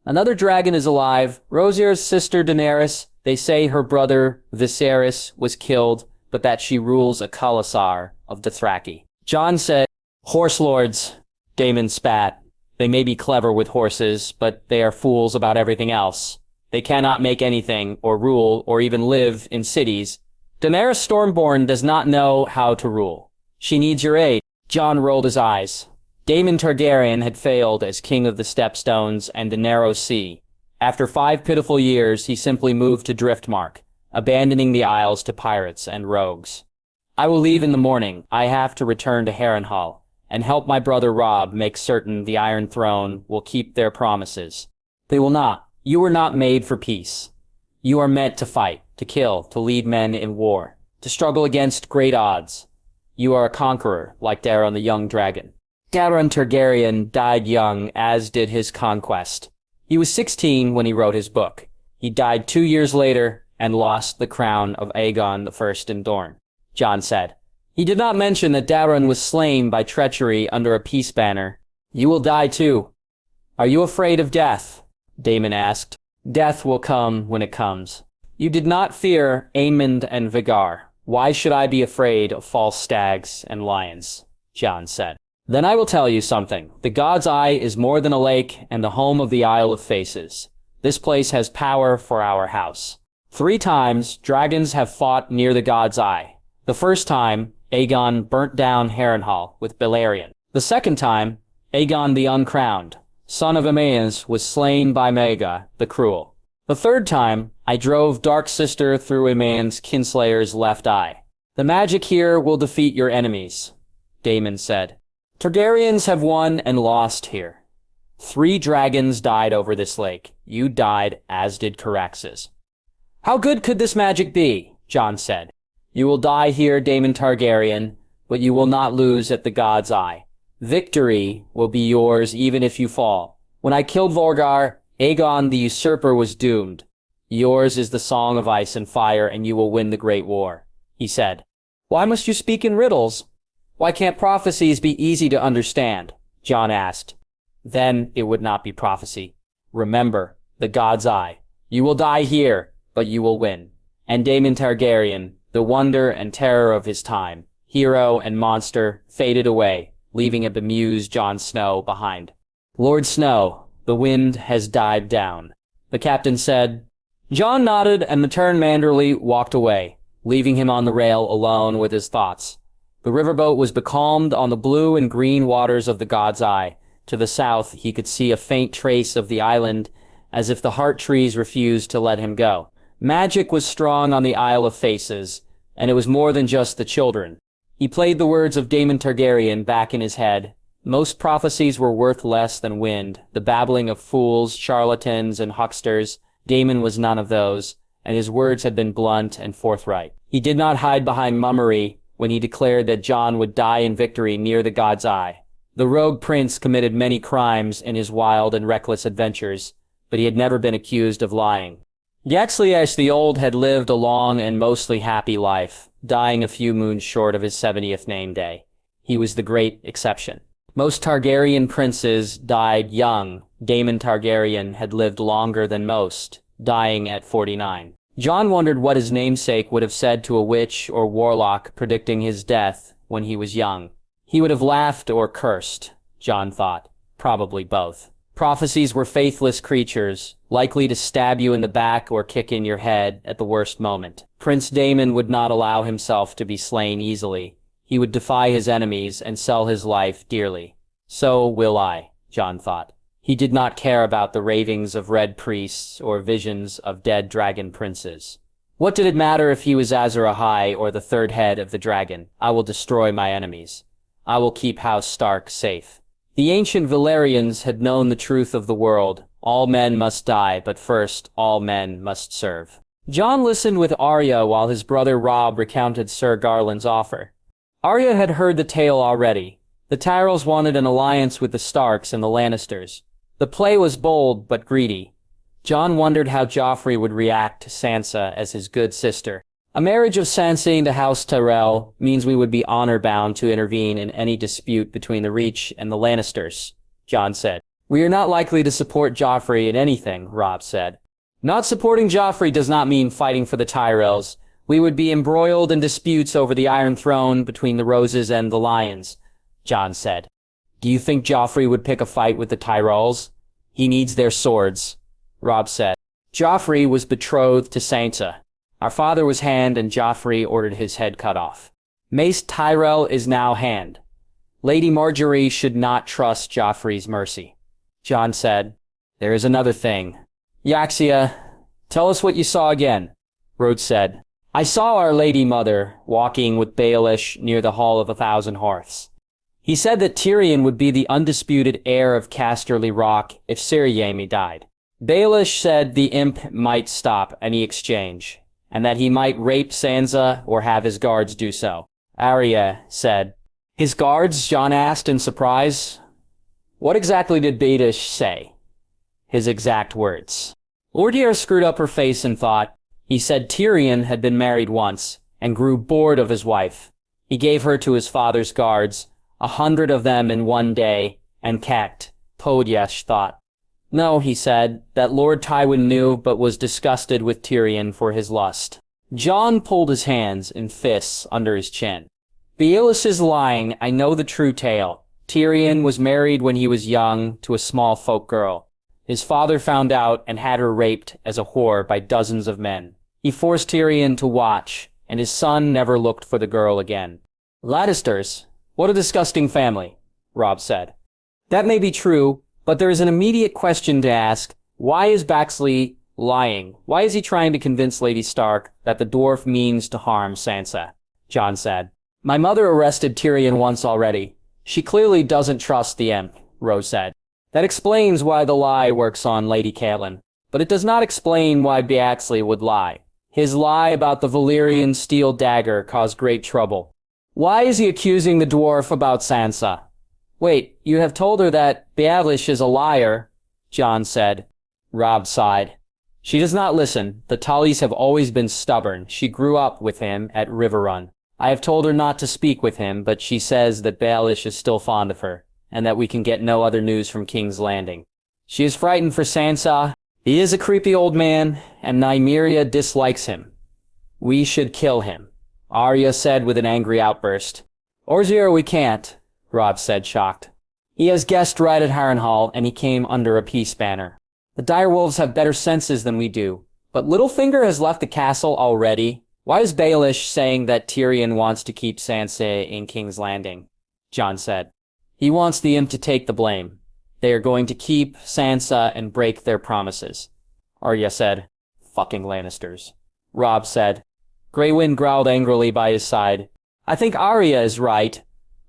S1: Another dragon is alive, Rosier's sister Daenerys. They say her brother Viserys was killed, but that she rules a Khalasar of Dothraki. Jon said, Horse lords. Daemon spat. They may be clever with horses, but they are fools about everything else. They cannot make anything, or rule, or even live in cities. Daenerys Stormborn does not know how to rule. She needs your aid. Jon rolled his eyes. Daemon Targaryen had failed as king of the Stepstones and the Narrow Sea. After 5 pitiful years, he simply moved to Driftmark, abandoning the Isles to pirates and rogues. I will leave in the morning. I have to return to Harrenhal, and help my brother Robb make certain the Iron Throne will keep their promises. They will not. You were not made for peace. You are meant to fight, to kill, to lead men in war, to struggle against great odds. You are a conqueror, like Daeron the Young Dragon. Daeron Targaryen died young, as did his conquest. He was 16 when he wrote his book. He died 2 years later and lost the crown of Aegon I in Dorne, Jon said. He did not mention that Daeron was slain by treachery under a peace banner. You will die too. Are you afraid of death? Daemon asked. Death will come when it comes. You did not fear Aemond and Vhagar. Why should I be afraid of false stags and lions? Jon said. Then I will tell you something. The God's Eye is more than a lake and the home of the Isle of Faces. This place has power for our house. 3 times, dragons have fought near the God's Eye. The first time, Aegon burnt down Harrenhal with Balerion. The second time, Aegon the Uncrowned, son of Aemais, was slain by Maega the Cruel. The third time, I drove Dark Sister through Aemon's kinslayer's left eye. The magic here will defeat your enemies, Daemon said. Targaryens have won and lost here. 3 dragons died over this lake. You died, as did Caraxes. How good could this magic be? Jon said. You will die here, Daemon Targaryen, but you will not lose at the God's Eye. Victory will be yours even if you fall. When I killed Vhagar, Aegon the Usurper was doomed. Yours is the song of ice and fire, and you will win the Great War, he said. Why must you speak in riddles? Why can't prophecies be easy to understand? Jon asked. Then it would not be prophecy. Remember, the God's Eye. You will die here, but you will win. And Daemon Targaryen, the wonder and terror of his time, hero and monster, faded away, leaving a bemused Jon Snow behind. Lord Snow, the wind has died down, the captain said. Jon nodded, and the Turn Manderly walked away, leaving him on the rail alone with his thoughts. The riverboat was becalmed on the blue and green waters of the God's Eye. To the south, he could see a faint trace of the island, as if the heart trees refused to let him go. Magic was strong on the Isle of Faces, and it was more than just the children. He played the words of Daemon Targaryen back in his head. Most prophecies were worth less than wind, the babbling of fools, charlatans, and hucksters. Daemon was none of those, and his words had been blunt and forthright. He did not hide behind mummery when he declared that Jon would die in victory near the God's Eye. The rogue prince committed many crimes in his wild and reckless adventures, but he had never been accused of lying. Yaxliash the Old had lived a long and mostly happy life, dying a few moons short of his 70th name day. He was the great exception. Most Targaryen princes died young. Daemon Targaryen had lived longer than most, dying at 49. Jon wondered what his namesake would have said to a witch or warlock predicting his death when he was young. He would have laughed or cursed, Jon thought. Probably both. Prophecies were faithless creatures, likely to stab you in the back or kick in your head at the worst moment. Prince Daemon would not allow himself to be slain easily. He would defy his enemies and sell his life dearly. So will I, Jon thought. He did not care about the ravings of red priests or visions of dead dragon princes. What did it matter if he was Azor Ahai or the third head of the dragon? I will destroy my enemies. I will keep House Stark safe. The ancient Valyrians had known the truth of the world. All men must die, but first, all men must serve. Jon listened with Arya while his brother Robb recounted Sir Garland's offer. Arya had heard the tale already. The Tyrells wanted an alliance with the Starks and the Lannisters. The play was bold but greedy. Jon wondered how Joffrey would react to Sansa as his good sister. A marriage of Sansa into House Tyrell means we would be honor-bound to intervene in any dispute between the Reach and the Lannisters, Jon said. We are not likely to support Joffrey in anything, Robb said. Not supporting Joffrey does not mean fighting for the Tyrells. We would be embroiled in disputes over the Iron Throne between the Roses and the Lions, Jon said. Do you think Joffrey would pick a fight with the Tyrells? He needs their swords, Robb said. Joffrey was betrothed to Sansa. Our father was Hand, and Joffrey ordered his head cut off. Mace Tyrell is now Hand. Lady Margaery should not trust Joffrey's mercy. Jon said, There is another thing. Yaxia, tell us what you saw again. Rhodes said, I saw Our Lady Mother walking with Baelish near the Hall of 1,000 Hearths. He said that Tyrion would be the undisputed heir of Casterly Rock if Ser Yaemmy died. Baelish said the imp might stop any exchange, and that he might rape Sansa or have his guards do so. Arya said, His guards? Jon asked in surprise. What exactly did Baelish say? His exact words. Lordier screwed up her face and thought. He said Tyrion had been married once and grew bored of his wife. He gave her to his father's guards, 100 of them in one day, and cacked. Podyesh thought. No, he said, that Lord Tywin knew but was disgusted with Tyrion for his lust. Jon pulled his hands in fists under his chin. Baelish is lying, I know the true tale. Tyrion was married when he was young to a small folk girl. His father found out and had her raped as a whore by dozens of men. He forced Tyrion to watch, and his son never looked for the girl again. Lannisters? What a disgusting family, Robb said. That may be true, but there is an immediate question to ask. Why is Baxley lying? Why is he trying to convince Lady Stark that the dwarf means to harm Sansa? Jon said. My mother arrested Tyrion once already. She clearly doesn't trust the imp, Rose said. That explains why the lie works on Lady Catelyn, but it does not explain why Baxley would lie. His lie about the Valyrian steel dagger caused great trouble. Why is he accusing the dwarf about Sansa? Wait, you have told her that Baelish is a liar, Jon said. Robb sighed. She does not listen. The Tullys have always been stubborn. She grew up with him at Riverrun. I have told her not to speak with him, but she says that Baelish is still fond of her, and that we can get no other news from King's Landing. She is frightened for Sansa. He is a creepy old man, and Nymeria dislikes him. We should kill him, Arya said with an angry outburst. Orzier, we can't, Robb said, shocked. He has guessed right at Harrenhal, and he came under a peace banner. The direwolves have better senses than we do. But Littlefinger has left the castle already. Why is Baelish saying that Tyrion wants to keep Sansa in King's Landing? Jon said. He wants the imp to take the blame. They are going to keep Sansa and break their promises. Arya said. Fucking Lannisters. Robb said. Grey Wind growled angrily by his side. I think Arya is right.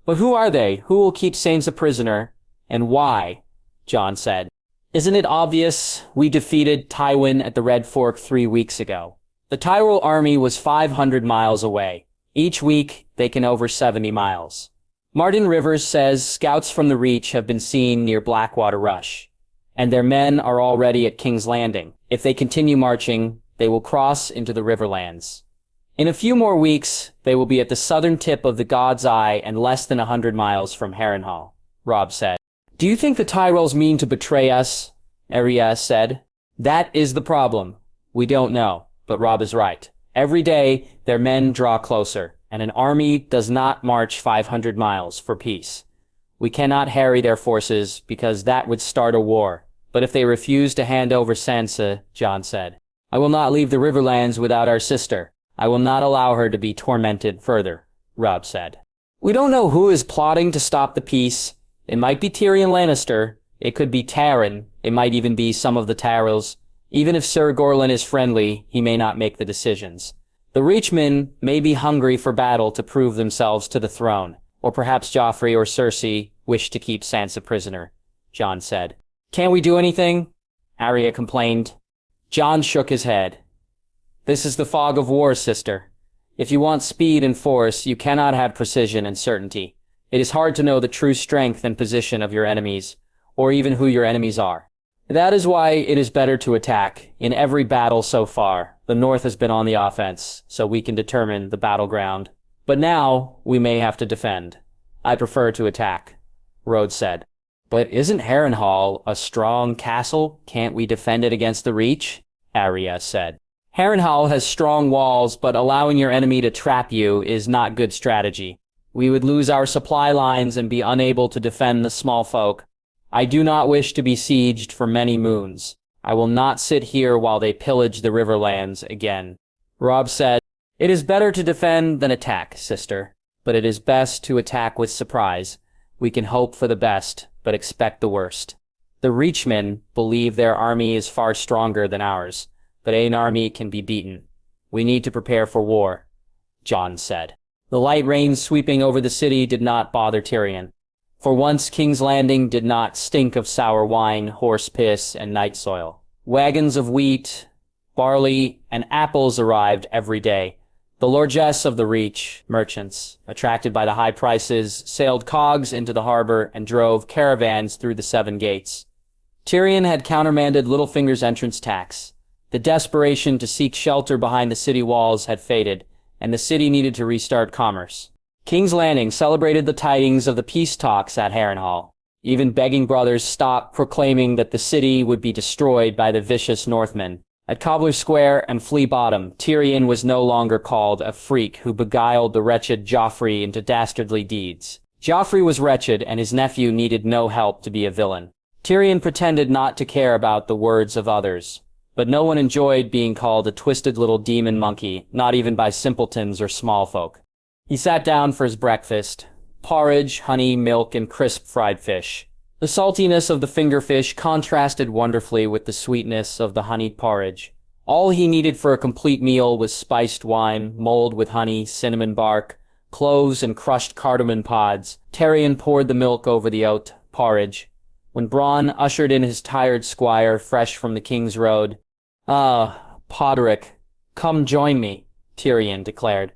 S1: But who are they? Who will keep Sansa prisoner? And why? Jon said. Isn't it obvious? We defeated Tywin at the Red Fork 3 weeks ago. The Tyrell army was 500 miles away. Each week, they can over 70 miles. Martin Rivers says scouts from the Reach have been seen near Blackwater Rush, and their men are already at King's Landing. If they continue marching, they will cross into the Riverlands. In a few more weeks, they will be at the southern tip of the God's Eye and less than 100 miles from Harrenhal, Robb said. Do you think the Tyrells mean to betray us? Arya said. That is the problem. We don't know, but Robb is right. Every day, their men draw closer, and an army does not march 500 miles for peace. We cannot harry their forces, because that would start a war. But if they refuse to hand over Sansa, Jon said, I will not leave the Riverlands without our sister. I will not allow her to be tormented further, Robb said. We don't know who is plotting to stop the peace. It might be Tyrion Lannister. It could be Taryn. It might even be some of the Tyrells. Even if Ser Gorlan is friendly, he may not make the decisions. The Reachmen may be hungry for battle to prove themselves to the throne, or perhaps Joffrey or Cersei wish to keep Sansa prisoner, Jon said. Can't we do anything? Arya complained. Jon shook his head. This is the fog of war, sister. If you want speed and force, you cannot have precision and certainty. It is hard to know the true strength and position of your enemies, or even who your enemies are. That is why it is better to attack. In every battle so far, the North has been on the offense, so we can determine the battleground. But now, we may have to defend. I prefer to attack, Rhodes said. But isn't Harrenhal a strong castle? Can't we defend it against the Reach? Arya said. Harrenhal has strong walls, but allowing your enemy to trap you is not good strategy. We would lose our supply lines and be unable to defend the small folk. I do not wish to be sieged for many moons. I will not sit here while they pillage the Riverlands again. Robb said, It is better to defend than attack, sister. But it is best to attack with surprise. We can hope for the best, but expect the worst. The Reachmen believe their army is far stronger than ours, but an army can be beaten. We need to prepare for war, Jon said. The light rain sweeping over the city did not bother Tyrion. For once, King's Landing did not stink of sour wine, horse piss, and night soil. Wagons of wheat, barley, and apples arrived every day. The largesse of the Reach, merchants, attracted by the high prices, sailed cogs into the harbor and drove caravans through the 7 gates. Tyrion had countermanded Littlefinger's entrance tax. The desperation to seek shelter behind the city walls had faded, and the city needed to restart commerce. King's Landing celebrated the tidings of the peace talks at Harrenhal. Even begging brothers stopped proclaiming that the city would be destroyed by the vicious Northmen. At Cobbler Square and Flea Bottom, Tyrion was no longer called a freak who beguiled the wretched Joffrey into dastardly deeds. Joffrey was wretched, and his nephew needed no help to be a villain. Tyrion pretended not to care about the words of others, but no one enjoyed being called a twisted little demon monkey, not even by simpletons or small folk. He sat down for his breakfast: porridge, honey, milk, and crisp fried fish. The saltiness of the fingerfish contrasted wonderfully with the sweetness of the honeyed porridge. All he needed for a complete meal was spiced wine, mulled with honey, cinnamon bark, cloves, and crushed cardamom pods. Tyrion poured the milk over the oat porridge. When Bronn ushered in his tired squire, fresh from the King's Road, Podrick, come join me, Tyrion declared.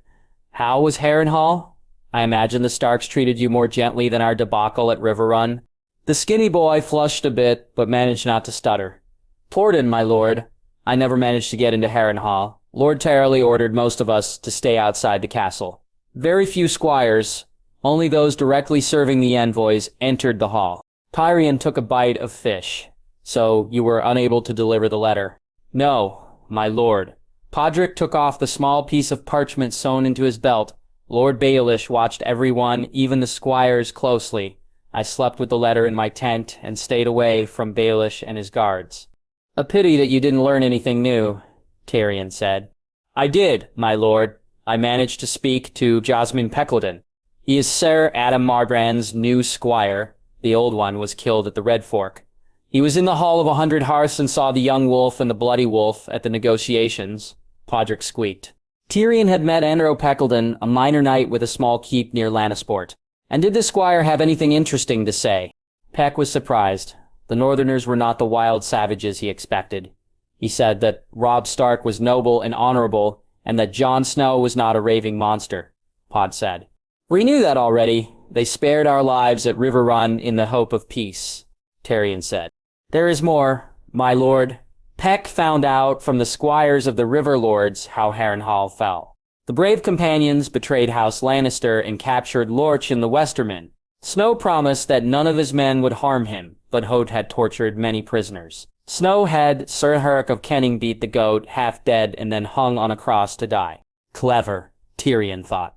S1: How was Harrenhal? I imagine the Starks treated you more gently than our debacle at River Run. The skinny boy flushed a bit, but managed not to stutter. Porden, my lord. I never managed to get into Harrenhal. Lord Tarley ordered most of us to stay outside the castle. Very few squires, only those directly serving the envoys, entered the hall. Tyrion took a bite of fish. So you were unable to deliver the letter? No, my lord. Podrick took off the small piece of parchment sewn into his belt. Lord Baelish watched everyone, even the squires, closely. I slept with the letter in my tent and stayed away from Baelish and his guards. A pity that you didn't learn anything new, Tyrion said. I did, my lord. I managed to speak to Jasmine Peckledon. He is Sir Adam Marbrand's new squire. The old one was killed at the Red Fork. He was in the Hall of 100 Hearths and saw the young wolf and the bloody wolf at the negotiations. Podrick squeaked. Tyrion had met Andro Peckledon, a minor knight with a small keep near Lannisport. And did the squire have anything interesting to say? Peck was surprised. The Northerners were not the wild savages he expected. He said that Robb Stark was noble and honorable, and that Jon Snow was not a raving monster, Pod said. We knew that already. They spared our lives at River Run in the hope of peace, Tyrion said. There is more, my lord. Peck found out from the squires of the River Lords how Harrenhal fell. The brave companions betrayed House Lannister and captured Lorch in the Westermen. Snow promised that none of his men would harm him, but Hoat had tortured many prisoners. Snow had Sir Herrick of Kenning beat the goat, half dead, and then hung on a cross to die. Clever, Tyrion thought.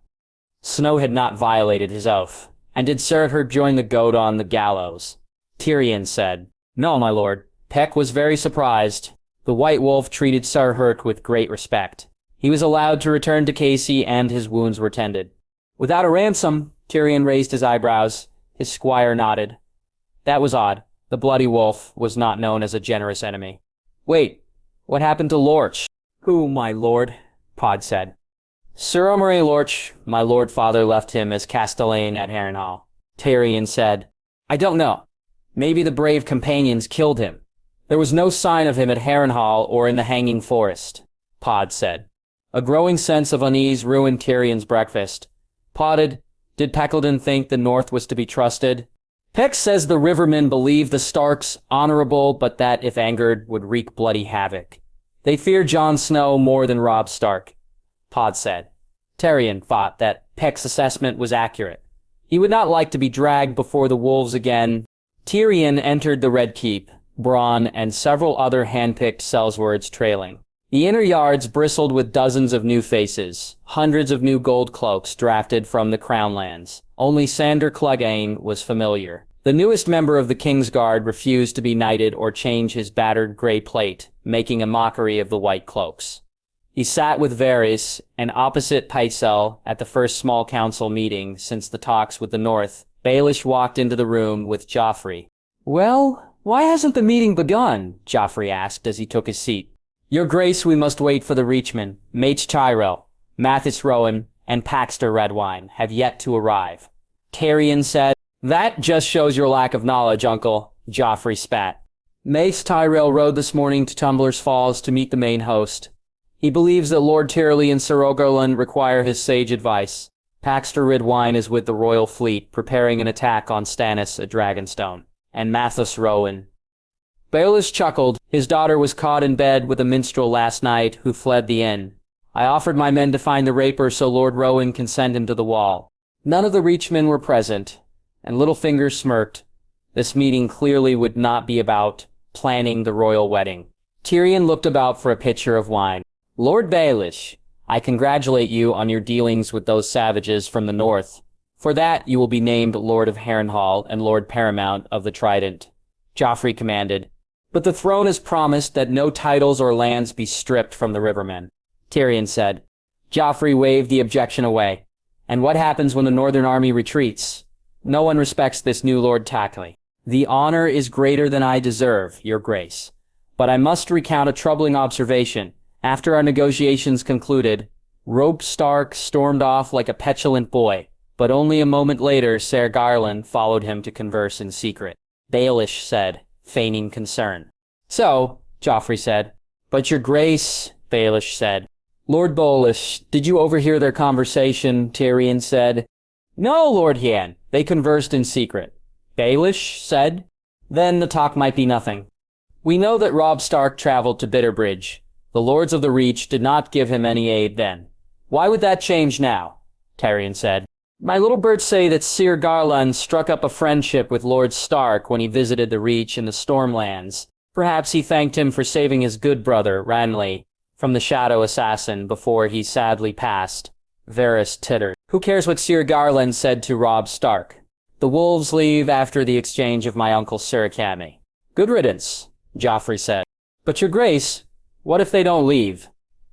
S1: Snow had not violated his oath. And did Sir Hurt join the goat on the gallows? Tyrion said, No, my lord. Peck was very surprised. The White Wolf treated Sir Hurt with great respect. He was allowed to return to Casey and his wounds were tended. Without a ransom, Tyrion raised his eyebrows. His squire nodded. That was odd. The Bloody Wolf was not known as a generous enemy. Wait, what happened to Lorch? Who, my lord? Pod said. Sir Omerey Lorch, my lord father left him as castellan at Harrenhal. Tyrion said, I don't know. Maybe the brave companions killed him. There was no sign of him at Harrenhal or in the Hanging Forest, Pod said. A growing sense of unease ruined Tyrion's breakfast. Podded, did Peckledon think the North was to be trusted? Peck says the Rivermen believe the Starks honorable, but that, if angered, would wreak bloody havoc. They fear Jon Snow more than Robb Stark, Pod said. Tyrion thought that Peck's assessment was accurate. He would not like to be dragged before the wolves again. Tyrion entered the Red Keep, Bronn and several other hand-picked sellswords trailing. The inner yards bristled with dozens of new faces, hundreds of new gold cloaks drafted from the Crown Lands. Only Sandor Clegane was familiar. The newest member of the Kingsguard refused to be knighted or change his battered grey plate, making a mockery of the white cloaks. He sat with Varys and opposite Pycelle at the first small council meeting since the talks with the North. Baelish walked into the room with Joffrey. Well, why hasn't the meeting begun? Joffrey asked as he took his seat. Your Grace, we must wait for the Reachmen. Mace Tyrell, Mathis Rowan, and Paxter Redwine have yet to arrive. Tyrion said, That just shows your lack of knowledge, Uncle, Joffrey spat. Mace Tyrell rode this morning to Tumbler's Falls to meet the main host. He believes that Lord Tyrley and Sir Oberlin require his sage advice. Paxter Redwine is with the royal fleet, preparing an attack on Stannis at Dragonstone. And Mathis Rowan. Baelish chuckled. His daughter was caught in bed with a minstrel last night who fled the inn. I offered my men to find the raper so Lord Rowan can send him to the wall. None of the Reachmen were present, and Littlefinger smirked. This meeting clearly would not be about planning the royal wedding. Tyrion looked about for a pitcher of wine. Lord Baelish, I congratulate you on your dealings with those savages from the north. For that you will be named Lord of Harrenhal and Lord Paramount of the Trident. Joffrey commanded. But the throne has promised that no titles or lands be stripped from the Rivermen. Tyrion said. Joffrey waved the objection away. And what happens when the Northern Army retreats? No one respects this new Lord Tackley. The honor is greater than I deserve, Your Grace. But I must recount a troubling observation. After our negotiations concluded, Robb Stark stormed off like a petulant boy, but only a moment later Ser Garland followed him to converse in secret. Baelish said, feigning concern. So, Joffrey said. But Your Grace, Baelish said. Lord Baelish, did you overhear their conversation? Tyrion said. No, Lord Hyan. They conversed in secret. Baelish said. Then the talk might be nothing. We know that Robb Stark traveled to Bitterbridge. The Lords of the Reach did not give him any aid then. Why would that change now? Tyrion said. My little birds say that Ser Garland struck up a friendship with Lord Stark when he visited the Reach in the Stormlands. Perhaps he thanked him for saving his good brother, Ranley, from the Shadow Assassin before he sadly passed. Varys tittered. Who cares what Ser Garland said to Robb Stark? The wolves leave after the exchange of my uncle Sir Camy. Good riddance, Joffrey said. But Your Grace, what if they don't leave?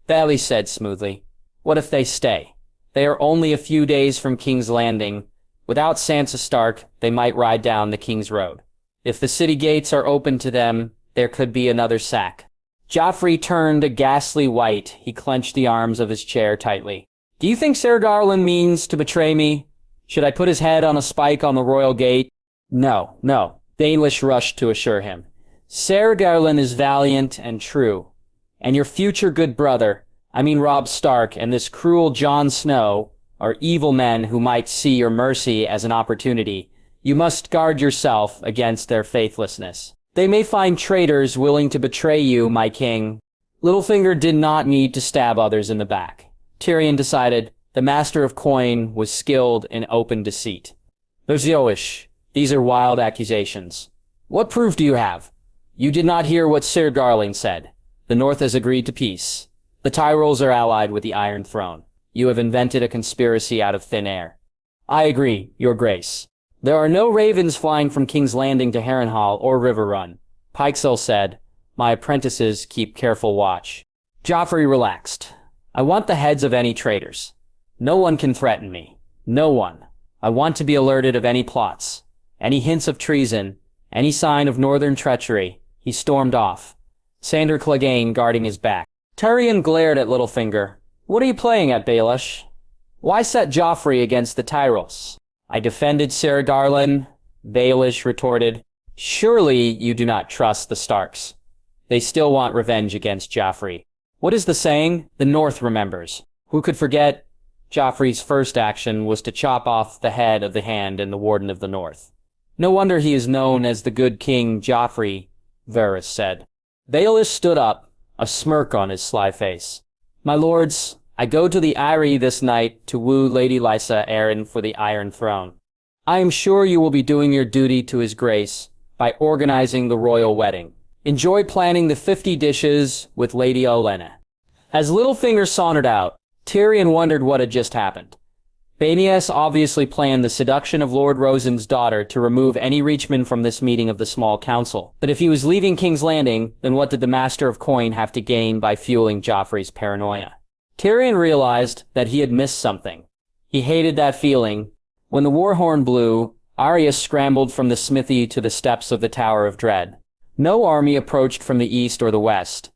S1: Baelish said smoothly. What if they stay? They are only a few days from King's Landing. Without Sansa Stark, they might ride down the King's Road. If the city gates are open to them, there could be another sack. Joffrey turned a ghastly white. He clenched the arms of his chair tightly. Do you think Ser Garland means to betray me? Should I put his head on a spike on the royal gate? No, no. Baelish rushed to assure him. Ser Garland is valiant and true. And your future good brother, I mean Robb Stark, and this cruel Jon Snow are evil men who might see your mercy as an opportunity. You must guard yourself against their faithlessness. They may find traitors willing to betray you, my king. Littlefinger did not need to stab others in the back. Tyrion decided the Master of Coin was skilled in open deceit. There's Yoish. These are wild accusations. What proof do you have? You did not hear what Ser Garland said. The North has agreed to peace. The Tyrells are allied with the Iron Throne. You have invented a conspiracy out of thin air. I agree, Your Grace. There are no ravens flying from King's Landing to Harrenhal or River Run, Pikesell said. My apprentices keep careful watch. Joffrey relaxed. I want the heads of any traitors. No one can threaten me. No one. I want to be alerted of any plots, any hints of treason, any sign of northern treachery. He stormed off, Sandor Clegane guarding his back. Tyrion glared at Littlefinger. What are you playing at, Baelish? Why set Joffrey against the Tyrells? I defended Sir Garland, Baelish retorted. Surely you do not trust the Starks. They still want revenge against Joffrey. What is the saying? The North remembers. Who could forget? Joffrey's first action was to chop off the head of the Hand and the Warden of the North. No wonder he is known as the good King Joffrey, Varys said. Baelish stood up, a smirk on his sly face. My lords, I go to the Eyrie this night to woo Lady Lysa Arryn for the Iron Throne. I am sure you will be doing your duty to his grace by organizing the royal wedding. Enjoy planning the 50 dishes with Lady Olenna. As Littlefinger sauntered out, Tyrion wondered what had just happened. Baenius obviously planned the seduction of Lord Rosen's daughter to remove any Reachman from this meeting of the small council. But if he was leaving King's Landing, then what did the Master of Coin have to gain by fueling Joffrey's paranoia? Tyrion realized that he had missed something. He hated that feeling. When the war horn blew, Arya scrambled from the smithy to the steps of the Tower of Dread. No army approached from the east or the west.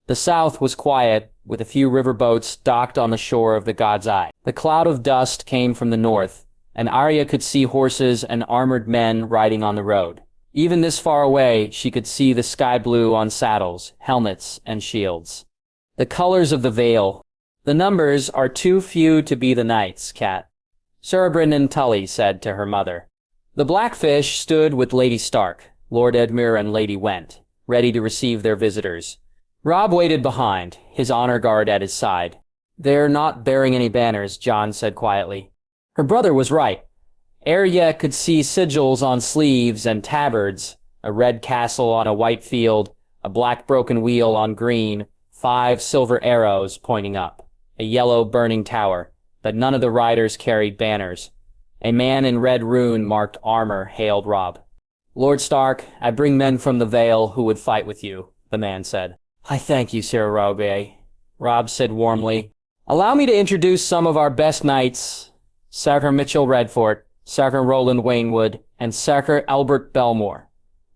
S1: The south was quiet, with a few riverboats docked on the shore of the God's Eye. The cloud of dust came from the north, and Arya could see horses and armored men riding on the road. Even this far away, she could see the sky blue on saddles, helmets, and shields. The colors of the Vale. The numbers are too few to be the knights, Cat, Cerebryn and Tully said to her mother. The Blackfish stood with Lady Stark, Lord Edmure and Lady Went, ready to receive their visitors. Robb waited behind, his honor guard at his side. They're not bearing any banners, Jon said quietly. Her brother was right. Arya could see sigils on sleeves and tabards, a red castle on a white field, a black broken wheel on green, 5 silver arrows pointing up, a yellow burning tower, but none of the riders carried banners. A man in red rune marked armor hailed Robb. Lord Stark, I bring men from the Vale who would fight with you, the man said. I thank you, Sir Robb, Robb said warmly. Allow me to introduce some of our best knights, Sir Mitchell Redfort, Sir Roland Waynwood, and Sir Albert Belmore.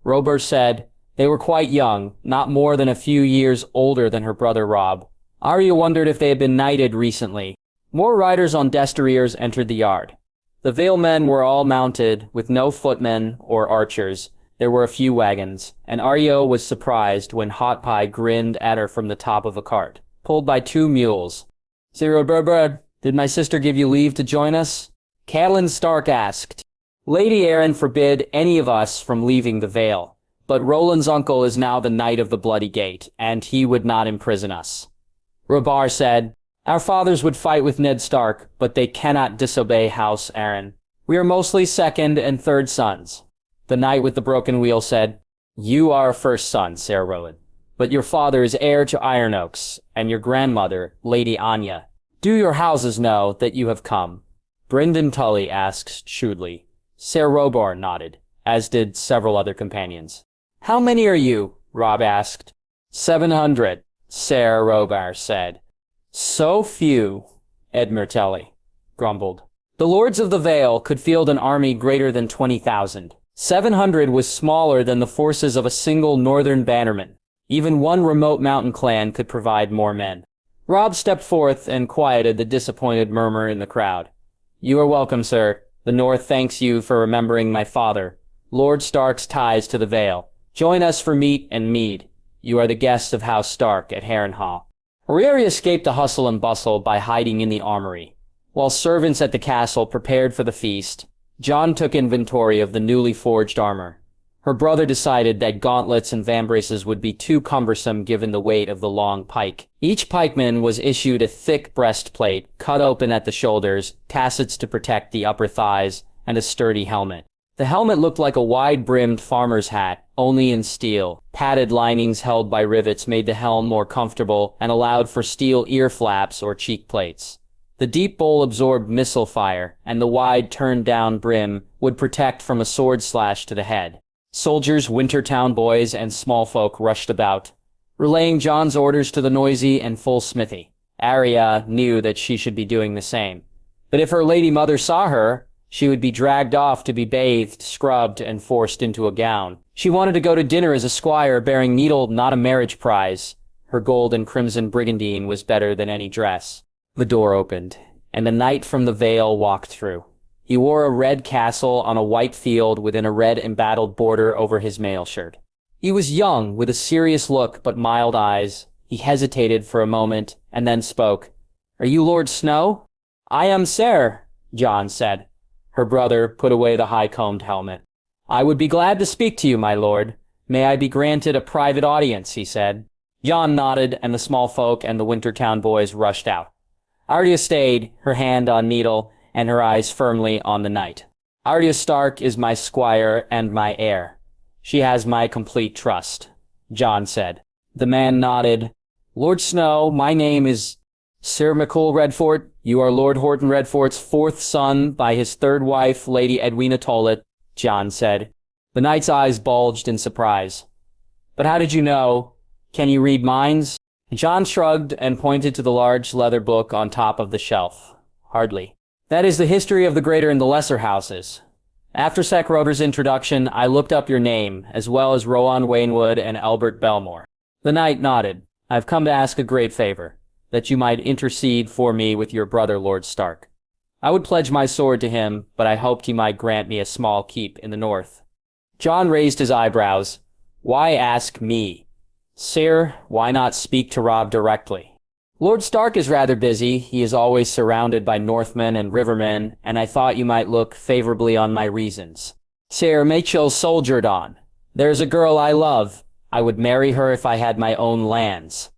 S1: Robur said, they were quite young, not more than a few years older than her brother Robb. Arya wondered if they had been knighted recently. More riders on destriers entered the yard. The Vale men were all mounted, with no footmen or archers. There were a few wagons, and Arya was surprised when Hot Pie grinned at her from the top of a cart, pulled by 2 mules. Sir Burbur, did my sister give you leave to join us? Catelyn Stark asked. Lady Arryn forbid any of us from leaving the Vale, but Roland's uncle is now the Knight of the Bloody Gate, and he would not imprison us. Robar said, our fathers would fight with Ned Stark, but they cannot disobey House Arryn. We are mostly second and third sons. The knight with the broken wheel said, you are a first son, Sir Roland, but your father is heir to Iron Oaks, and your grandmother, Lady Anya. Do your houses know that you have come? Brynden Tully asked shrewdly. Sir Robor nodded, as did several other companions. How many are you? Robb asked. 700, Sir Robor said. So few, Edmure Tully grumbled. The lords of the Vale could field an army greater than 20,000. 700 was smaller than the forces of a single northern bannerman. Even one remote mountain clan could provide more men. Robb stepped forth and quieted the disappointed murmur in the crowd. You are welcome, sir. The North thanks you for remembering my father, Lord Stark's ties to the Vale. Join us for meat and mead. You are the guests of House Stark at Harrenhal. Orrery escaped the hustle and bustle by hiding in the armory. While servants at the castle prepared for the feast, Jon took inventory of the newly forged armor. Her brother decided that gauntlets and vambraces would be too cumbersome given the weight of the long pike. Each pikeman was issued a thick breastplate, cut open at the shoulders, tassets to protect the upper thighs, and a sturdy helmet. The helmet looked like a wide-brimmed farmer's hat, only in steel. Padded linings held by rivets made the helm more comfortable and allowed for steel ear flaps or cheek plates. The deep bowl absorbed missile fire, and the wide, turned-down brim would protect from a sword slash to the head. Soldiers, Wintertown boys, and small folk rushed about, relaying Jon's orders to the noisy and full smithy. Arya knew that she should be doing the same. But if her lady mother saw her, she would be dragged off to be bathed, scrubbed, and forced into a gown. She wanted to go to dinner as a squire bearing needle, not a marriage prize. Her gold and crimson brigandine was better than any dress. The door opened, and a knight from the Vale walked through. He wore a red castle on a white field within a red embattled border over his mail shirt. He was young, with a serious look but mild eyes. He hesitated for a moment, and then spoke. "Are you Lord Snow?" "I am, sir," Jon said. Her brother put away the high-combed helmet. "I would be glad to speak to you, my lord. May I be granted a private audience," he said. Jon nodded, and the small folk and the Wintertown boys rushed out. Arya stayed, her hand on needle, and her eyes firmly on the knight. "Arya Stark is my squire and my heir. She has my complete trust," Jon said. The man nodded. "Lord Snow, my name is Sir McCool Redfort. You are Lord Horton Redfort's fourth son by his third wife, Lady Edwina Tollett," Jon said. The knight's eyes bulged in surprise. "But how did you know? Can you read minds?" Jon shrugged and pointed to the large leather book on top of the shelf. "Hardly. That is the history of the greater and the lesser houses. After Sekroder's introduction, I looked up your name, as well as Rowan Waynwood and Albert Belmore." The knight nodded. "I've come to ask a great favor, that you might intercede for me with your brother Lord Stark. I would pledge my sword to him, but I hoped he might grant me a small keep in the north." Jon raised his eyebrows. "Why ask me? Sir, why not speak to Robb directly? Lord Stark is rather busy. He is always surrounded by Northmen and Rivermen, and I thought you might look favorably on my reasons. Sir Machel soldiered on. There's a girl I love. I would marry her if I had my own lands.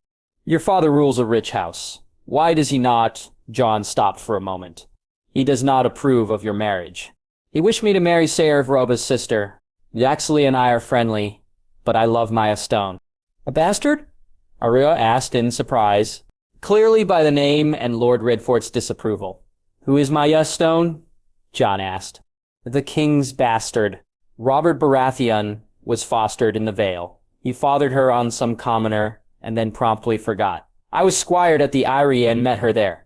S1: Your father rules a rich house. Why does he not—" Jon stopped for a moment. "He does not approve of your marriage. He wished me to marry Sir Roba's sister. Yaxley and I are friendly, but I love Maya Stone." "A bastard?" Arya asked in surprise, clearly by the name and Lord Redfort's disapproval. "Who is Maya Stone?" Jon asked. "The king's bastard. Robert Baratheon was fostered in the Vale. He fathered her on some commoner, and then promptly forgot. I was squired at the Eyrie and met her there."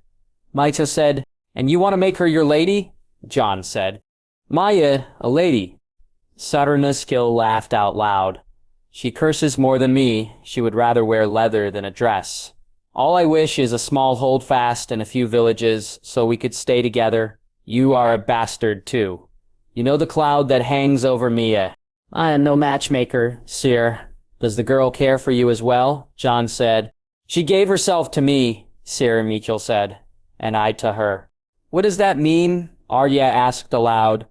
S1: Maita said. "And you want to make her your lady?" Jon said. "Maya, a lady." Saturnaskill laughed out loud. "She curses more than me. She would rather wear leather than a dress. All I wish is a small holdfast and a few villages, so we could stay together. You are a bastard, too. You know the cloud that hangs over Mia. I am no matchmaker, sir." "Does the girl care for you as well?" Jon said. "She gave herself to me," Sir Michel said, "and I to her." "What does that mean?" Arya asked aloud.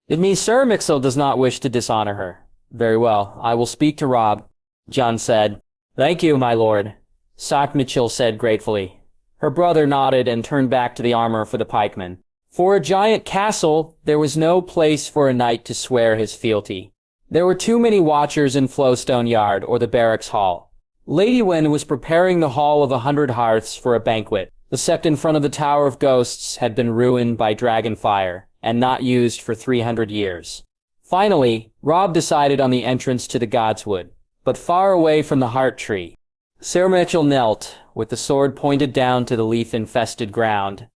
S1: "It means Sir Mixel does not wish to dishonor her." "Very well, I will speak to Robb," Jon said. "Thank you, my lord," Sakmichil said gratefully. Her brother nodded and turned back to the armor for the pikemen. For a giant castle, there was no place for a knight to swear his fealty. There were too many watchers in Flowstone Yard or the barracks hall. Lady Wyn was preparing the Hall of 100 Hearths for a banquet. The sept in front of the Tower of Ghosts had been ruined by dragonfire and not used for 300 years. Finally, Robb decided on the entrance to the Godswood, but far away from the Heart Tree. Sir Mitchell knelt, with the sword pointed down to the leaf-infested ground.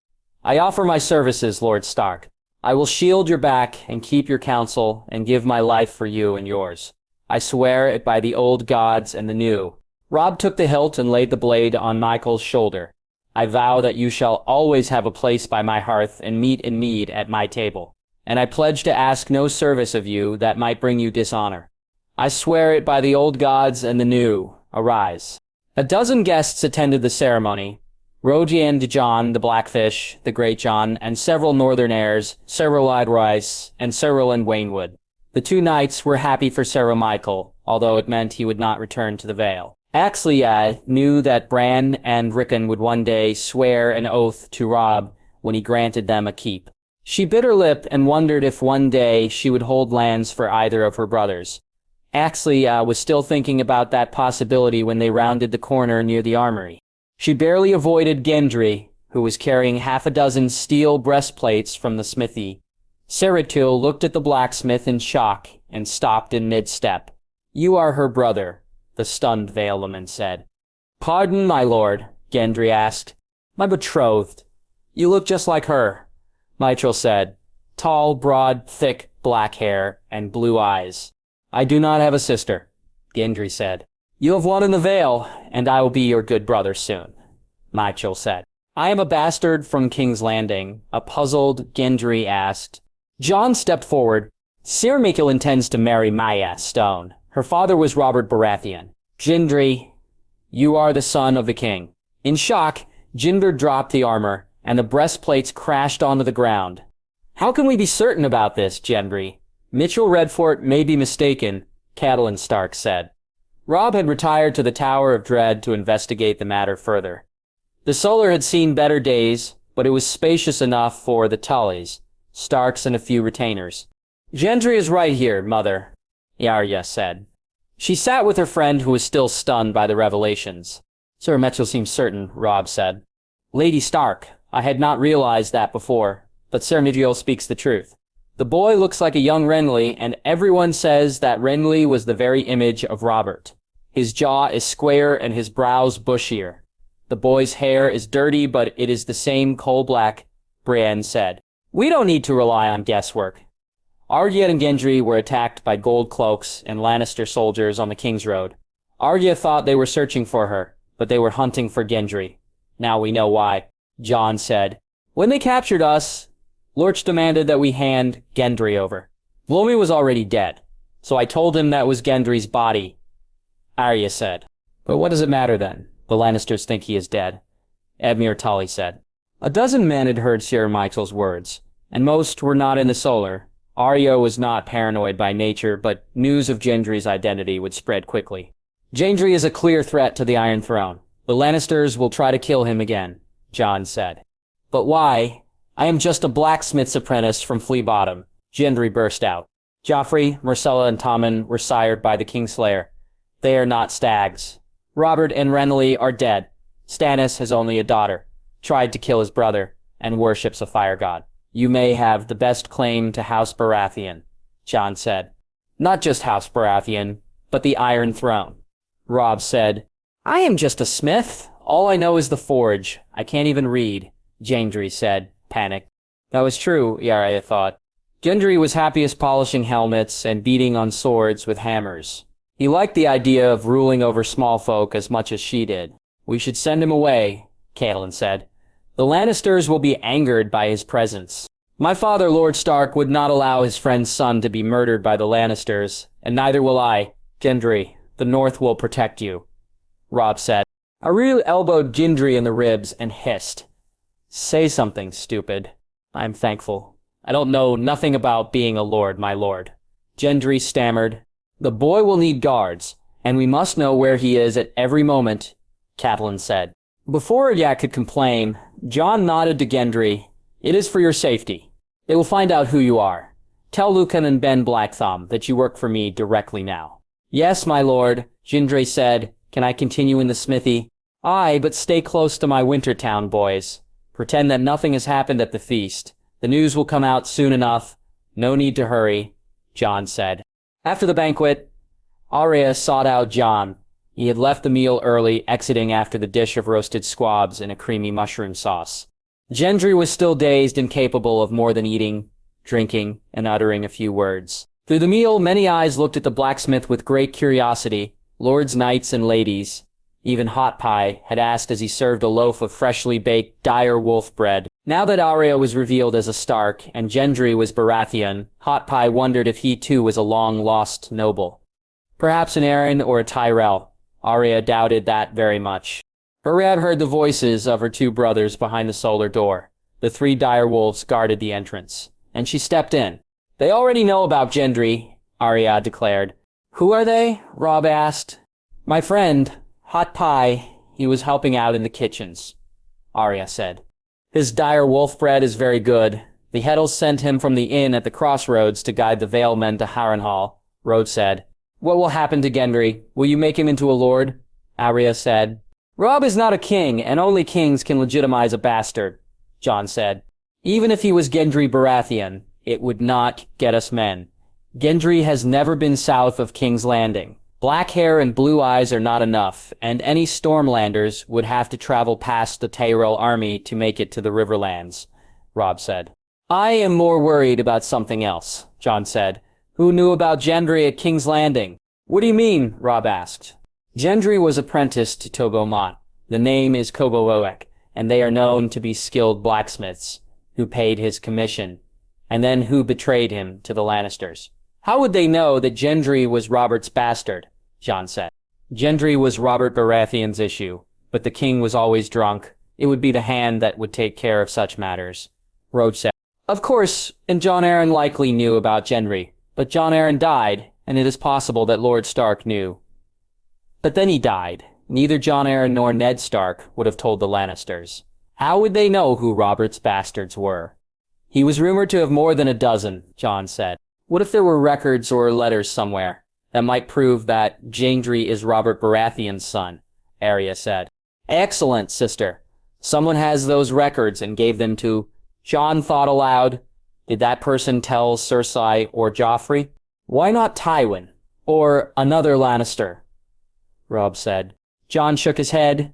S1: "I offer my services, Lord Stark. I will shield your back and keep your counsel and give my life for you and yours. I swear it by the old gods and the new." Robb took the hilt and laid the blade on Michael's shoulder. "I vow that you shall always have a place by my hearth and meat and mead at my table. And I pledge to ask no service of you that might bring you dishonor. I swear it by the old gods and the new. Arise." A dozen guests attended the ceremony. Rogian de Jon, the Blackfish, the Great Jon, and several northern heirs, Cyril Rice, and Cyril and Waynwood. The two knights were happy for Sir Michael, although it meant he would not return to the Vale. Axlead knew that Bran and Rickon would one day swear an oath to Robb when he granted them a keep. She bit her lip and wondered if one day she would hold lands for either of her brothers. Axlead was still thinking about that possibility when they rounded the corner near the armory. She barely avoided Gendry, who was carrying half a dozen steel breastplates from the smithy. Saratul looked at the blacksmith in shock and stopped in mid-step. "You are her brother," the stunned Vailman said. "Pardon, my lord," Gendry asked. "My betrothed." "You look just like her," Mitchell said. "Tall, broad, thick, black hair, and blue eyes." "I do not have a sister," Gendry said. "You have one in the Vale, and I will be your good brother soon," Mitchell said. "I am a bastard from King's Landing," a puzzled Gendry asked. Jon stepped forward. "Sir Mikkel intends to marry Maya Stone. Her father was Robert Baratheon." "Gendry, you are the son of the king." In shock, Gendry dropped the armor, and the breastplates crashed onto the ground. "How can we be certain about this, Gendry?" "Mitchell Redfort may be mistaken," Catelyn Stark said. Robb had retired to the Tower of Dread to investigate the matter further. The Solar had seen better days, but it was spacious enough for the Tullys, Starks, and a few retainers. "Gendry is right here, mother," Arya said. She sat with her friend, who was still stunned by the revelations. "Sir Mitchell seems certain," Robb said. "Lady Stark, I had not realized that before, but Sir Mitchell speaks the truth. The boy looks like a young Renly, and everyone says that Renly was the very image of Robert. His jaw is square and his brows bushier. The boy's hair is dirty, but it is the same coal-black," Brienne said. "We don't need to rely on guesswork." Arya and Gendry were attacked by gold cloaks and Lannister soldiers on the King's Road. Arya thought they were searching for her, but they were hunting for Gendry. "Now we know why," Jon said. "When they captured us, Lorch demanded that we hand Gendry over. Vlomi was already dead, so I told him that was Gendry's body," Arya said. "But what does it matter then? The Lannisters think he is dead," Edmure Tully said. A dozen men had heard Sir Mitchell's words, and most were not in the Solar. Arya was not paranoid by nature, but news of Gendry's identity would spread quickly. "Gendry is a clear threat to the Iron Throne. The Lannisters will try to kill him again," Jon said. "But why? I am just a blacksmith's apprentice from Flea Bottom," Gendry burst out. "Joffrey, Myrcella, and Tommen were sired by the Kingslayer. They are not stags. Robert and Renly are dead. Stannis has only a daughter, tried to kill his brother, and worships a fire god. You may have the best claim to House Baratheon," Jon said. "Not just House Baratheon, but the Iron Throne," Robb said. "I am just a smith. All I know is the forge. I can't even read," Gendry said, panicked. That was true, Arya thought. Gendry was happiest polishing helmets and beating on swords with hammers. He liked the idea of ruling over small folk as much as she did. "We should send him away," Catelyn said. "The Lannisters will be angered by his presence. My father, Lord Stark, would not allow his friend's son to be murdered by the Lannisters, and neither will I. Gendry, the North will protect you," Robb said. Arya elbowed Gendry in the ribs and hissed. "Say something, stupid. I'm thankful. I don't know nothing about being a lord, my lord." Gendry stammered. "The boy will need guards, and we must know where he is at every moment," Catelyn said. Before Arya could complain, Jon nodded to Gendry. "It is for your safety. They will find out who you are. Tell Lucan and Ben Blackthumb that you work for me directly now." "Yes, my lord," Gendry said. "Can I continue in the smithy?" "Aye, but stay close to my Wintertown boys. Pretend that nothing has happened at the feast. The news will come out soon enough. No need to hurry," Jon said. After the banquet, Arya sought out Jon. He had left the meal early, exiting after the dish of roasted squabs in a creamy mushroom sauce. Gendry was still dazed and capable of more than eating, drinking, and uttering a few words. Through the meal, many eyes looked at the blacksmith with great curiosity. Lords, knights, and ladies, even Hot Pie, had asked as he served a loaf of freshly baked dire wolf bread. Now that Arya was revealed as a Stark and Gendry was Baratheon, Hot Pie wondered if he too was a long-lost noble. Perhaps an Arryn or a Tyrell. Arya doubted that very much. Arya heard the voices of her two brothers behind the Solar door. The three dire wolves guarded the entrance, and she stepped in. "They already know about Gendry," Arya declared. "Who are they?" Robb asked. "My friend, Hot Pie. He was helping out in the kitchens," Arya said. "His dire wolf bread is very good. The Heddles sent him from the inn at the crossroads to guide the Vale men to Harrenhal," Rodd said. "What will happen to Gendry? Will you make him into a lord?" Arya said. Robb is not a king, and only kings can legitimize a bastard, Jon said. Even if he was Gendry Baratheon, it would not get us men. Gendry has never been south of King's Landing. Black hair and blue eyes are not enough, and any Stormlanders would have to travel past the Tyrell army to make it to the Riverlands, Robb said. I am more worried about something else, Jon said. Who knew about Gendry at King's Landing? What do you mean? Robb asked. Gendry was apprenticed to Tobo Mott. The name is Kobowoek, and they are known to be skilled blacksmiths, who paid his commission, and then who betrayed him to the Lannisters. How would they know that Gendry was Robert's bastard? Jon said. Gendry was Robert Baratheon's issue, but the king was always drunk. It would be the hand that would take care of such matters, Roach said. Of course, and Jon Arryn likely knew about Gendry, but Jon Arryn died, and it is possible that Lord Stark knew. But then he died. Neither Jon Arryn nor Ned Stark would have told the Lannisters. How would they know who Robert's bastards were? He was rumored to have more than a dozen, Jon said. What if there were records or letters somewhere that might prove that Gendry is Robert Baratheon's son? Arya said. Excellent, sister. Someone has those records and gave them to... Jon thought aloud. Did that person tell Cersei or Joffrey? Why not Tywin? Or another Lannister? Robb said. Jon shook his head.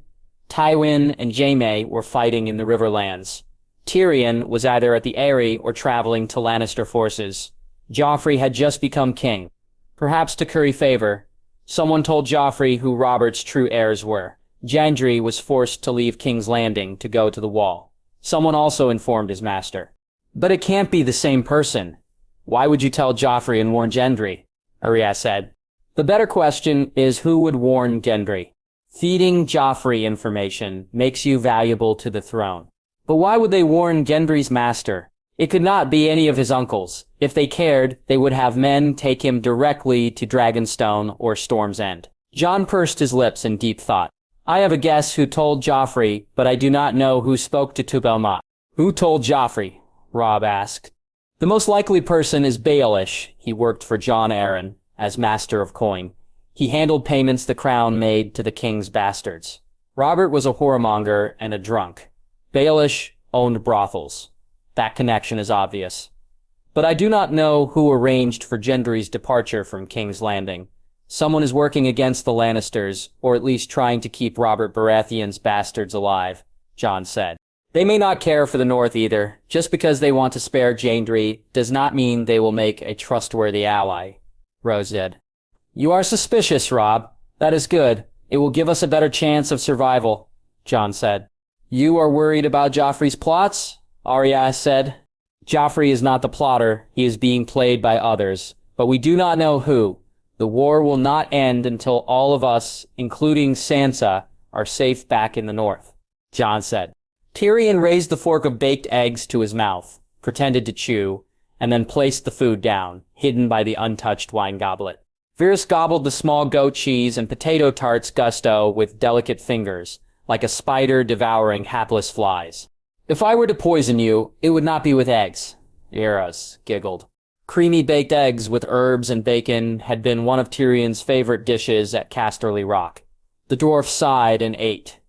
S1: Tywin and Jaime were fighting in the Riverlands. Tyrion was either at the Eyrie or traveling to Lannister forces. Joffrey had just become king. Perhaps to curry favor, someone told Joffrey who Robert's true heirs were. Gendry was forced to leave King's Landing to go to the Wall. Someone also informed his master. But it can't be the same person. Why would you tell Joffrey and warn Gendry? Arya said. The better question is who would warn Gendry. Feeding Joffrey information makes you valuable to the throne. But why would they warn Gendry's master? It could not be any of his uncles. If they cared, they would have men take him directly to Dragonstone or Storm's End. Jon pursed his lips in deep thought. I have a guess who told Joffrey, but I do not know who spoke to Tobo Mott. Who told Joffrey? Robb asked. The most likely person is Baelish. He worked for Jon Arryn as Master of Coin. He handled payments the crown made to the king's bastards. Robert was a whoremonger and a drunk. Baelish owned brothels. That connection is obvious. But I do not know who arranged for Gendry's departure from King's Landing. Someone is working against the Lannisters, or at least trying to keep Robert Baratheon's bastards alive, Jon said. They may not care for the North either. Just because they want to spare Gendry does not mean they will make a trustworthy ally, Rose said. You are suspicious, Robb. That is good. It will give us a better chance of survival, Jon said. You are worried about Joffrey's plots? Arya said. Joffrey is not the plotter. He is being played by others. But we do not know who. The war will not end until all of us, including Sansa, are safe back in the north, Jon said. Tyrion raised the fork of baked eggs to his mouth, pretended to chew, and then placed the food down, hidden by the untouched wine goblet. Varys gobbled the small goat cheese and potato tarts gusto with delicate fingers, like a spider devouring hapless flies. If I were to poison you, it would not be with eggs, Varys giggled. Creamy baked eggs with herbs and bacon had been one of Tyrion's favorite dishes at Casterly Rock. The dwarf sighed and ate.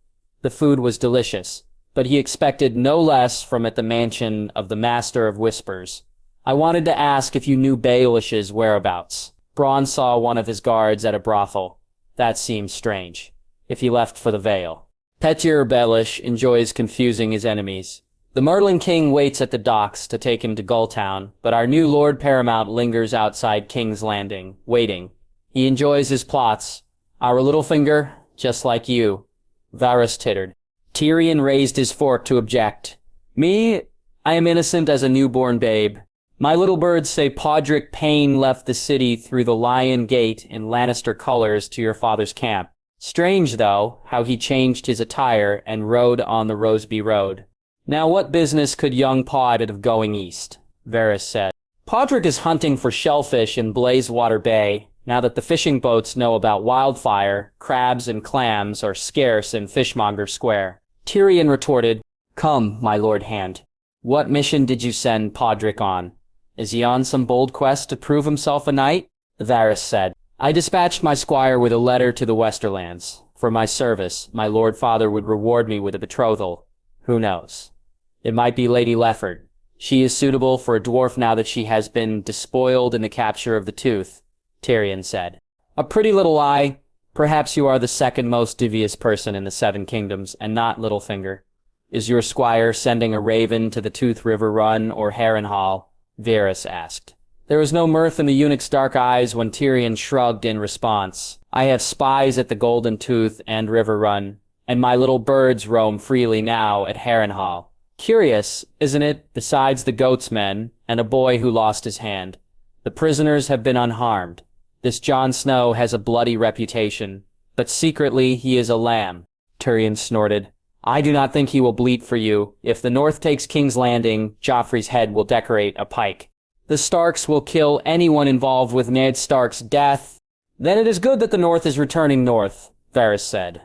S1: The food was delicious, but he expected no less from at the mansion of the Master of Whispers. I wanted to ask if you knew Baelish's whereabouts. Bronn saw one of his guards at a brothel. That seemed strange. If he left for the Vale. Petyr Baelish enjoys confusing his enemies. The Merlin King waits at the docks to take him to Gulltown, but our new Lord Paramount lingers outside King's Landing, waiting. He enjoys his plots. Our Littlefinger, just like you. Varys tittered. Tyrion raised his fork to object. Me? I am innocent as a newborn babe. My little birds say Podrick Payne left the city through the Lion Gate in Lannister colors to your father's camp. Strange, though, how he changed his attire and rode on the Roseby Road. Now what business could young Pod have going east? Varys said. Podrick is hunting for shellfish in Blazewater Bay, now that the fishing boats know about wildfire. Crabs and clams are scarce in Fishmonger Square. Tyrion retorted, Come, my Lord Hand. What mission did you send Podrick on? Is he on some bold quest to prove himself a knight? Varys said. I dispatched my squire with a letter to the Westerlands. For my service, my lord father would reward me with a betrothal. Who knows? It might be Lady Lefford. She is suitable for a dwarf now that she has been despoiled in the capture of the tooth, Tyrion said. A pretty little lie. Perhaps you are the second most devious person in the Seven Kingdoms, and not Littlefinger. Is your squire sending a raven to the Tooth River Run or Harrenhal? Varys asked. There was no mirth in the eunuch's dark eyes when Tyrion shrugged in response. I have spies at the Golden Tooth and River Run, and my little birds roam freely now at Harrenhal. Curious, isn't it, besides the goat's men and a boy who lost his hand? The prisoners have been unharmed. This Jon Snow has a bloody reputation, but secretly he is a lamb. Tyrion snorted. I do not think he will bleat for you. If the North takes King's Landing, Joffrey's head will decorate a pike. The Starks will kill anyone involved with Ned Stark's death. Then it is good that the North is returning north, Varys said.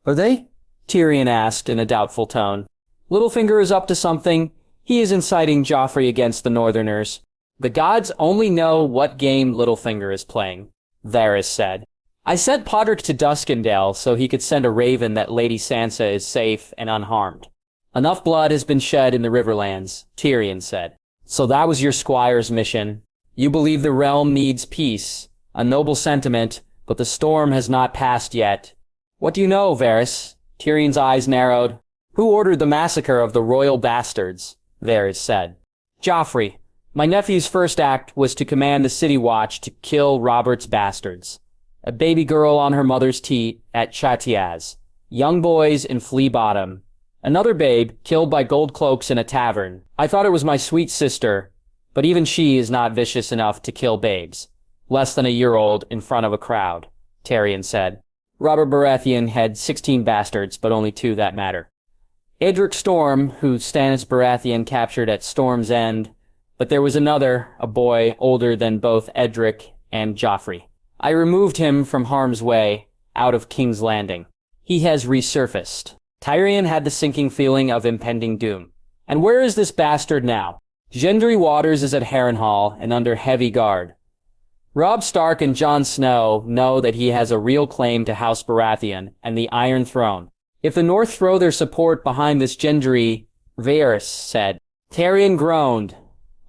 S1: Are they? Tyrion asked in a doubtful tone. Littlefinger is up to something. He is inciting Joffrey against the Northerners. The gods only know what game Littlefinger is playing, Varys said. I sent Podrick to Duskendale so he could send a raven that Lady Sansa is safe and unharmed. Enough blood has been shed in the Riverlands, Tyrion said. So that was your squire's mission. You believe the realm needs peace. A noble sentiment, but the storm has not passed yet. What do you know, Varys? Tyrion's eyes narrowed. Who ordered the massacre of the royal bastards? Varys said. Joffrey. My nephew's first act was to command the city watch to kill Robert's bastards. A baby girl on her mother's teat at Chatiaz. Young boys in Flea Bottom. Another babe killed by gold cloaks in a tavern. I thought it was my sweet sister, but even she is not vicious enough to kill babes. Less than a year old in front of a crowd, Tyrion said. Robert Baratheon had 16 bastards, but only 2 that matter. Edric Storm, who Stannis Baratheon captured at Storm's End, but there was another, a boy older than both Edric and Joffrey. I removed him from harm's way, out of King's Landing. He has resurfaced. Tyrion had the sinking feeling of impending doom. And where is this bastard now? Gendry Waters is at Harrenhal and under heavy guard. Robb Stark and Jon Snow know that he has a real claim to House Baratheon and the Iron Throne. If the North throw their support behind this Gendry, Varys said. Tyrion groaned.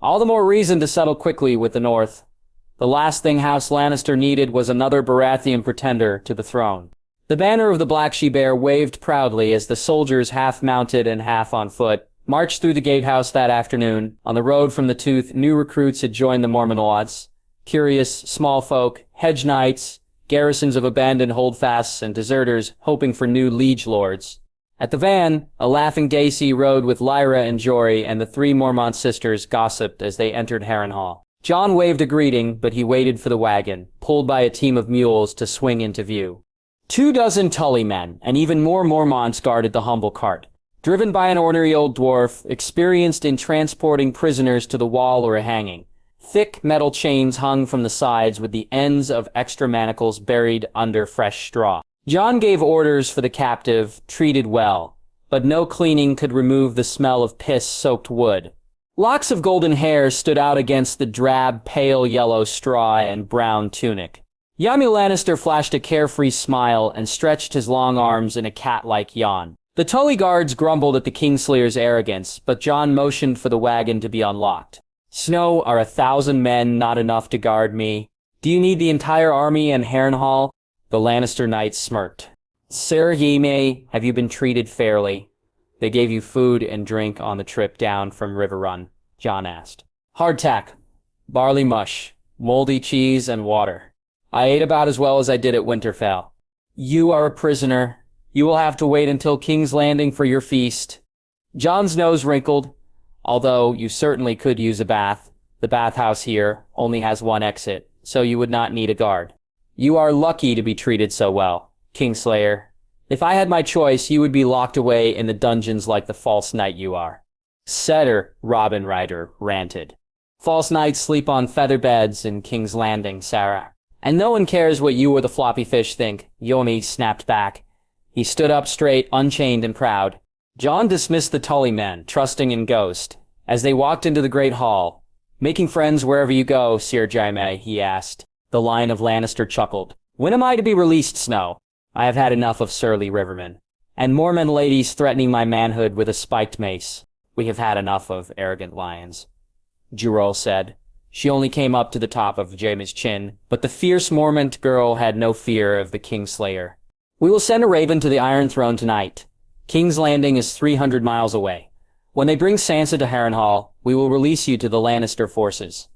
S1: All the more reason to settle quickly with the North. The last thing House Lannister needed was another Baratheon pretender to the throne. The banner of the Black She-Bear waved proudly as the soldiers, half mounted and half on foot, marched through the gatehouse that afternoon. On the road from the Tooth, new recruits had joined the Mormonauts. Curious, small folk, hedge knights, garrisons of abandoned holdfasts, and deserters hoping for new liege lords. At the van, a laughing Daisy rode with Lyra and Jory, and the 3 Mormont sisters gossiped as they entered Harrenhal. Jon waved a greeting, but he waited for the wagon, pulled by a team of mules, to swing into view. 24 Tully men, and even more Mormonts guarded the humble cart. Driven by an ornery old dwarf, experienced in transporting prisoners to the wall or a hanging. Thick metal chains hung from the sides with the ends of extra manacles buried under fresh straw. Jon gave orders for the captive, treated well, but no cleaning could remove the smell of piss-soaked wood. Locks of golden hair stood out against the drab, pale yellow straw and brown tunic. Jaime Lannister flashed a carefree smile and stretched his long arms in a cat-like yawn. The Tully guards grumbled at the Kingslayer's arrogance, but Jon motioned for the wagon to be unlocked. Snow, are 1,000 men not enough to guard me? Do you need the entire army and Harrenhal? The Lannister knight smirked. Sir Jaime, have you been treated fairly? They gave you food and drink on the trip down from River Run, Jon asked. Hardtack, barley mush, moldy cheese, and water. I ate about as well as I did at Winterfell. You are a prisoner. You will have to wait until King's Landing for your feast. Jon's nose wrinkled. Although you certainly could use a bath. The bathhouse here only has 1 exit, so you would not need a guard. You are lucky to be treated so well, Kingslayer. If I had my choice, you would be locked away in the dungeons like the false knight you are. Setter, Robin Ryder ranted. False knights sleep on feather beds in King's Landing, Sarah. And no one cares what you or the floppy fish think, Yomi snapped back. He stood up straight, unchained and proud. Jon dismissed the Tully men, trusting in Ghost, as they walked into the great hall. Making friends wherever you go, Sir Jaime, he asked. The line of Lannister chuckled. When am I to be released, Snow? I have had enough of surly rivermen. And Mormon ladies threatening my manhood with a spiked mace. We have had enough of arrogant lions. Jurol said. She only came up to the top of Jaime's chin, but the fierce Mormont girl had no fear of the Kingslayer. We will send a raven to the Iron Throne tonight. King's Landing is 300 miles away. When they bring Sansa to Harrenhal, we will release you to the Lannister forces.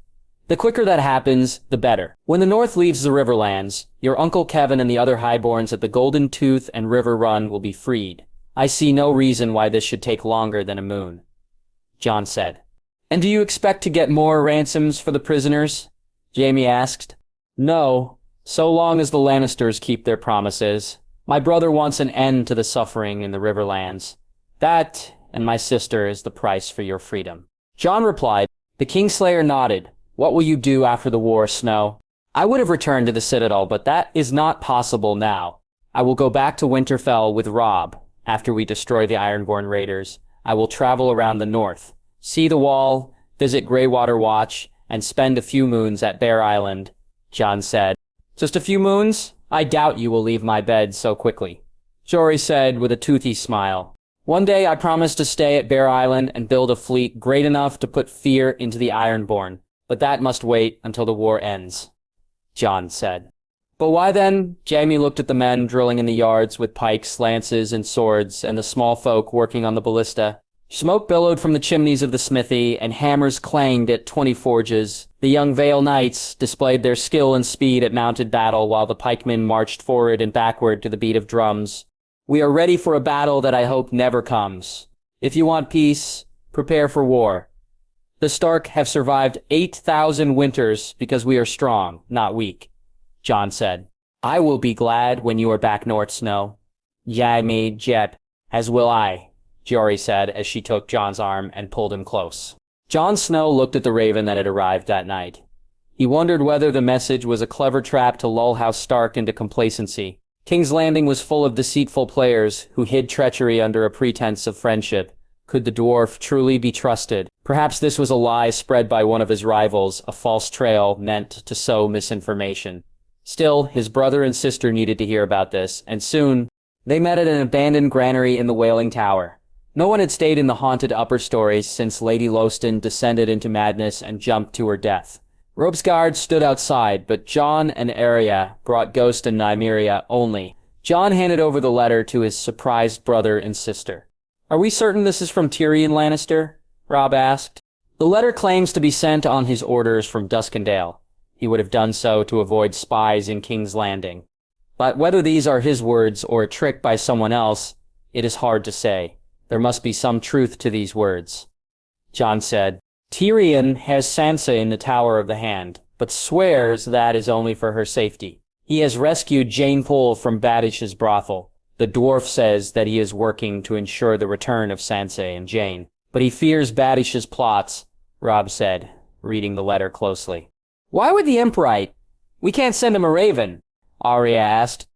S1: The quicker that happens, the better. When the North leaves the Riverlands, your Uncle Kevin and the other highborns at the Golden Tooth and River Run will be freed. I see no reason why this should take longer than a moon. Jon said. And do you expect to get more ransoms for the prisoners? Jaime asked. No, so long as the Lannisters keep their promises. My brother wants an end to the suffering in the Riverlands. That, and my sister, is the price for your freedom. Jon replied. The Kingslayer nodded. What will you do after the war, Snow? I would have returned to the Citadel, but that is not possible now. I will go back to Winterfell with Robb. After we destroy the Ironborn raiders, I will travel around the north, see the Wall, visit Greywater Watch, and spend a few moons at Bear Island, Jon said. Just a few moons? I doubt you will leave my bed so quickly. Jory said with a toothy smile. One day I promise to stay at Bear Island and build a fleet great enough to put fear into the Ironborn. But that must wait until the war ends, Jon said. But why then? Jaime looked at the men drilling in the yards with pikes, lances, and swords, and the small folk working on the ballista. Smoke billowed from the chimneys of the smithy, and hammers clanged at 20 forges. The young Vale Knights displayed their skill and speed at mounted battle, while the pikemen marched forward and backward to the beat of drums. We are ready for a battle that I hope never comes. If you want peace, prepare for war. The Stark have survived 8,000 winters because we are strong, not weak, Jon said. I will be glad when you are back north, Snow. Jaime, Jep, as will I, Jory said as she took Jon's arm and pulled him close. Jon Snow looked at the raven that had arrived that night. He wondered whether the message was a clever trap to lull House Stark into complacency. King's Landing was full of deceitful players who hid treachery under a pretense of friendship. Could the dwarf truly be trusted? Perhaps this was a lie spread by one of his rivals, a false trail meant to sow misinformation. Still, his brother and sister needed to hear about this, and soon, they met at an abandoned granary in the Wailing Tower. No one had stayed in the haunted upper stories since Lady Lothston descended into madness and jumped to her death. Rope's guard stood outside, but Jon and Arya brought Ghost and Nymeria only. Jon handed over the letter to his surprised brother and sister. Are we certain this is from Tyrion Lannister? Robb asked. The letter claims to be sent on his orders from Duskendale. He would have done so to avoid spies in King's Landing. But whether these are his words or a trick by someone else, it is hard to say. There must be some truth to these words. Jon said, Tyrion has Sansa in the Tower of the Hand, but swears that is only for her safety. He has rescued Jane Poole from Badish's brothel. The dwarf says that he is working to ensure the return of Sansa and Jane. But he fears Badish's plots, Robb said, reading the letter closely. Why would the imp write? We can't send him a raven, Arya asked.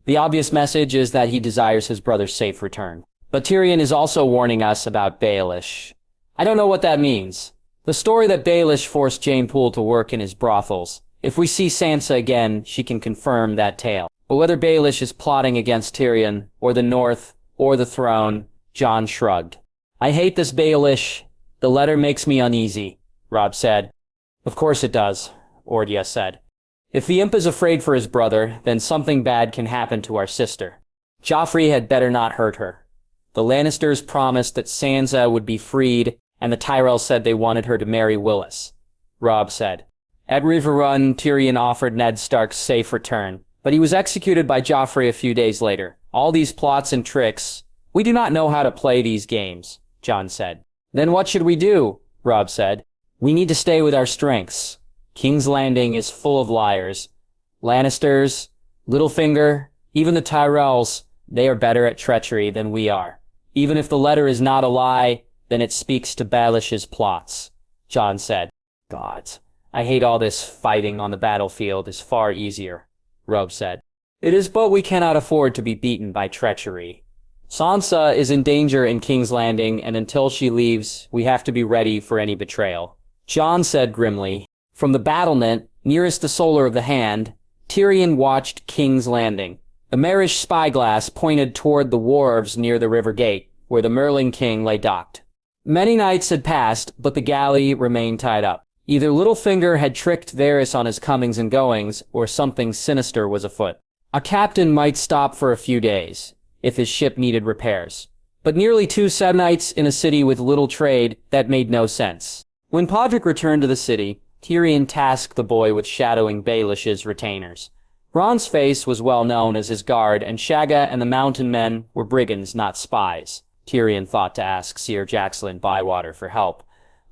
S1: The obvious message is that he desires his brother's safe return. But Tyrion is also warning us about Baelish. I don't know what that means. The story that Baelish forced Jane Poole to work in his brothels. If we see Sansa again, she can confirm that tale. But whether Baelish is plotting against Tyrion, or the North, or the throne, Jon shrugged. I hate this Baelish. The letter makes me uneasy, Robb said. Of course it does, Ordya said. If the imp is afraid for his brother, then something bad can happen to our sister. Joffrey had better not hurt her. The Lannisters promised that Sansa would be freed, and the Tyrells said they wanted her to marry Willis, Robb said. At River Run, Tyrion offered Ned Stark's safe return, but he was executed by Joffrey a few days later. All these plots and tricks. We do not know how to play these games, Jon said. Then what should we do? Robb said. We need to stay with our strengths. King's Landing is full of liars. Lannisters, Littlefinger, even the Tyrells, they are better at treachery than we are. Even if the letter is not a lie, then it speaks to Baelish's plots, Jon said. Gods, I hate all this fighting on the battlefield is far easier, Robb said. It is, but we cannot afford to be beaten by treachery. Sansa is in danger in King's Landing, and until she leaves, we have to be ready for any betrayal. Jon said grimly. From the battlement, nearest the Solar of the Hand, Tyrion watched King's Landing. A marish spyglass pointed toward the wharves near the river gate, where the Merling King lay docked. Many nights had passed, but the galley remained tied up. Either Littlefinger had tricked Varys on his comings and goings, or something sinister was afoot. A captain might stop for a few days, if his ship needed repairs. But nearly 2 nights in a city with little trade, that made no sense. When Podrick returned to the city, Tyrion tasked the boy with shadowing Baelish's retainers. Bron's face was well known as his guard, and Shagga and the mountain men were brigands, not spies. Tyrion thought to ask Seer Jaxlin Bywater for help.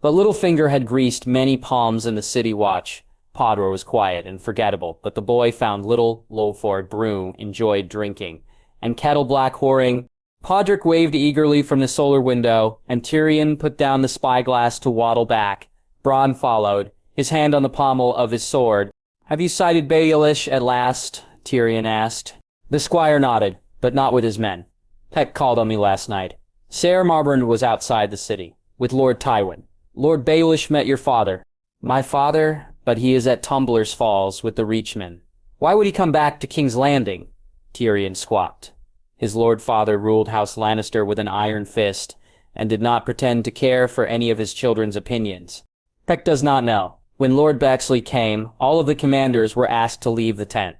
S1: But Littlefinger had greased many palms in the city watch. Podro was quiet and forgettable, but the boy found little Lolford Broom enjoyed drinking, and kettle black whoring. Podrick waved eagerly from the solar window, and Tyrion put down the spyglass to waddle back. Bronn followed, his hand on the pommel of his sword. "Have you sighted Baelish at last?" Tyrion asked. The squire nodded, but not with his men. "Peck called on me last night. Ser Marburn was outside the city, with Lord Tywin. Lord Baelish met your father." "My father? But he is at Tumbler's Falls with the Reachmen. Why would he come back to King's Landing?" Tyrion squawked. His lord father ruled House Lannister with an iron fist, and did not pretend to care for any of his children's opinions. Peck does not know. When Lord Bexley came, all of the commanders were asked to leave the tent.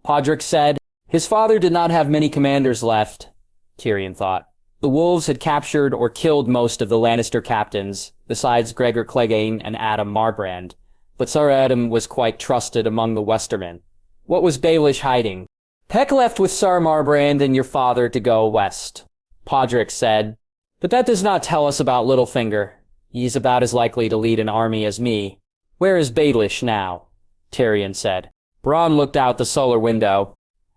S1: Podrick said, "His father did not have many commanders left," Tyrion thought. The wolves had captured or killed most of the Lannister captains, besides Gregor Clegane and Adam Marbrand, but Sir Adam was quite trusted among the Westermen. What was Baelish hiding? "Peck left with Sir Marbrand and your father to go west," Podrick said. "But that does not tell us about Littlefinger. He's about as likely to lead an army as me." "Where is Baelish now?" Tyrion said. Bronn looked out the solar window.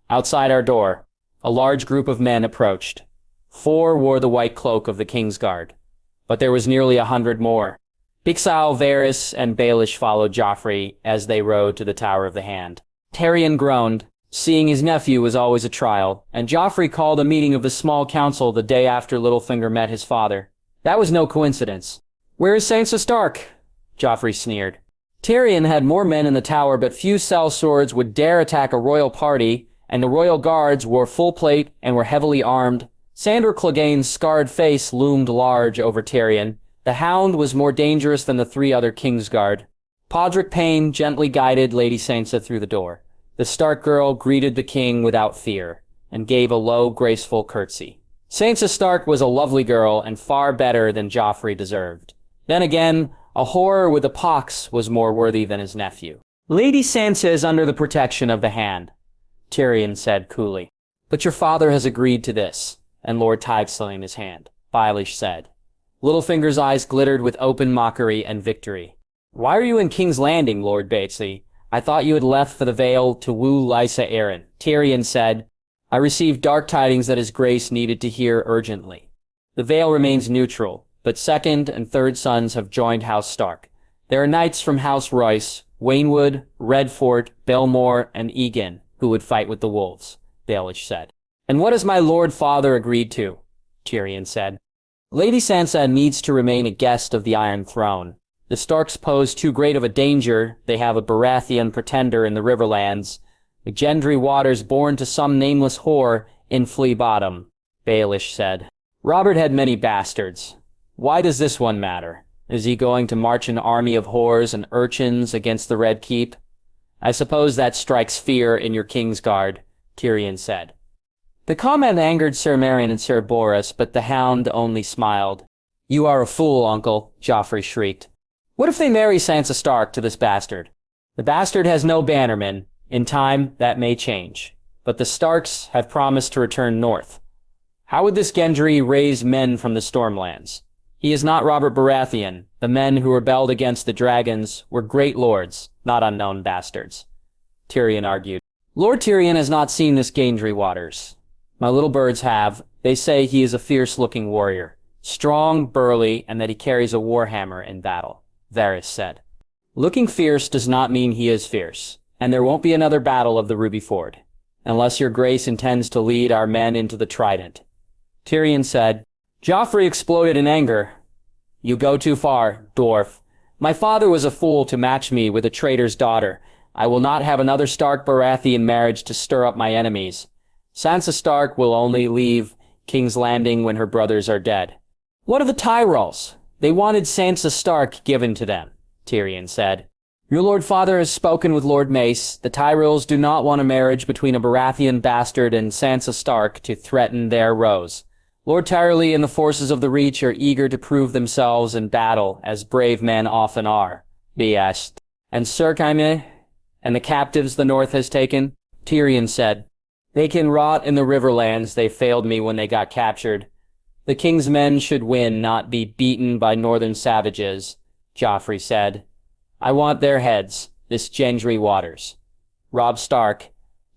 S1: "Outside our door." A large group of men approached. 4 wore the white cloak of the Kingsguard, but there was nearly 100 more. Bixal, Varys, and Baelish followed Joffrey as they rode to the Tower of the Hand. Tyrion groaned. Seeing his nephew was always a trial, and Joffrey called a meeting of the small council the day after Littlefinger met his father. That was no coincidence. "Where is Sansa Stark?" Joffrey sneered. Tyrion had more men in the tower, but few sellswords would dare attack a royal party, and the royal guards wore full plate and were heavily armed. Sandor Clegane's scarred face loomed large over Tyrion. The Hound was more dangerous than the 3 other Kingsguard. Podrick Payne gently guided Lady Sansa through the door. The Stark girl greeted the king without fear, and gave a low, graceful curtsy. Sansa Stark was a lovely girl, and far better than Joffrey deserved. Then again, a horror with a pox was more worthy than his nephew. "Lady Sansa is under the protection of the Hand," Tyrion said coolly. "But your father has agreed to this," and Lord Tywin his hand, Baelish said. Littlefinger's eyes glittered with open mockery and victory. "Why are you in King's Landing, Lord Batesy? I thought you had left for the Vale to woo Lysa Arryn." Tyrion said, "I received dark tidings that his grace needed to hear urgently. The Vale remains neutral, but 2nd and 3rd sons have joined House Stark. There are knights from House Royce, Waynwood, Redfort, Belmore, and Egan, who would fight with the wolves," Baelish said. "And what has my lord father agreed to?" Tyrion said. "Lady Sansa needs to remain a guest of the Iron Throne. The Starks pose too great of a danger. They have a Baratheon pretender in the Riverlands, the Gendry Waters born to some nameless whore in Flea Bottom," Baelish said. "Robert had many bastards. Why does this one matter? Is he going to march an army of whores and urchins against the Red Keep? I suppose that strikes fear in your Kingsguard," Tyrion said. The comment angered Ser Meryn and Ser Boris, but the Hound only smiled. "You are a fool, uncle," Joffrey shrieked. "What if they marry Sansa Stark to this bastard? The bastard has no bannermen. In time, that may change. But the Starks have promised to return north. How would this Gendry raise men from the Stormlands? He is not Robert Baratheon. The men who rebelled against the dragons were great lords, not unknown bastards," Tyrion argued. "Lord Tyrion has not seen this Gendry Waters. My little birds have. They say he is a fierce-looking warrior, strong, burly, and that he carries a warhammer in battle," Varys said. "Looking fierce does not mean he is fierce, and there won't be another battle of the Ruby Ford, unless your grace intends to lead our men into the Trident," Tyrion said. Joffrey exploded in anger. "You go too far, dwarf. My father was a fool to match me with a traitor's daughter. I will not have another Stark Baratheon marriage to stir up my enemies. Sansa Stark will only leave King's Landing when her brothers are dead. What of the Tyrells? They wanted Sansa Stark given to them, Tyrion said. Your Lord Father has spoken with Lord Mace. The Tyrells do not want a marriage between a Baratheon bastard and Sansa Stark to threaten their rose. Lord Tyrelly and the forces of the Reach are eager to prove themselves in battle, as brave men often are. B.S. And Sir Jaime and the captives the North has taken? Tyrion said. They can rot in the Riverlands. They failed me when they got captured. The King's men should win, not be beaten by northern savages, Joffrey said. I want their heads, this Gendry Waters. Robb Stark,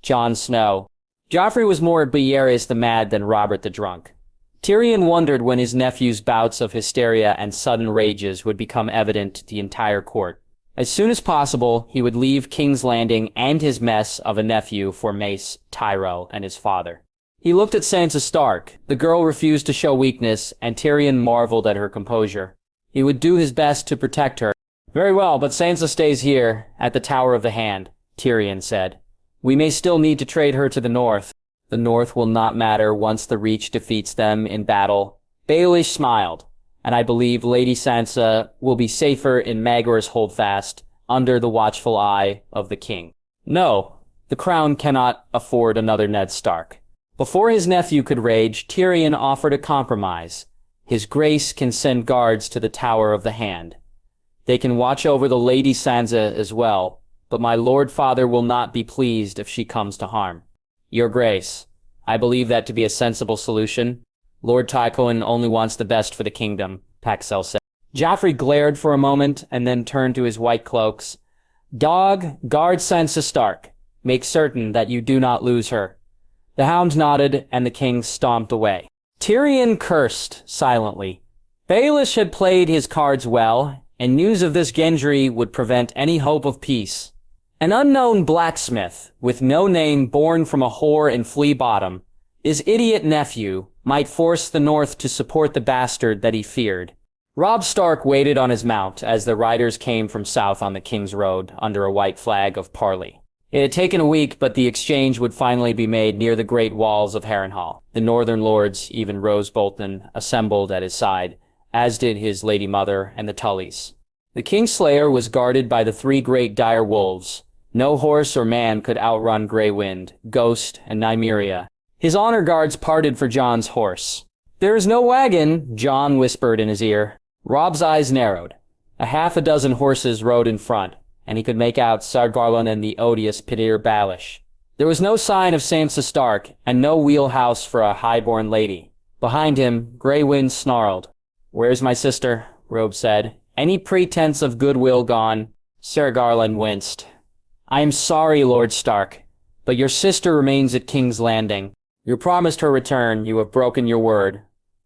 S1: Jon Snow. Joffrey was more Viserys the Mad than Robert the Drunk. Tyrion wondered when his nephew's bouts of hysteria and sudden rages would become evident to the entire court. As soon as possible, he would leave King's Landing and his mess of a nephew for Mace, Tyrell, and his father. He looked at Sansa Stark. The girl refused to show weakness, and Tyrion marveled at her composure. He would do his best to protect her. Very well, but Sansa stays here, at the Tower of the Hand, Tyrion said. We may still need to trade her to the North. The North will not matter once the Reach defeats them in battle. Baelish smiled, and I believe Lady Sansa will be safer in Maegor's Holdfast, under the watchful eye of the king. No, the crown cannot afford another Ned Stark. Before his nephew could rage, Tyrion offered a compromise. His Grace can send guards to the Tower of the Hand. They can watch over the Lady Sansa as well, but my Lord Father will not be pleased if she comes to harm. Your Grace, I believe that to be a sensible solution. Lord Tywin only wants the best for the kingdom, Paxel said. Joffrey glared for a moment and then turned to his white cloaks. Dog, guard Sansa Stark. Make certain that you do not lose her. The hounds nodded, and the king stomped away. Tyrion cursed silently. Baelish had played his cards well, and news of this Gendry would prevent any hope of peace. An unknown blacksmith, with no name, born from a whore in Flea Bottom, his idiot nephew, might force the North to support the bastard that he feared. Robb Stark waited on his mount as the riders came from south on the King's Road under a white flag of parley. It had taken a week, but the exchange would finally be made near the great walls of Harrenhal. The northern lords, even Rose Bolton, assembled at his side, as did his lady mother and the Tullys. The Kingslayer was guarded by the three great dire wolves. No horse or man could outrun Grey Wind, Ghost, and Nymeria. His honor guards parted for Jon's horse. There is no wagon, Jon whispered in his ear. Robb's eyes narrowed. A half a dozen horses rode in front, and he could make out Sir Garland and the odious Petyr Baelish. There was no sign of Sansa Stark, and no wheelhouse for a high-born lady. Behind him, Grey Wind snarled. Where's my sister? Robb said. Any pretense of goodwill gone? Sir Garland winced. I am sorry, Lord Stark, but your sister remains at King's Landing. You promised her return. You have broken your word,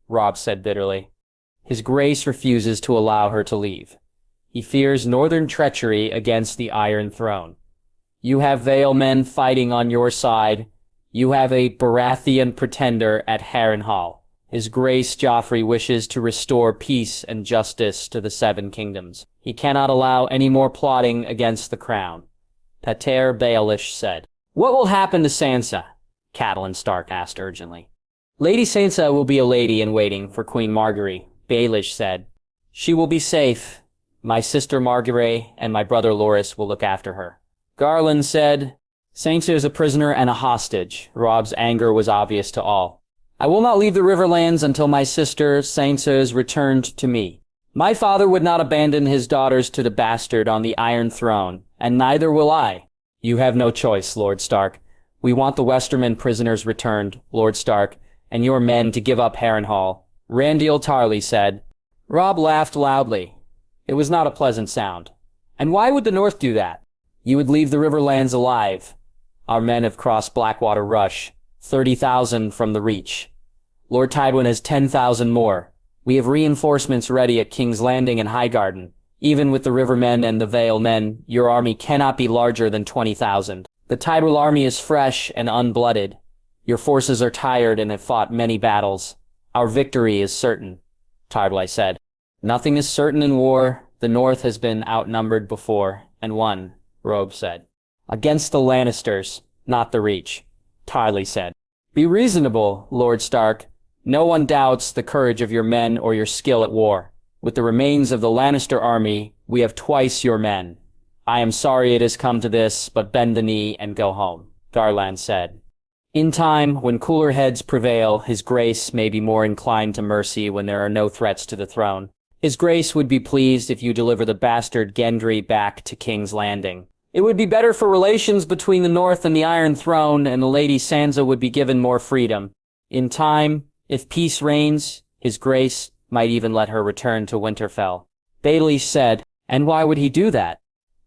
S1: Robb said bitterly. His Grace refuses to allow her to leave. He fears northern treachery against the Iron Throne. You have Vale men fighting on your side. You have a Baratheon pretender at Harrenhal. His Grace Joffrey wishes to restore peace and justice to the Seven Kingdoms. He cannot allow any more plotting against the crown, Petyr Baelish said. What will happen to Sansa? Catelyn Stark asked urgently. Lady Sansa will be a lady in waiting for Queen Margaery, Baelish said. She will be safe. My sister Margaery and my brother Loras will look after her. Garland said, Sansa is a prisoner and a hostage. Robb's anger was obvious to all. I will not leave the Riverlands until my sister Sansa is returned to me. My father would not abandon his daughters to the bastard on the Iron Throne, and neither will I. You have no choice, Lord Stark. We want the Westermen prisoners returned, Lord Stark, and your men to give up Harrenhal. Randyll Tarly said. Robb laughed loudly. It was not a pleasant sound. And why would the North do that? You would leave the Riverlands alive. Our men have crossed Blackwater Rush, 30,000 from the Reach. Lord Tywin has 10,000 more. We have reinforcements ready at King's Landing and Highgarden. Even with the Rivermen and the Vale men, your army cannot be larger than 20,000. The Tyrell army is fresh and unblooded. Your forces are tired and have fought many battles. Our victory is certain, Tyrell said. Nothing is certain in war. The North has been outnumbered before, and won, Robb said. Against the Lannisters, not the Reach, Tarly said. Be reasonable, Lord Stark. No one doubts the courage of your men or your skill at war. With the remains of the Lannister army, we have twice your men. I am sorry it has come to this, but bend the knee and go home, Garland said. In time, when cooler heads prevail, His Grace may be more inclined to mercy when there are no threats to the throne. His Grace would be pleased if you deliver the bastard Gendry back to King's Landing. It would be better for relations between the North and the Iron Throne, and the Lady Sansa would be given more freedom. In time, if peace reigns, His Grace might even let her return to Winterfell. Baelish said, "And why would he do that?"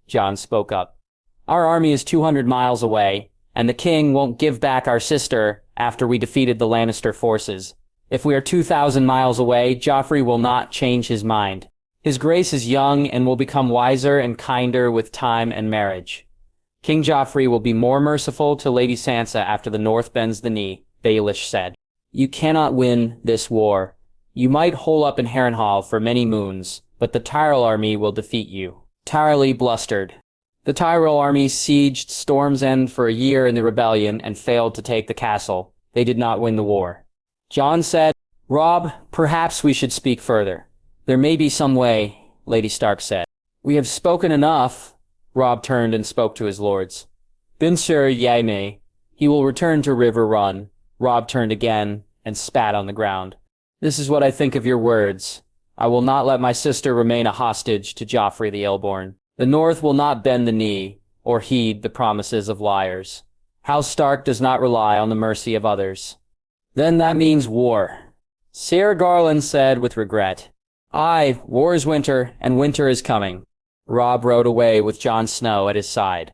S1: Jon spoke up. "Our army is 200 miles away, and the king won't give back our sister after we defeated the Lannister forces. If we are 2,000 miles away, Joffrey will not change his mind. His Grace is young and will become wiser and kinder with time and marriage. King Joffrey will be more merciful to Lady Sansa after the North bends the knee," Baelish said. "You cannot win this war. You might hole up in Harrenhal for many moons, but the Tyrell army will defeat you." Tarly blustered. The Tyrell army sieged Storm's End for a year in the rebellion and failed to take the castle. They did not win the war. Jon said, "Robb, perhaps we should speak further." "There may be some way," Lady Stark said. "We have spoken enough." Robb turned and spoke to his lords. "Bin Sur Yaime. He will return to River Run." Robb turned again and spat on the ground. "This is what I think of your words. I will not let my sister remain a hostage to Joffrey the Ill-Born. The North will not bend the knee or heed the promises of liars. House Stark does not rely on the mercy of others." "Then that means war," Sir Garland said with regret. "Aye, war is winter, and winter is coming." Robb rode away with Jon Snow at his side.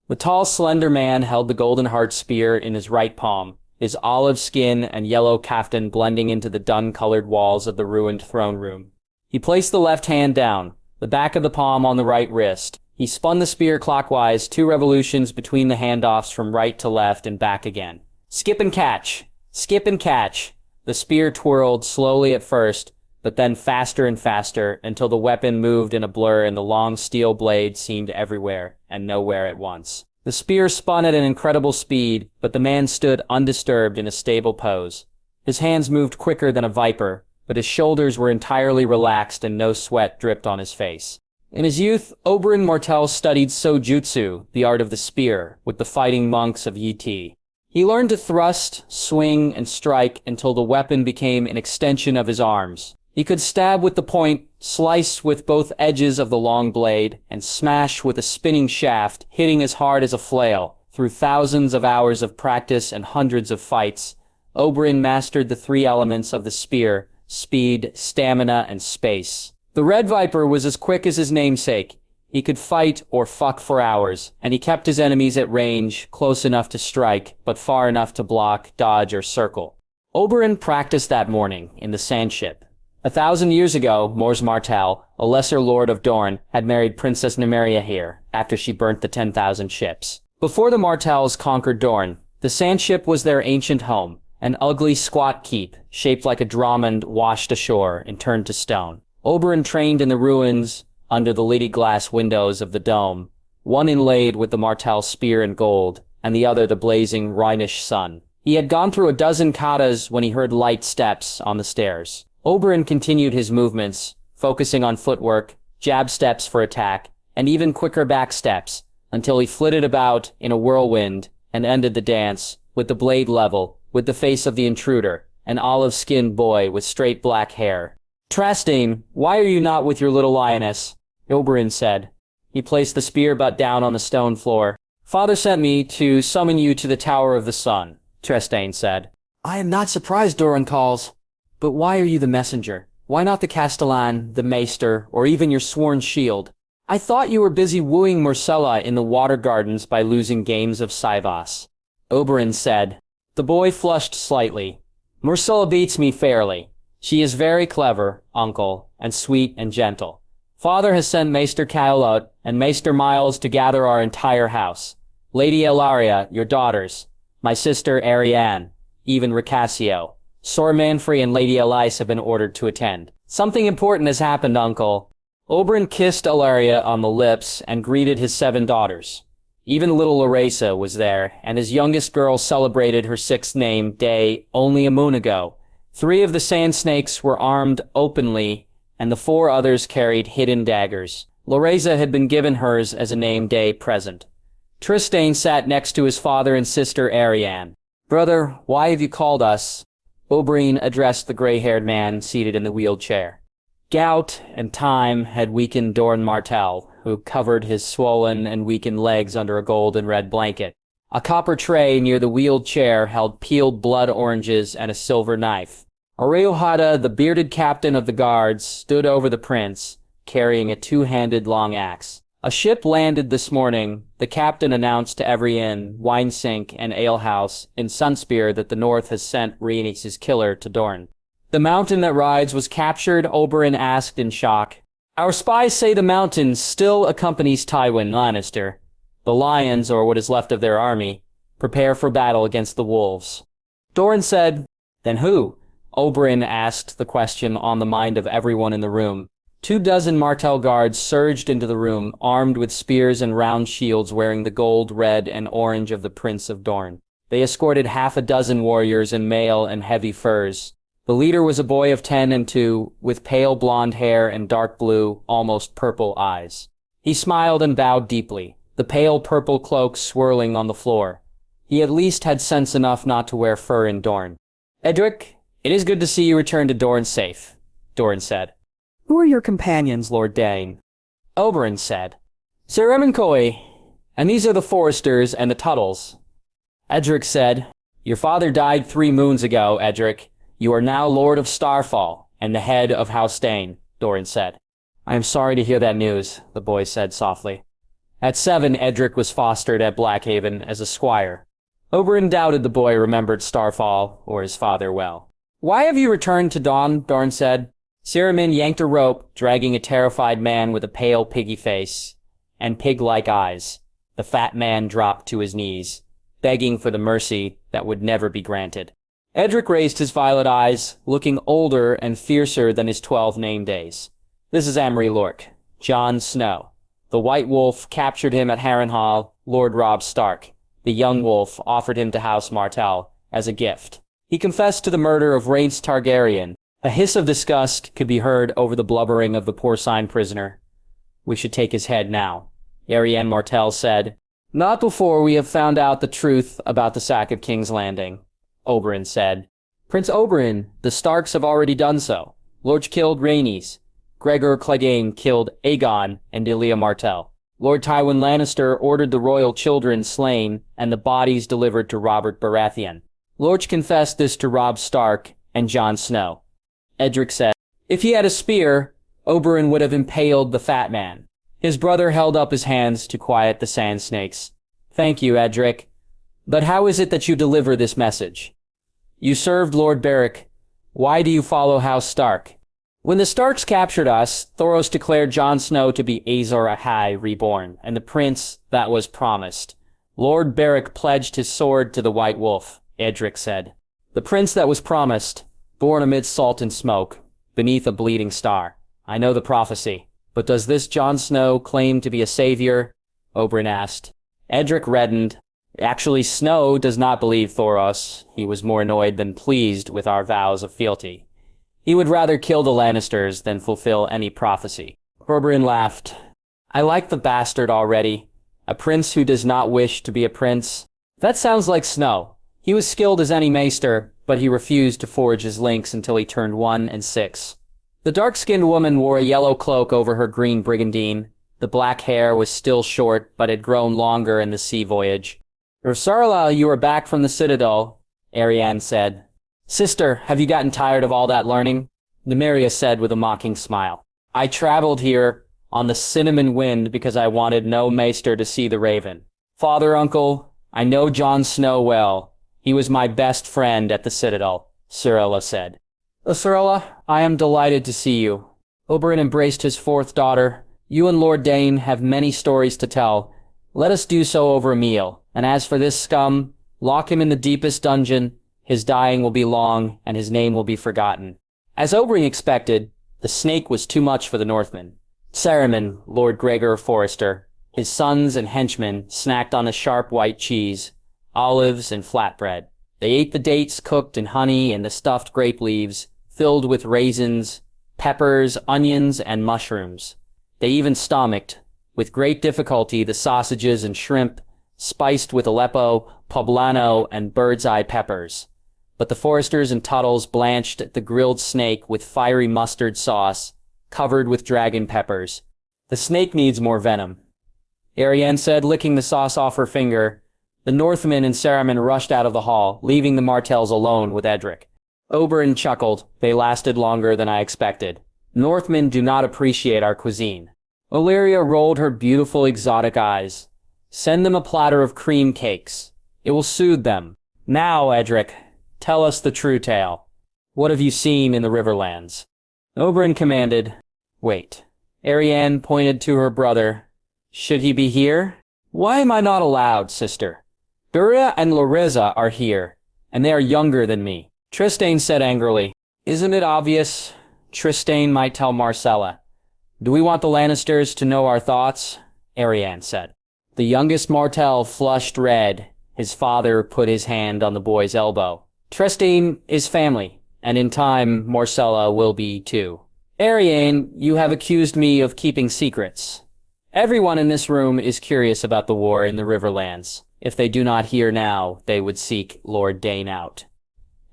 S1: The tall, slender man held the golden heart spear in his right palm, his olive skin and yellow kaftan blending into the dun-colored walls of the ruined throne room. He placed the left hand down, the back of the palm on the right wrist. He spun the spear clockwise, 2 revolutions between the handoffs from right to left and back again. "Skip and catch! Skip and catch!" The spear twirled slowly at first, but then faster and faster until the weapon moved in a blur and the long steel blade seemed everywhere and nowhere at once. The spear spun at an incredible speed, but the man stood undisturbed in a stable pose. His hands moved quicker than a viper, but his shoulders were entirely relaxed and no sweat dripped on his face. In his youth, Oberyn Martell studied Sojutsu, the art of the spear, with the fighting monks of Yi Ti. He learned to thrust, swing, and strike until the weapon became an extension of his arms. He could stab with the point, slice with both edges of the long blade, and smash with a spinning shaft, hitting as hard as a flail. Through thousands of hours of practice and hundreds of fights, Oberyn mastered the 3 elements of the spear: speed, stamina, and space. The Red Viper was as quick as his namesake. He could fight or fuck for hours, and he kept his enemies at range, close enough to strike, but far enough to block, dodge, or circle. Oberyn practiced that morning in the Sandship. 1,000 years ago, Mors Martell, a lesser lord of Dorne, had married Princess Nymeria here, after she burnt the 10,000 ships. Before the Martells conquered Dorne, the Sandship was their ancient home, an ugly, squat keep, shaped like a dromond washed ashore and turned to stone. Oberyn trained in the ruins, under the lidded glass windows of the dome, one inlaid with the Martell spear in gold, and the other the blazing Rhinish sun. He had gone through a dozen katas when he heard light steps on the stairs. Oberyn continued his movements, focusing on footwork, jab steps for attack, and even quicker back steps, until he flitted about in a whirlwind and ended the dance, with the blade level, with the face of the intruder, an olive-skinned boy with straight black hair. "Trastane, why are you not with your little lioness?" Oberyn said. He placed the spear butt down on the stone floor. "Father sent me to summon you to the Tower of the Sun," Trastane said. "I am not surprised Doran calls. But why are you the messenger? Why not the Castellan, the Maester, or even your sworn shield? I thought you were busy wooing Myrcella in the Water Gardens by losing games of Saivas." Oberyn said. The boy flushed slightly. "Myrcella beats me fairly. She is very clever, uncle, and sweet and gentle. Father has sent Maester Caolot and Maester Miles to gather our entire house. Lady Elaria, your daughters, my sister Arianne, even Ricassio. Sor Manfrey and Lady Elise have been ordered to attend. Something important has happened, uncle." Oberyn kissed Elaria on the lips and greeted his 7 daughters. Even little Laresa was there, and his youngest girl celebrated her 6th name day only a moon ago. 3 of the sand snakes were armed openly, and the 4 others carried hidden daggers. Laresa had been given hers as a name day present. Trystane sat next to his father and sister Arianne. "Brother, why have you called us?" Oberyn addressed the gray-haired man seated in the wheeled chair. Gout and time had weakened Doran Martell, who covered his swollen and weakened legs under a gold and red blanket. A copper tray near the wheeled chair held peeled blood oranges and a silver knife. Oreohata, the bearded captain of the guards, stood over the prince, carrying a 2-handed long axe. "A ship landed this morning," the captain announced to every inn, wine sink, and alehouse in Sunspear that the North has sent Rhaenys' killer to Dorne. "The mountain that rides was captured?" Oberyn asked in shock. "Our spies say the mountain still accompanies Tywin Lannister. The lions, or what is left of their army, prepare for battle against the wolves." Doran said, "Then who?" Oberyn asked the question on the mind of everyone in the room. 24 Martell guards surged into the room, armed with spears and round shields wearing the gold, red, and orange of the Prince of Dorne. They escorted 6 warriors in mail and heavy furs. The leader was a boy of 10 and 2, with pale blonde hair and dark blue, almost purple eyes. He smiled and bowed deeply, the pale purple cloak swirling on the floor. He at least had sense enough not to wear fur in Dorne. "Edric, it is good to see you return to Dorne safe," Doran said. "Who are your companions, Lord Dane?" Oberyn said. "Sir Remencoy, and these are the Foresters and the Tuttles." Edric said, "Your father died 3 moons ago, Edric. You are now Lord of Starfall, and the head of House Dane," Doran said. "I am sorry to hear that news," the boy said softly. At 7, Edric was fostered at Blackhaven as a squire. Oberyn doubted the boy remembered Starfall or his father well. "Why have you returned to Dawn?" Dorn said. Cirimin yanked a rope, dragging a terrified man with a pale piggy face and pig-like eyes. The fat man dropped to his knees, begging for the mercy that would never be granted. Edric raised his violet eyes, looking older and fiercer than his 12 name days. "This is Amory Lork, Jon Snow. The White Wolf captured him at Harrenhal. Lord Robb Stark, the young wolf, offered him to House Martell as a gift. He confessed to the murder of Rhaenys Targaryen." A hiss of disgust could be heard over the blubbering of the porcine prisoner. "We should take his head now," Arianne Martell said. "Not before we have found out the truth about the sack of King's Landing," Oberyn said. "Prince Oberyn, the Starks have already done so. Lorch killed Rhaenys. Gregor Clegane killed Aegon and Elia Martell. Lord Tywin Lannister ordered the royal children slain and the bodies delivered to Robert Baratheon. Lorch confessed this to Robb Stark and Jon Snow." Edric said. If he had a spear, Oberyn would have impaled the fat man. His brother held up his hands to quiet the sand snakes. "Thank you, Edric. But how is it that you deliver this message? You served Lord Beric. Why do you follow House Stark?" "When the Starks captured us, Thoros declared Jon Snow to be Azor Ahai reborn, and the prince that was promised. Lord Beric pledged his sword to the White Wolf," Edric said. "The prince that was promised, born amid salt and smoke, beneath a bleeding star. I know the prophecy. But does this Jon Snow claim to be a savior?" Oberyn asked. Edric reddened. "Actually, Snow does not believe Thoros. He was more annoyed than pleased with our vows of fealty. He would rather kill the Lannisters than fulfill any prophecy." Oberyn laughed. "I like the bastard already. A prince who does not wish to be a prince. That sounds like Snow. He was skilled as any maester, but he refused to forge his links until he turned 1 and 6. The dark-skinned woman wore a yellow cloak over her green brigandine. The black hair was still short, but had grown longer in the sea voyage. "Ursarla, you are back from the Citadel," Arianne said. "Sister, have you gotten tired of all that learning?" Nymeria said with a mocking smile. "I traveled here on the cinnamon wind because I wanted no maester to see the raven. Father, uncle, I know Jon Snow well. He was my best friend at the Citadel," Cyrilla said. "Cyrilla, I am delighted to see you." Oberyn embraced his 4th daughter. "You and Lord Dane have many stories to tell. Let us do so over a meal. And as for this scum, lock him in the deepest dungeon. His dying will be long, and his name will be forgotten." As Oberyn expected, the snake was too much for the Northmen. Saruman, Lord Gregor Forrester, His sons and henchmen snacked on the sharp white cheese, olives, and flatbread. They ate the dates cooked in honey and the stuffed grape leaves, filled with raisins, peppers, onions, and mushrooms. They even stomached, with great difficulty, the sausages and shrimp, spiced with Aleppo, poblano, and bird's-eye peppers. But the Foresters and Tuttles blanched the grilled snake with fiery mustard sauce, covered with dragon peppers. The snake needs more venom, Arianne said, licking the sauce off her finger. The Northmen and Saruman rushed out of the hall, leaving the Martells alone with Edric. Oberyn chuckled. They lasted longer than I expected. Northmen do not appreciate our cuisine. Illyria rolled her beautiful exotic eyes. Send them a platter of cream cakes. It will soothe them. Now, Edric, tell us the true tale. What have you seen in the Riverlands? Oberyn commanded. Wait. Arianne pointed to her brother. Should he be here? Why am I not allowed, sister? Duria and Larissa are here, and they are younger than me. Trystane said angrily. Isn't it obvious? Trystane might tell Marcella. Do we want the Lannisters to know our thoughts? Arianne said. The youngest Martell flushed red. His father put his hand on the boy's elbow. Trystane is family, and in time Marcella will be too. Arianne, you have accused me of keeping secrets. Everyone in this room is curious about the war in the Riverlands. If they do not hear now, they would seek Lord Dane out.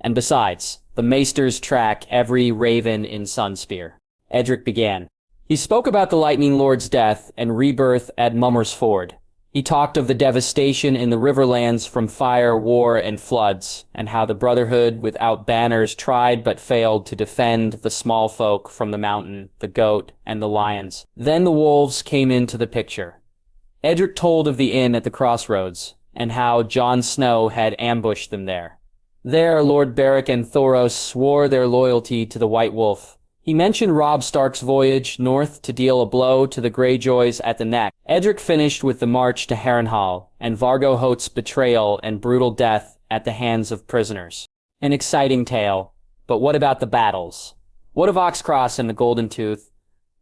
S1: And besides, the Maesters track every raven in Sunspear. Edric began. He spoke about the Lightning Lord's death and rebirth at Mummer's Ford. He talked of the devastation in the Riverlands from fire, war, and floods, and how the Brotherhood without banners tried but failed to defend the small folk from the mountain, the goat, and the lions. Then the wolves came into the picture. Edric told of the inn at the crossroads, and how Jon Snow had ambushed them there. There, Lord Beric and Thoros swore their loyalty to the White Wolf. He mentioned Robb Stark's voyage north to deal a blow to the Greyjoys at the neck. Edric finished with the march to Harrenhal, and Vargo Hoat's betrayal and brutal death at the hands of prisoners. An exciting tale, but what about the battles? What of Oxcross and the Golden Tooth?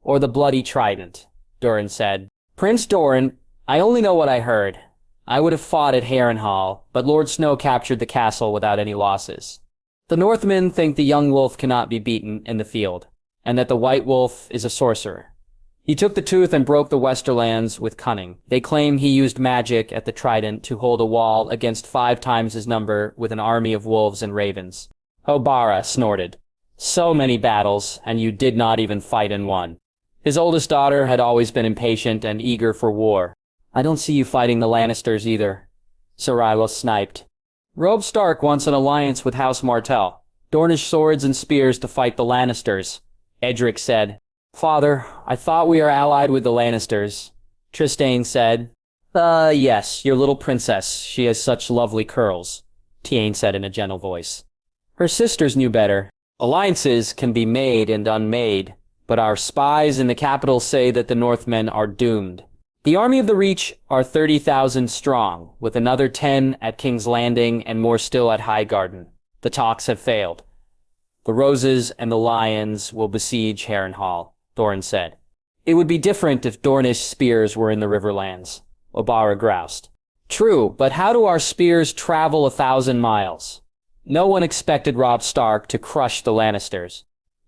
S1: Or the Bloody Trident? Doran said. Prince Doran, I only know what I heard. I would have fought at Harrenhal, but Lord Snow captured the castle without any losses. The Northmen think the young wolf cannot be beaten in the field, and that the White Wolf is a sorcerer. He took the tooth and broke the Westerlands with cunning. They claim he used magic at the Trident to hold a wall against 5 times his number with an army of wolves and ravens. Hobara snorted. So many battles, and you did not even fight in one. His oldest daughter had always been impatient and eager for war. I don't see you fighting the Lannisters either. Soraya sniped. Robb Stark wants an alliance with House Martell. Dornish swords and spears to fight the Lannisters. Edric said. Father, I thought we are allied with the Lannisters. Trystane said. Yes, your little princess. She has such lovely curls. Tiain said in a gentle voice. Her sisters knew better. Alliances can be made and unmade, but our spies in the capital say that the Northmen are doomed. The army of the Reach are 30,000 strong, with another 10 at King's Landing and more still at Highgarden. The talks have failed. The Roses and the Lions will besiege Harrenhal, Doran said. It would be different if Dornish spears were in the Riverlands, Obara groused. True, but how do our spears travel 1,000 miles? No one expected Robb Stark to crush the Lannisters.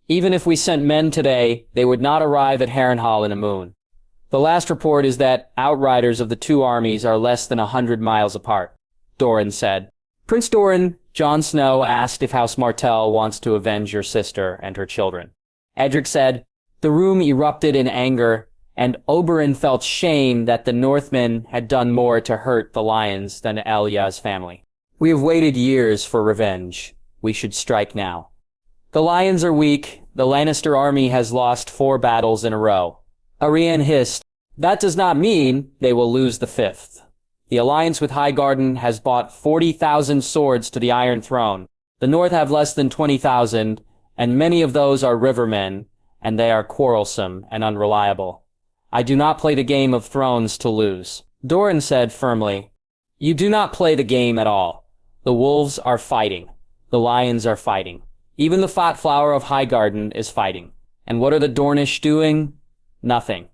S1: Even if we sent men today, they would not arrive at Harrenhal in a moon. The last report is that outriders of the 2 armies are less than 100 miles apart, Doran said. Prince Doran, Jon Snow asked if House Martell wants to avenge your sister and her children. Edric said. The room erupted in anger, and Oberyn felt shame that the Northmen had done more to hurt the Lions than Elya's family. We have waited years for revenge. We should strike now. The Lions are weak. The Lannister army has lost 4 battles in a row. Arianne hissed. That does not mean they will lose the 5th. The alliance with Highgarden has bought 40,000 swords to the Iron Throne. The North have less than 20,000, and many of those are rivermen, and they are quarrelsome and unreliable. I do not play the game of thrones to lose. Doran said firmly. You do not play the game at all. The wolves are fighting. The lions are fighting. Even the fat flower of Highgarden is fighting. And what are the Dornish doing? Nothing.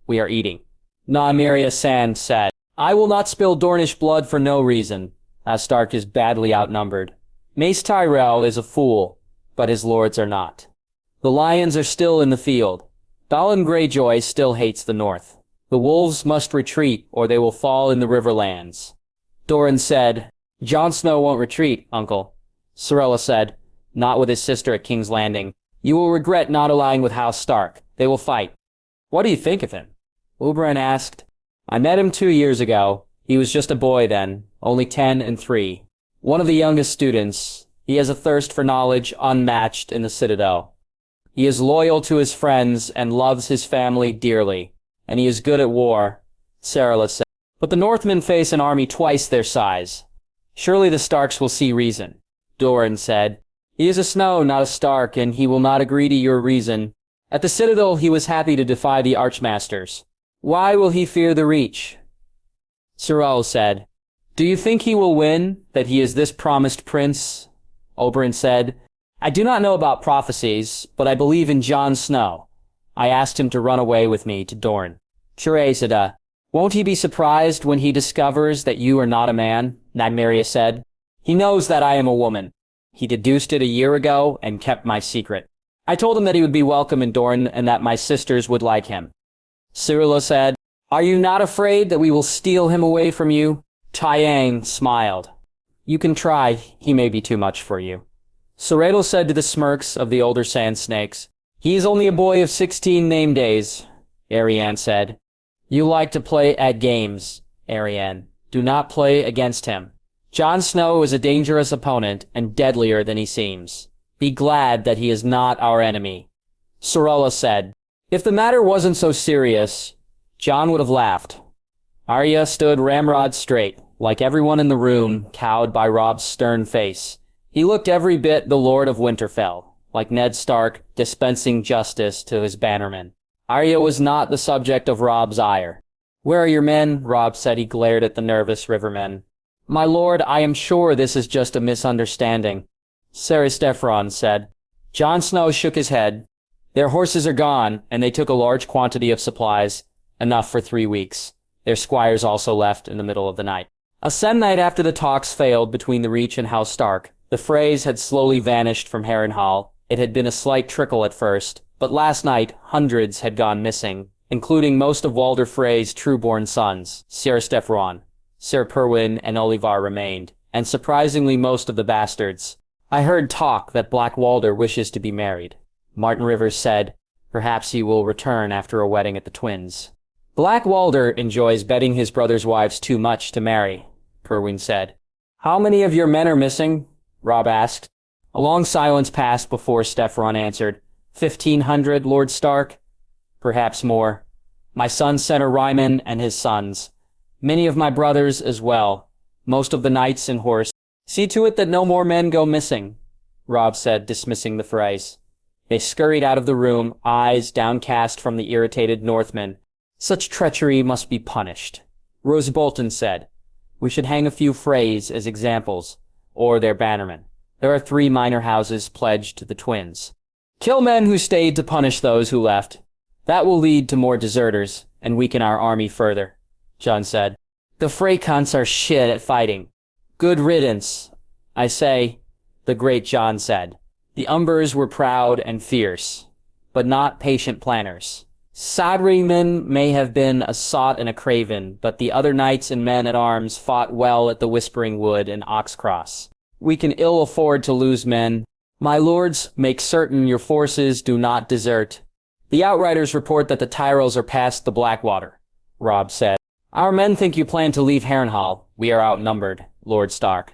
S1: We are eating. Nymeria Sand said, I will not spill Dornish blood for no reason, as Stark is badly outnumbered. Mace Tyrell is a fool, but his lords are not. The lions are still in the field. Balon Greyjoy still hates the north. The wolves must retreat, or they will fall in the riverlands. Doran said, Jon Snow won't retreat, uncle. Sorella said, not with his sister at King's Landing. You will regret not allying with House Stark. They will fight. What do you think of him? Oberyn asked. I met him 2 years ago. He was just a boy then, only 10 and 3. One of the youngest students. He has a thirst for knowledge unmatched in the Citadel. He is loyal to his friends and loves his family dearly, and he is good at war, Sarah said. But the Northmen face an army twice their size. Surely the Starks will see reason, Doran said. He is a Snow, not a Stark, and he will not agree to your reason. At the Citadel he was happy to defy the Archmasters. Why will he fear the Reach? Sorrel said, Do you think he will win, that he is this promised prince? Oberyn said, I do not know about prophecies, but I believe in Jon Snow. I asked him to run away with me to Dorne. Curazada, won't he be surprised when he discovers that you are not a man? Nymeria said. He knows that I am a woman. He deduced it a year ago and kept my secret. I told him that he would be welcome in Dorne and that my sisters would like him. Cyrilla said, Are you not afraid that we will steal him away from you? Tyane smiled. You can try, he may be too much for you. Soradal said to the smirks of the older sand snakes, He is only a boy of 16 name days, Arianne said. You like to play at games, Arianne. Do not play against him. Jon Snow is a dangerous opponent and deadlier than he seems. Be glad that he is not our enemy. Sorella said, If the matter wasn't so serious, Jon would have laughed. Arya stood ramrod straight, like everyone in the room, cowed by Robb's stern face. He looked every bit the Lord of Winterfell, like Ned Stark dispensing justice to his bannermen. Arya was not the subject of Robb's ire. Where are your men? Robb said. He glared at the nervous rivermen. My lord, I am sure this is just a misunderstanding, Saristefron said. Jon Snow shook his head. Their horses are gone, and they took a large quantity of supplies, enough for 3 weeks. Their squires also left in the middle of the night. A se'nnight after the talks failed between the Reach and House Stark, the Freys had slowly vanished from Harrenhal. It had been a slight trickle at first, but last night hundreds had gone missing, including most of Walder Frey's true-born sons. Saristefron, Ser Perwyn, and Olivar remained, and surprisingly most of the bastards. I heard talk that Black Walder wishes to be married. Martin Rivers said, perhaps he will return after a wedding at the Twins. Black Walder enjoys betting his brother's wives too much to marry, Perwyn said. How many of your men are missing? Robb asked. A long silence passed before Steffron answered. 1,500, Lord Stark? Perhaps more. My son Senator Ryman and his sons. Many of my brothers as well. Most of the knights and horse. See to it that no more men go missing, Robb said, dismissing the phrase. They scurried out of the room, eyes downcast from the irritated Northmen. Such treachery must be punished. Rose Bolton said, We should hang a few Freys as examples, or their bannermen. There are 3 minor houses pledged to the Twins. Kill men who stayed to punish those who left. That will lead to more deserters, and weaken our army further, Jon said. The Frey cunts are shit at fighting. Good riddance, I say, the great Jon said. The Umbers were proud and fierce, but not patient planners. Sadryman may have been a sot and a craven, but the other knights and men-at-arms fought well at the Whispering Wood and Oxcross. We can ill afford to lose men. My lords, make certain your forces do not desert. The Outriders report that the Tyrells are past the Blackwater, Robb said. Our men think you plan to leave Harrenhal. We are outnumbered, Lord Stark.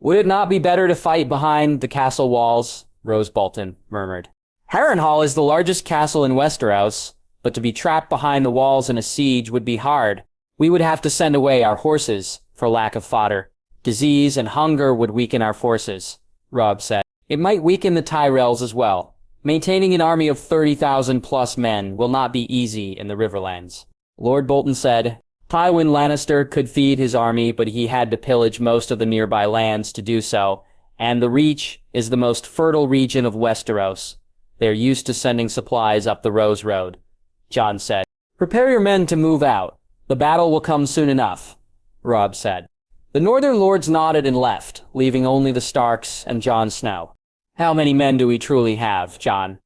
S1: Would it not be better to fight behind the castle walls? Rose Bolton murmured. Harrenhal is the largest castle in Westeros, but to be trapped behind the walls in a siege would be hard. We would have to send away our horses for lack of fodder. Disease and hunger would weaken our forces, Robb said. It might weaken the Tyrells as well. Maintaining an army of 30,000 plus men will not be easy in the Riverlands. Lord Bolton said, Tywin Lannister could feed his army, but he had to pillage most of the nearby lands to do so, and the Reach is the most fertile region of Westeros. They are used to sending supplies up the Rose Road, Jon said. Prepare your men to move out. The battle will come soon enough, Robb said. The Northern Lords nodded and left, leaving only the Starks and Jon Snow. How many men do we truly have, Jon?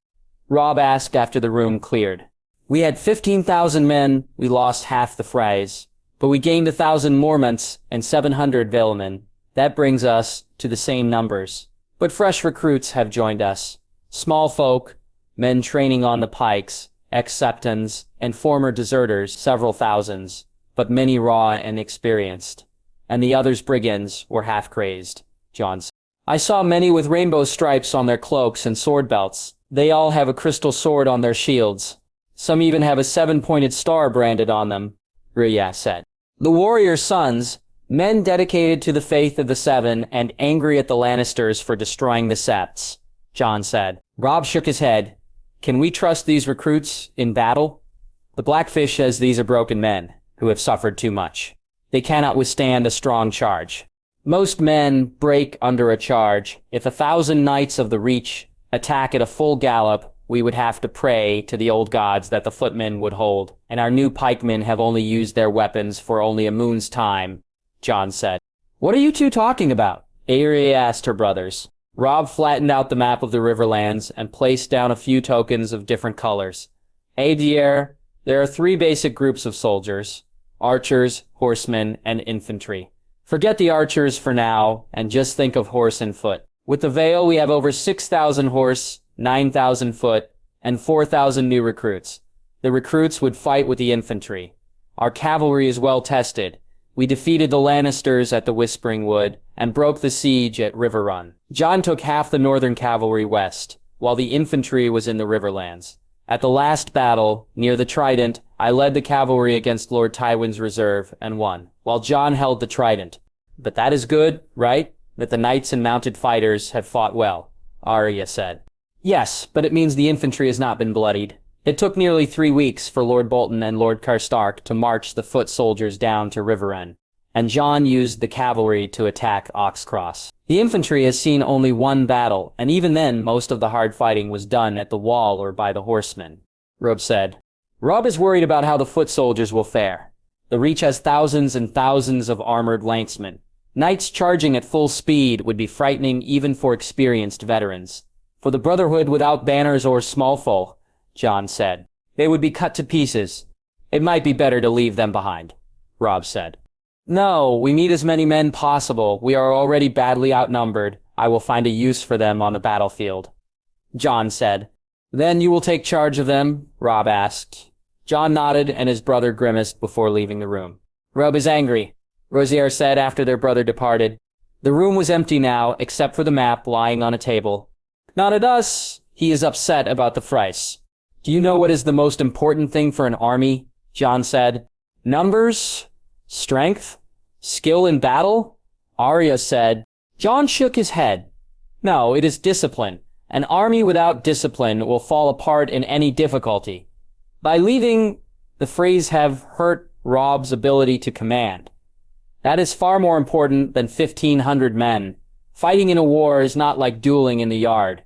S1: Robb asked after the room cleared. We had 15,000 men, we lost half the frays, but we gained 1,000 Mormonts and 700 Valemen. That brings us to the same numbers. But fresh recruits have joined us. Small folk, men training on the pikes, ex-septons, and former deserters, several thousands, but many raw and experienced. And the others brigands were half-crazed, Jon said. I saw many with rainbow stripes on their cloaks and sword belts. They all have a crystal sword on their shields. Some even have a 7-pointed star branded on them, Rhea said. The warrior sons, men dedicated to the faith of the Seven and angry at the Lannisters for destroying the Septs, Jon said. Robb shook his head. Can we trust these recruits in battle? The Blackfish says these are broken men who have suffered too much. They cannot withstand a strong charge. Most men break under a charge. If 1,000 knights of the Reach attack at a full gallop, we would have to pray to the old gods that the footmen would hold, and our new pikemen have only used their weapons for only a moon's time, Jon said. What are you two talking about? Arya asked her brothers. Robb flattened out the map of the Riverlands and placed down a few tokens of different colors. There are 3 basic groups of soldiers: archers, horsemen, and infantry. Forget the archers for now, and just think of horse and foot. With the Vale, we have over 6,000 horse, 9,000 foot, and 4,000 new recruits. The recruits would fight with the infantry. Our cavalry is well tested. We defeated the Lannisters at the Whispering Wood and broke the siege at River Run. Jon took half the northern cavalry west, while the infantry was in the Riverlands. At the last battle, near the Trident, I led the cavalry against Lord Tywin's reserve and won, while Jon held the Trident. But that is good, right? That the knights and mounted fighters have fought well, Arya said. Yes, but it means the infantry has not been bloodied. It took nearly 3 weeks for Lord Bolton and Lord Karstark to march the foot soldiers down to Riverend, and Jon used the cavalry to attack Oxcross. The infantry has seen only one battle, and even then most of the hard fighting was done at the wall or by the horsemen, Robb said. Robb is worried about how the foot soldiers will fare. The Reach has thousands and thousands of armored lancemen. Knights charging at full speed would be frightening even for experienced veterans. For the Brotherhood without banners or smallfolk, Jon said, they would be cut to pieces. It might be better to leave them behind, Robb said. No, we need as many men possible. We are already badly outnumbered. I will find a use for them on the battlefield, Jon said. Then you will take charge of them? Robb asked. Jon nodded and his brother grimaced before leaving the room. Robb is angry, Rosier said after their brother departed. The room was empty now, except for the map lying on a table. Not at us. He is upset about the price. Do you know what is the most important thing for an army? Jon said. Numbers? Strength? Skill in battle? Arya said. Jon shook his head. No, it is discipline. An army without discipline will fall apart in any difficulty. By leaving, the phrase have hurt Robb's ability to command. That is far more important than 1,500 men. Fighting in a war is not like dueling in the yard.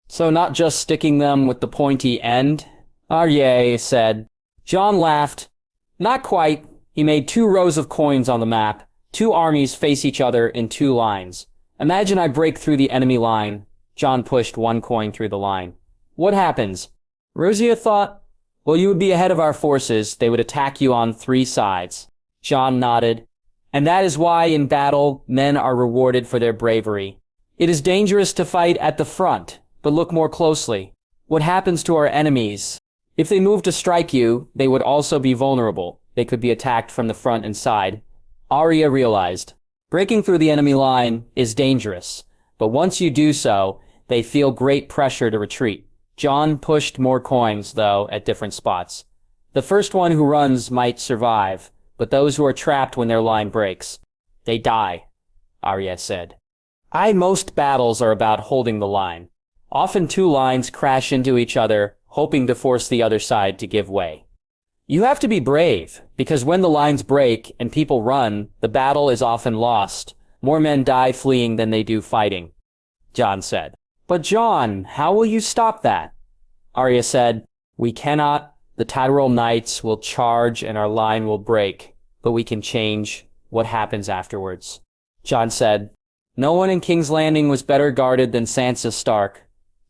S1: So not just sticking them with the pointy end? Arya said. Jon laughed. Not quite. He made 2 rows of coins on the map. 2 armies face each other in 2 lines. Imagine I break through the enemy line. Jon pushed 1 coin through the line. What happens? Rosier thought, well, you would be ahead of our forces. They would attack you on 3 sides. Jon nodded. And that is why in battle, men are rewarded for their bravery. It is dangerous to fight at the front, but look more closely. What happens to our enemies? If they move to strike you, they would also be vulnerable. They could be attacked from the front and side. Arya realized. Breaking through the enemy line is dangerous, but once you do so, they feel great pressure to retreat. Jon pushed more coins, though, at different spots. The first one who runs might survive, but those who are trapped when their line breaks, they die, Arya said. Most battles are about holding the line. Often 2 lines crash into each other, hoping to force the other side to give way. You have to be brave, because when the lines break and people run, the battle is often lost. More men die fleeing than they do fighting, Jon said. But Jon, how will you stop that? Arya said, we cannot. The Tyrell Knights will charge and our line will break, but we can change what happens afterwards. Jon said, "No one in King's Landing was better guarded than Sansa Stark,"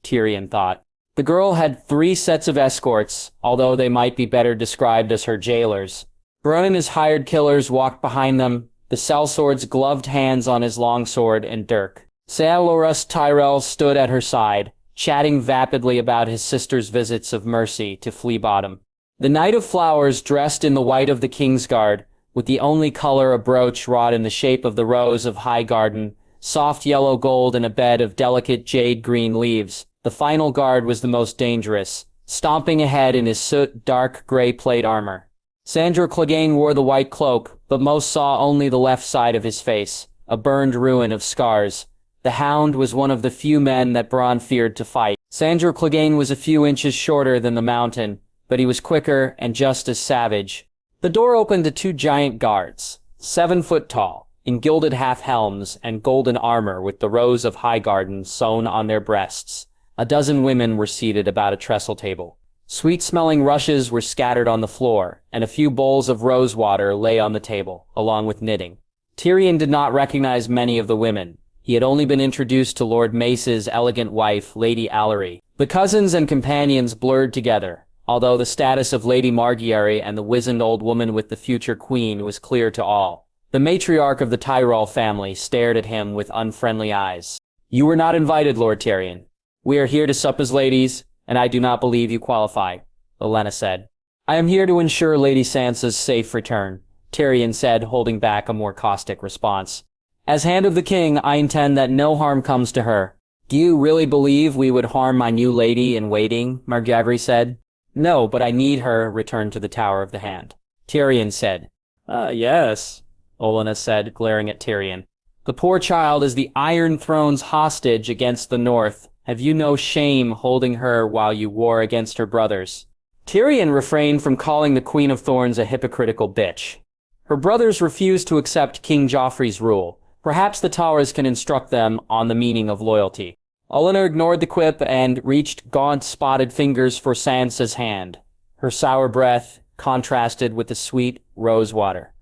S1: Tyrion thought. The girl had 3 sets of escorts, although they might be better described as her jailers. Bronn and his hired killers walked behind them, the sellsword's gloved hands on his longsword and dirk. Loras Tyrell stood at her side, chatting vapidly about his sister's visits of mercy to Flea Bottom. The Knight of Flowers, dressed in the white of the Kingsguard, with the only color a brooch wrought in the shape of the rose of Highgarden, soft yellow gold and a bed of delicate jade-green leaves. The final guard was the most dangerous, stomping ahead in his soot dark gray plate armor. Sandor Clegane wore the white cloak, but most saw only the left side of his face, a burned ruin of scars. The Hound was one of the few men that Bronn feared to fight. Sandor Clegane was a few inches shorter than the Mountain, but he was quicker and just as savage. The door opened to 2 giant guards, 7 foot tall, in gilded half-helms and golden armor with the rose of Highgarden sewn on their breasts. A dozen women were seated about a trestle table. Sweet-smelling rushes were scattered on the floor, and a few bowls of rose water lay on the table, along with knitting. Tyrion did not recognize many of the women. He had only been introduced to Lord Mace's elegant wife, Lady Allery. The cousins and companions blurred together, although the status of Lady Margieri and the wizened old woman with the future queen was clear to all. The matriarch of the Tyrell family stared at him with unfriendly eyes. "You were not invited, Lord Tyrion. We are here to sup as ladies, and I do not believe you qualify," Lyanna said. "I am here to ensure Lady Sansa's safe return," Tyrion said, holding back a more caustic response. "As Hand of the King, I intend that no harm comes to her." "Do you really believe we would harm my new lady-in-waiting?" Margaery said. "No, but I need her returned to the Tower of the Hand," Tyrion said. Yes," Olenna said, glaring at Tyrion. "The poor child is the Iron Throne's hostage against the North. Have you no shame holding her while you war against her brothers?" Tyrion refrained from calling the Queen of Thorns a hypocritical bitch. Her brothers refused to accept King Joffrey's rule. Perhaps the Towers can instruct them on the meaning of loyalty. Olenna ignored the quip and reached gaunt, spotted fingers for Sansa's hand. Her sour breath contrasted with the sweet rose water.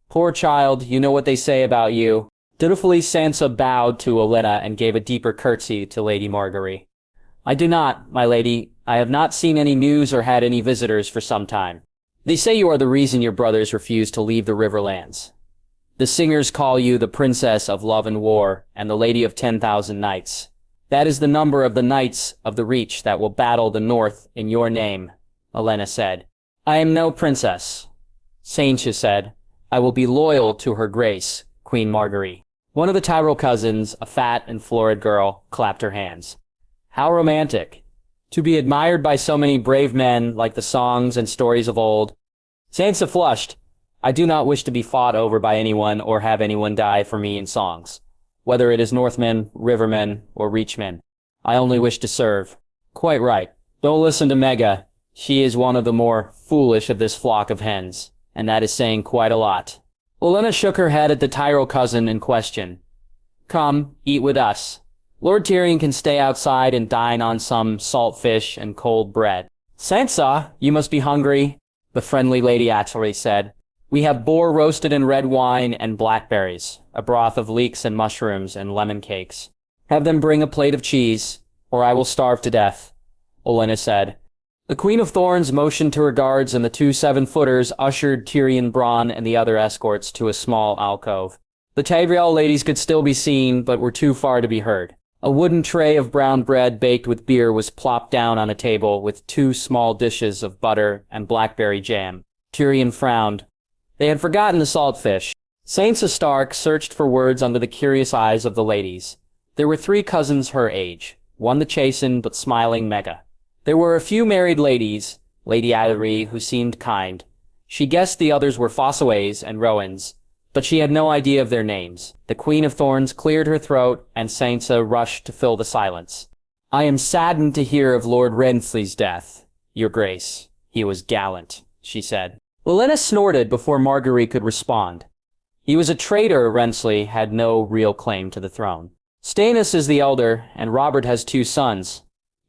S1: "Poor child, you know what they say about you." Dutifully, Sansa bowed to Olenna and gave a deeper curtsy to Lady Margaery. "I do not, my lady. I have not seen any news or had any visitors for some time. They say you are the reason your brothers refused to leave the Riverlands. The singers call you the Princess of Love and War and the Lady of 10,000 Knights. That is the number of the Knights of the Reach that will battle the North in your name," Olenna said. "I am no princess," Sansa said. "I will be loyal to her grace, Queen Margaery." One of the Tyrell cousins, a fat and florid girl, clapped her hands. "How romantic. To be admired by so many brave men like the songs and stories of old." Sansa flushed. "I do not wish to be fought over by anyone or have anyone die for me in songs, whether it is Northmen, Rivermen, or Reachmen. I only wish to serve." "Quite right. Don't listen to Mega. She is one of the more foolish of this flock of hens, and that is saying quite a lot." Olenna shook her head at the Tyrell cousin in question. "Come, eat with us. Lord Tyrion can stay outside and dine on some salt fish and cold bread." "Sansa, you must be hungry," the friendly Lady Atchery said. "We have boar roasted in red wine and blackberries, a broth of leeks and mushrooms and lemon cakes." "Have them bring a plate of cheese, or I will starve to death," Olenna said. The Queen of Thorns motioned to her guards, and the 2 7-footers ushered Tyrion, Bronn, and the other escorts to a small alcove. The Tyrell ladies could still be seen, but were too far to be heard. A wooden tray of brown bread baked with beer was plopped down on a table with 2 small dishes of butter and blackberry jam. Tyrion frowned. They had forgotten the saltfish. Sansa Stark searched for words under the curious eyes of the ladies. There were 3 cousins her age, one the chastened but smiling Mega. There were a few married ladies, Lady Allery, who seemed kind. She guessed the others were Fossaways and Rowans, but she had no idea of their names. The Queen of Thorns cleared her throat, and Sansa rushed to fill the silence. "I am saddened to hear of Lord Rensley's death, Your Grace. He was gallant," she said. Olenna snorted before Margaery could respond. "He was a traitor. Rensley had no real claim to the throne. Stannis is the elder, and Robert has 2 sons.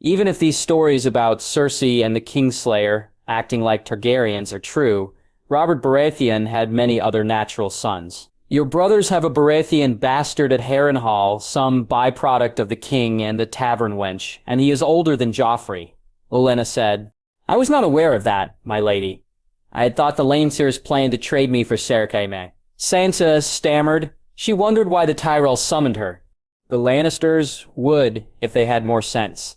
S1: Even if these stories about Cersei and the Kingslayer acting like Targaryens are true, Robert Baratheon had many other natural sons. Your brothers have a Baratheon bastard at Harrenhal, some byproduct of the king and the tavern wench, and he is older than Joffrey, Lyanna said. I was not aware of that, my lady. I had thought the Lannister's planned to trade me for Serkaime. Sansa stammered. She wondered why the Tyrells summoned her. The Lannisters would, if they had more sense.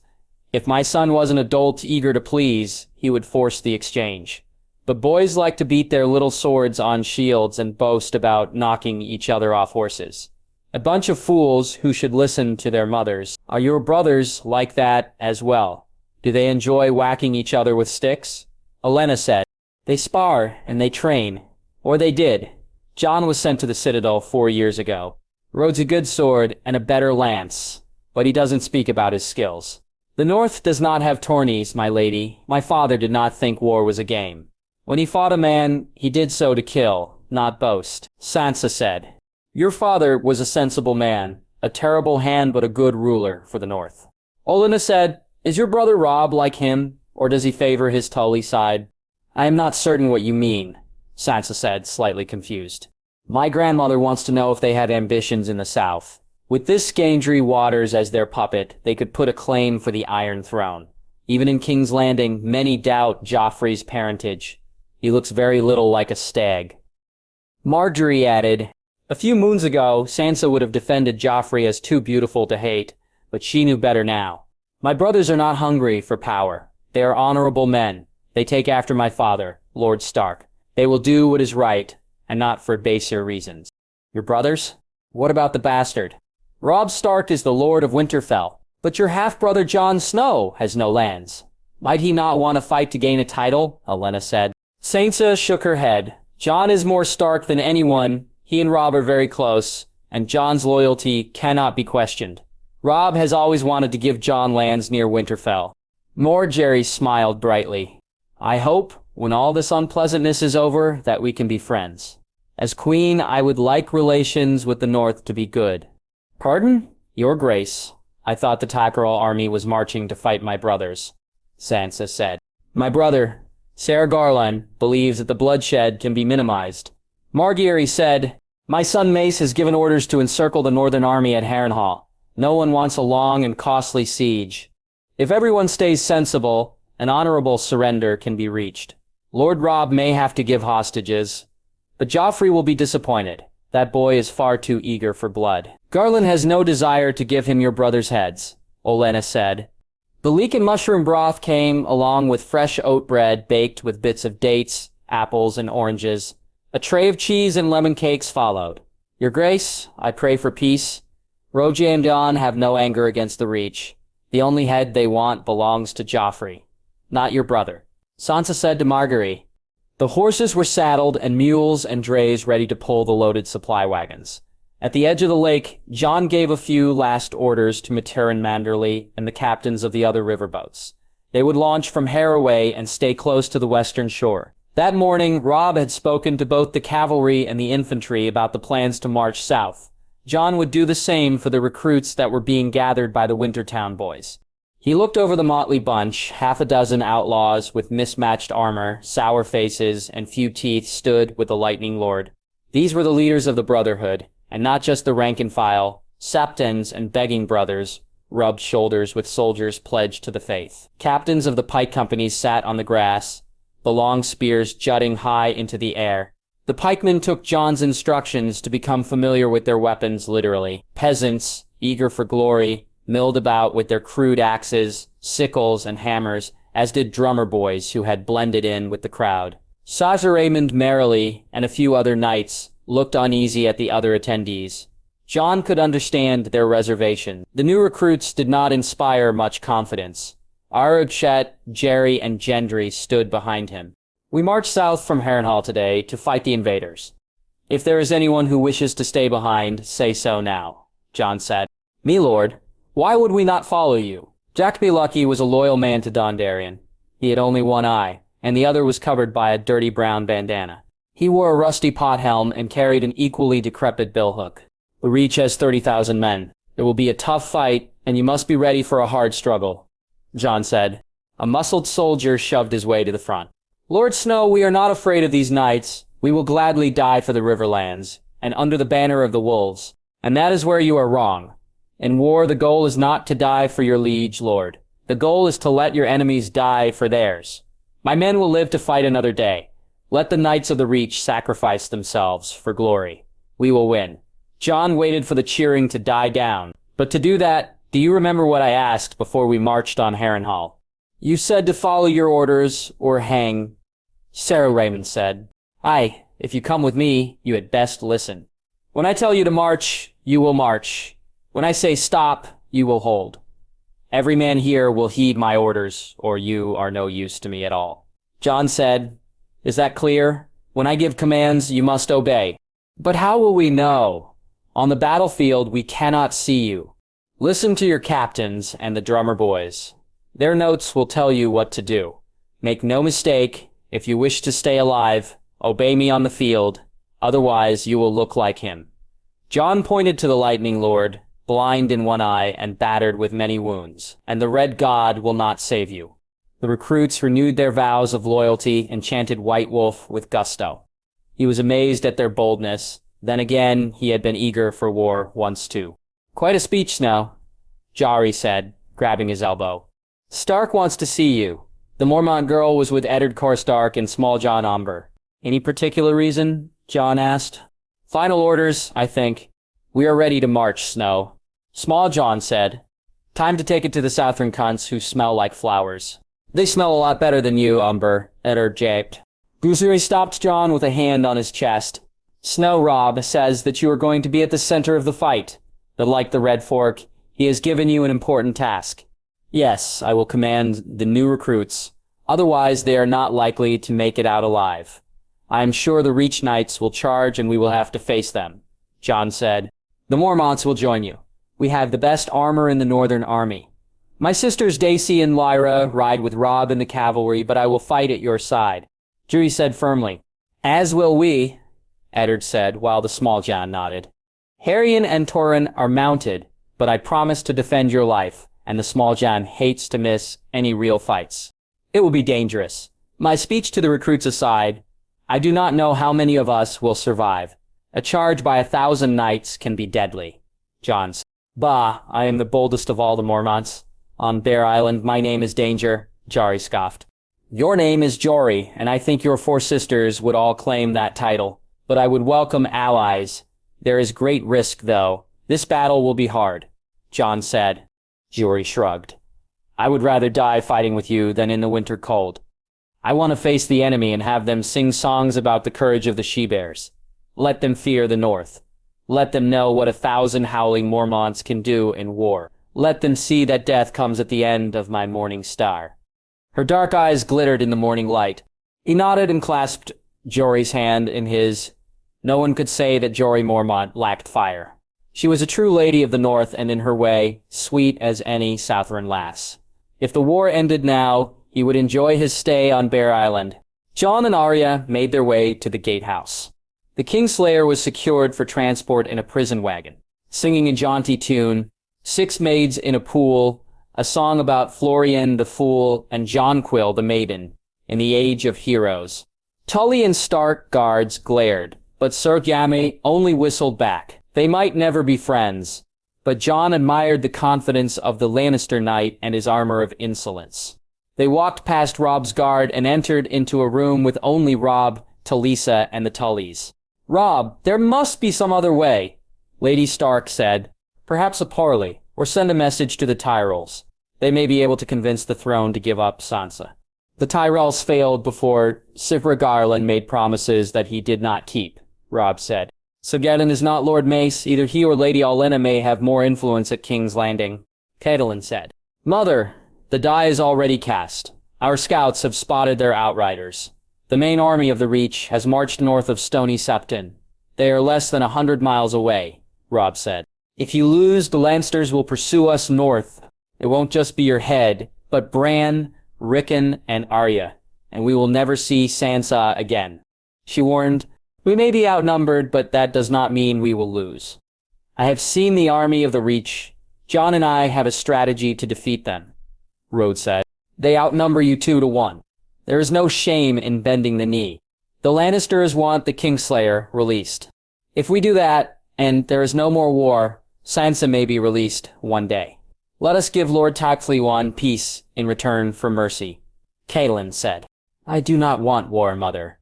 S1: If my son was an adult eager to please, he would force the exchange. But boys like to beat their little swords on shields and boast about knocking each other off horses. A bunch of fools who should listen to their mothers. Are your brothers like that as well? Do they enjoy whacking each other with sticks? Olenna said. They spar and they train. Or they did. Jon was sent to the Citadel 4 years ago. Rhodes a good sword and a better lance, but he doesn't speak about his skills. The North does not have tourneys, my lady. My father did not think war was a game. When he fought a man, he did so to kill, not boast, Sansa said. Your father was a sensible man, a terrible hand but a good ruler for the North. Olenna said, is your brother Robb like him, or does he favor his Tully side? I am not certain what you mean, Sansa said, slightly confused. My grandmother wants to know if they had ambitions in the South. With this Gendry Waters as their puppet, they could put a claim for the Iron Throne. Even in King's Landing, many doubt Joffrey's parentage. He looks very little like a stag. Marjorie added, a few moons ago, Sansa would have defended Joffrey as too beautiful to hate, but she knew better now. My brothers are not hungry for power. They are honorable men. They take after my father, Lord Stark. They will do what is right, and not for baser reasons. Your brothers? What about the bastard? Robb Stark is the Lord of Winterfell, but your half-brother Jon Snow has no lands. Might he not want to fight to gain a title? Olenna said. Sansa shook her head. Jon is more Stark than anyone. He and Robb are very close, and Jon's loyalty cannot be questioned. Robb has always wanted to give Jon lands near Winterfell. Marjorie smiled brightly. I hope, when all this unpleasantness is over, that we can be friends. As queen, I would like relations with the North to be good. Pardon? Your Grace. I thought the Tyrell army was marching to fight my brothers, Sansa said. My brother, Sarah Garland, believes that the bloodshed can be minimized. Marjorie said, my son Mace has given orders to encircle the Northern Army at Harrenhal. No one wants a long and costly siege. If everyone stays sensible, an honorable surrender can be reached. Lord Robb may have to give hostages, but Joffrey will be disappointed. That boy is far too eager for blood. Garland has no desire to give him your brother's heads, Olenna said. The leek and mushroom broth came along with fresh oat bread baked with bits of dates, apples, and oranges. A tray of cheese and lemon cakes followed. Your Grace, I pray for peace. Roji and Jon have no anger against the Reach. The only head they want belongs to Joffrey, not your brother. Sansa said to Marjorie. The horses were saddled and mules and drays ready to pull the loaded supply wagons. At the edge of the lake, Jon gave a few last orders to Maturin Manderly and the captains of the other riverboats. They would launch from Haraway and stay close to the western shore. That morning, Robb had spoken to both the cavalry and the infantry about the plans to march south. Jon would do the same for the recruits that were being gathered by the Wintertown boys. He looked over the motley bunch. Half a dozen outlaws with mismatched armor, sour faces, and few teeth stood with the Lightning Lord. These were the leaders of the Brotherhood, and not just the rank and file. Septons and begging brothers rubbed shoulders with soldiers pledged to the faith. Captains of the pike companies sat on the grass, the long spears jutting high into the air. The pikemen took Jon's instructions to become familiar with their weapons literally. Peasants, eager for glory, milled about with their crude axes, sickles, and hammers, as did drummer boys who had blended in with the crowd. Raymond merrily, and a few other knights, looked uneasy at the other attendees. Jon could understand their reservation. The new recruits did not inspire much confidence. Arugchet, Jerry, and Gendry stood behind him. We march south from Harrenhal today to fight the invaders. If there is anyone who wishes to stay behind, say so now, Jon said. Me, Lord. Why would we not follow you? Jackby Lucky was a loyal man to Dondarrion. He had only one eye, and the other was covered by a dirty brown bandana. He wore a rusty pot helm and carried an equally decrepit billhook. The Reach has 30,000 men. It will be a tough fight, and you must be ready for a hard struggle, Jon said. A muscled soldier shoved his way to the front. Lord Snow, we are not afraid of these knights. We will gladly die for the Riverlands, and under the banner of the wolves. And that is where you are wrong. In war, the goal is not to die for your liege lord. The goal is to let your enemies die for theirs. My men will live to fight another day. Let the Knights of the Reach sacrifice themselves for glory. We will win. Jon waited for the cheering to die down. But to do that, do you remember what I asked before we marched on Harrenhal? You said to follow your orders or hang. Sir Raymond said, Aye, if you come with me, you had best listen. When I tell you to march, you will march. When I say stop, you will hold. Every man here will heed my orders, or you are no use to me at all. Jon said, Is that clear? When I give commands, you must obey. But how will we know? On the battlefield, we cannot see you. Listen to your captains and the drummer boys. Their notes will tell you what to do. Make no mistake, if you wish to stay alive, obey me on the field, otherwise you will look like him. Jon pointed to the Lightning Lord, blind in one eye and battered with many wounds, and the Red God will not save you. The recruits renewed their vows of loyalty and chanted White Wolf with gusto. He was amazed at their boldness. Then again, he had been eager for war once too. Quite a speech, Snow, Jari said, grabbing his elbow. Stark wants to see you. The Mormont girl was with Eddard Karstark and Small Jon Umber. Any particular reason? Jon asked. Final orders, I think. We are ready to march, Snow. Small Jon said. Time to take it to the Southern cunts who smell like flowers. They smell a lot better than you, Umber, Eddard japed. Guzuri stopped Jon with a hand on his chest. Snow Robb says that you are going to be at the center of the fight. That like the Red Fork, he has given you an important task. Yes, I will command the new recruits. Otherwise, they are not likely to make it out alive. I am sure the Reach Knights will charge and we will have to face them, Jon said. The Mormonts will join you. We have the best armor in the Northern Army. My sisters Daisy and Lyra ride with Robb in the cavalry, but I will fight at your side, Juri said firmly. As will we, Eddard said, while the Small Jon nodded. Harrion and Torrin are mounted, but I promise to defend your life, and the Small Jon hates to miss any real fights. It will be dangerous. My speech to the recruits aside, I do not know how many of us will survive. A charge by 1,000 knights can be deadly, Jon said. Bah, I am the boldest of all the Mormonts. On Bear Island, my name is Danger, Jari scoffed. Your name is Jory, and I think your 4 sisters would all claim that title. But I would welcome allies. There is great risk, though. This battle will be hard, Jon said. Jory shrugged. I would rather die fighting with you than in the winter cold. I want to face the enemy and have them sing songs about the courage of the she-bears. Let them fear the North. Let them know what 1,000 howling Mormonts can do in war. Let them see that death comes at the end of my morning star. Her dark eyes glittered in the morning light. He nodded and clasped Jory's hand in his. No one could say that Jory Mormont lacked fire. She was a true lady of the North and in her way, sweet as any Southern lass. If the war ended now, he would enjoy his stay on Bear Island. Jon and Arya made their way to the gatehouse. The Kingslayer was secured for transport in a prison wagon, singing a jaunty tune, 6 maids in a pool, a song about Florian the Fool and Jonquil the Maiden, in the Age of Heroes. Tully and Stark guards glared, but Sir Gamay only whistled back. They might never be friends, but Jon admired the confidence of the Lannister knight and his armor of insolence. They walked past Robb's guard and entered into a room with only Robb, Talisa, and the Tullys. Robb, there must be some other way, Lady Stark said. Perhaps a parley, or send a message to the Tyrells. They may be able to convince the throne to give up Sansa. The Tyrells failed before Sivra Garland made promises that he did not keep, Robb said. Sageddon is not Lord Mace. Either he or Lady Olenna may have more influence at King's Landing, Catelyn said. Mother, the die is already cast. Our scouts have spotted their outriders. The main army of the Reach has marched north of Stony Septon. They are less than 100 miles away, Robb said. If you lose, the Lannisters will pursue us north. It won't just be your head, but Bran, Rickon, and Arya, and we will never see Sansa again. She warned, We may be outnumbered, but that does not mean we will lose. I have seen the army of the Reach. Jon and I have a strategy to defeat them, Rode said. They outnumber you 2 to 1. There is no shame in bending the knee. The Lannisters want the Kingslayer released. If we do that, and there is no more war, Sansa may be released one day. Let us give Lord Tacflewan peace in return for mercy. Catelyn said, I do not want war, mother.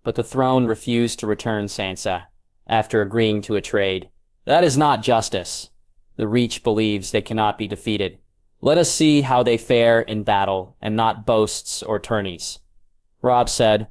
S1: But the throne refused to return Sansa, after agreeing to a trade. That is not justice. The Reach believes they cannot be defeated. Let us see how they fare in battle, and not boasts or tourneys. Robb said,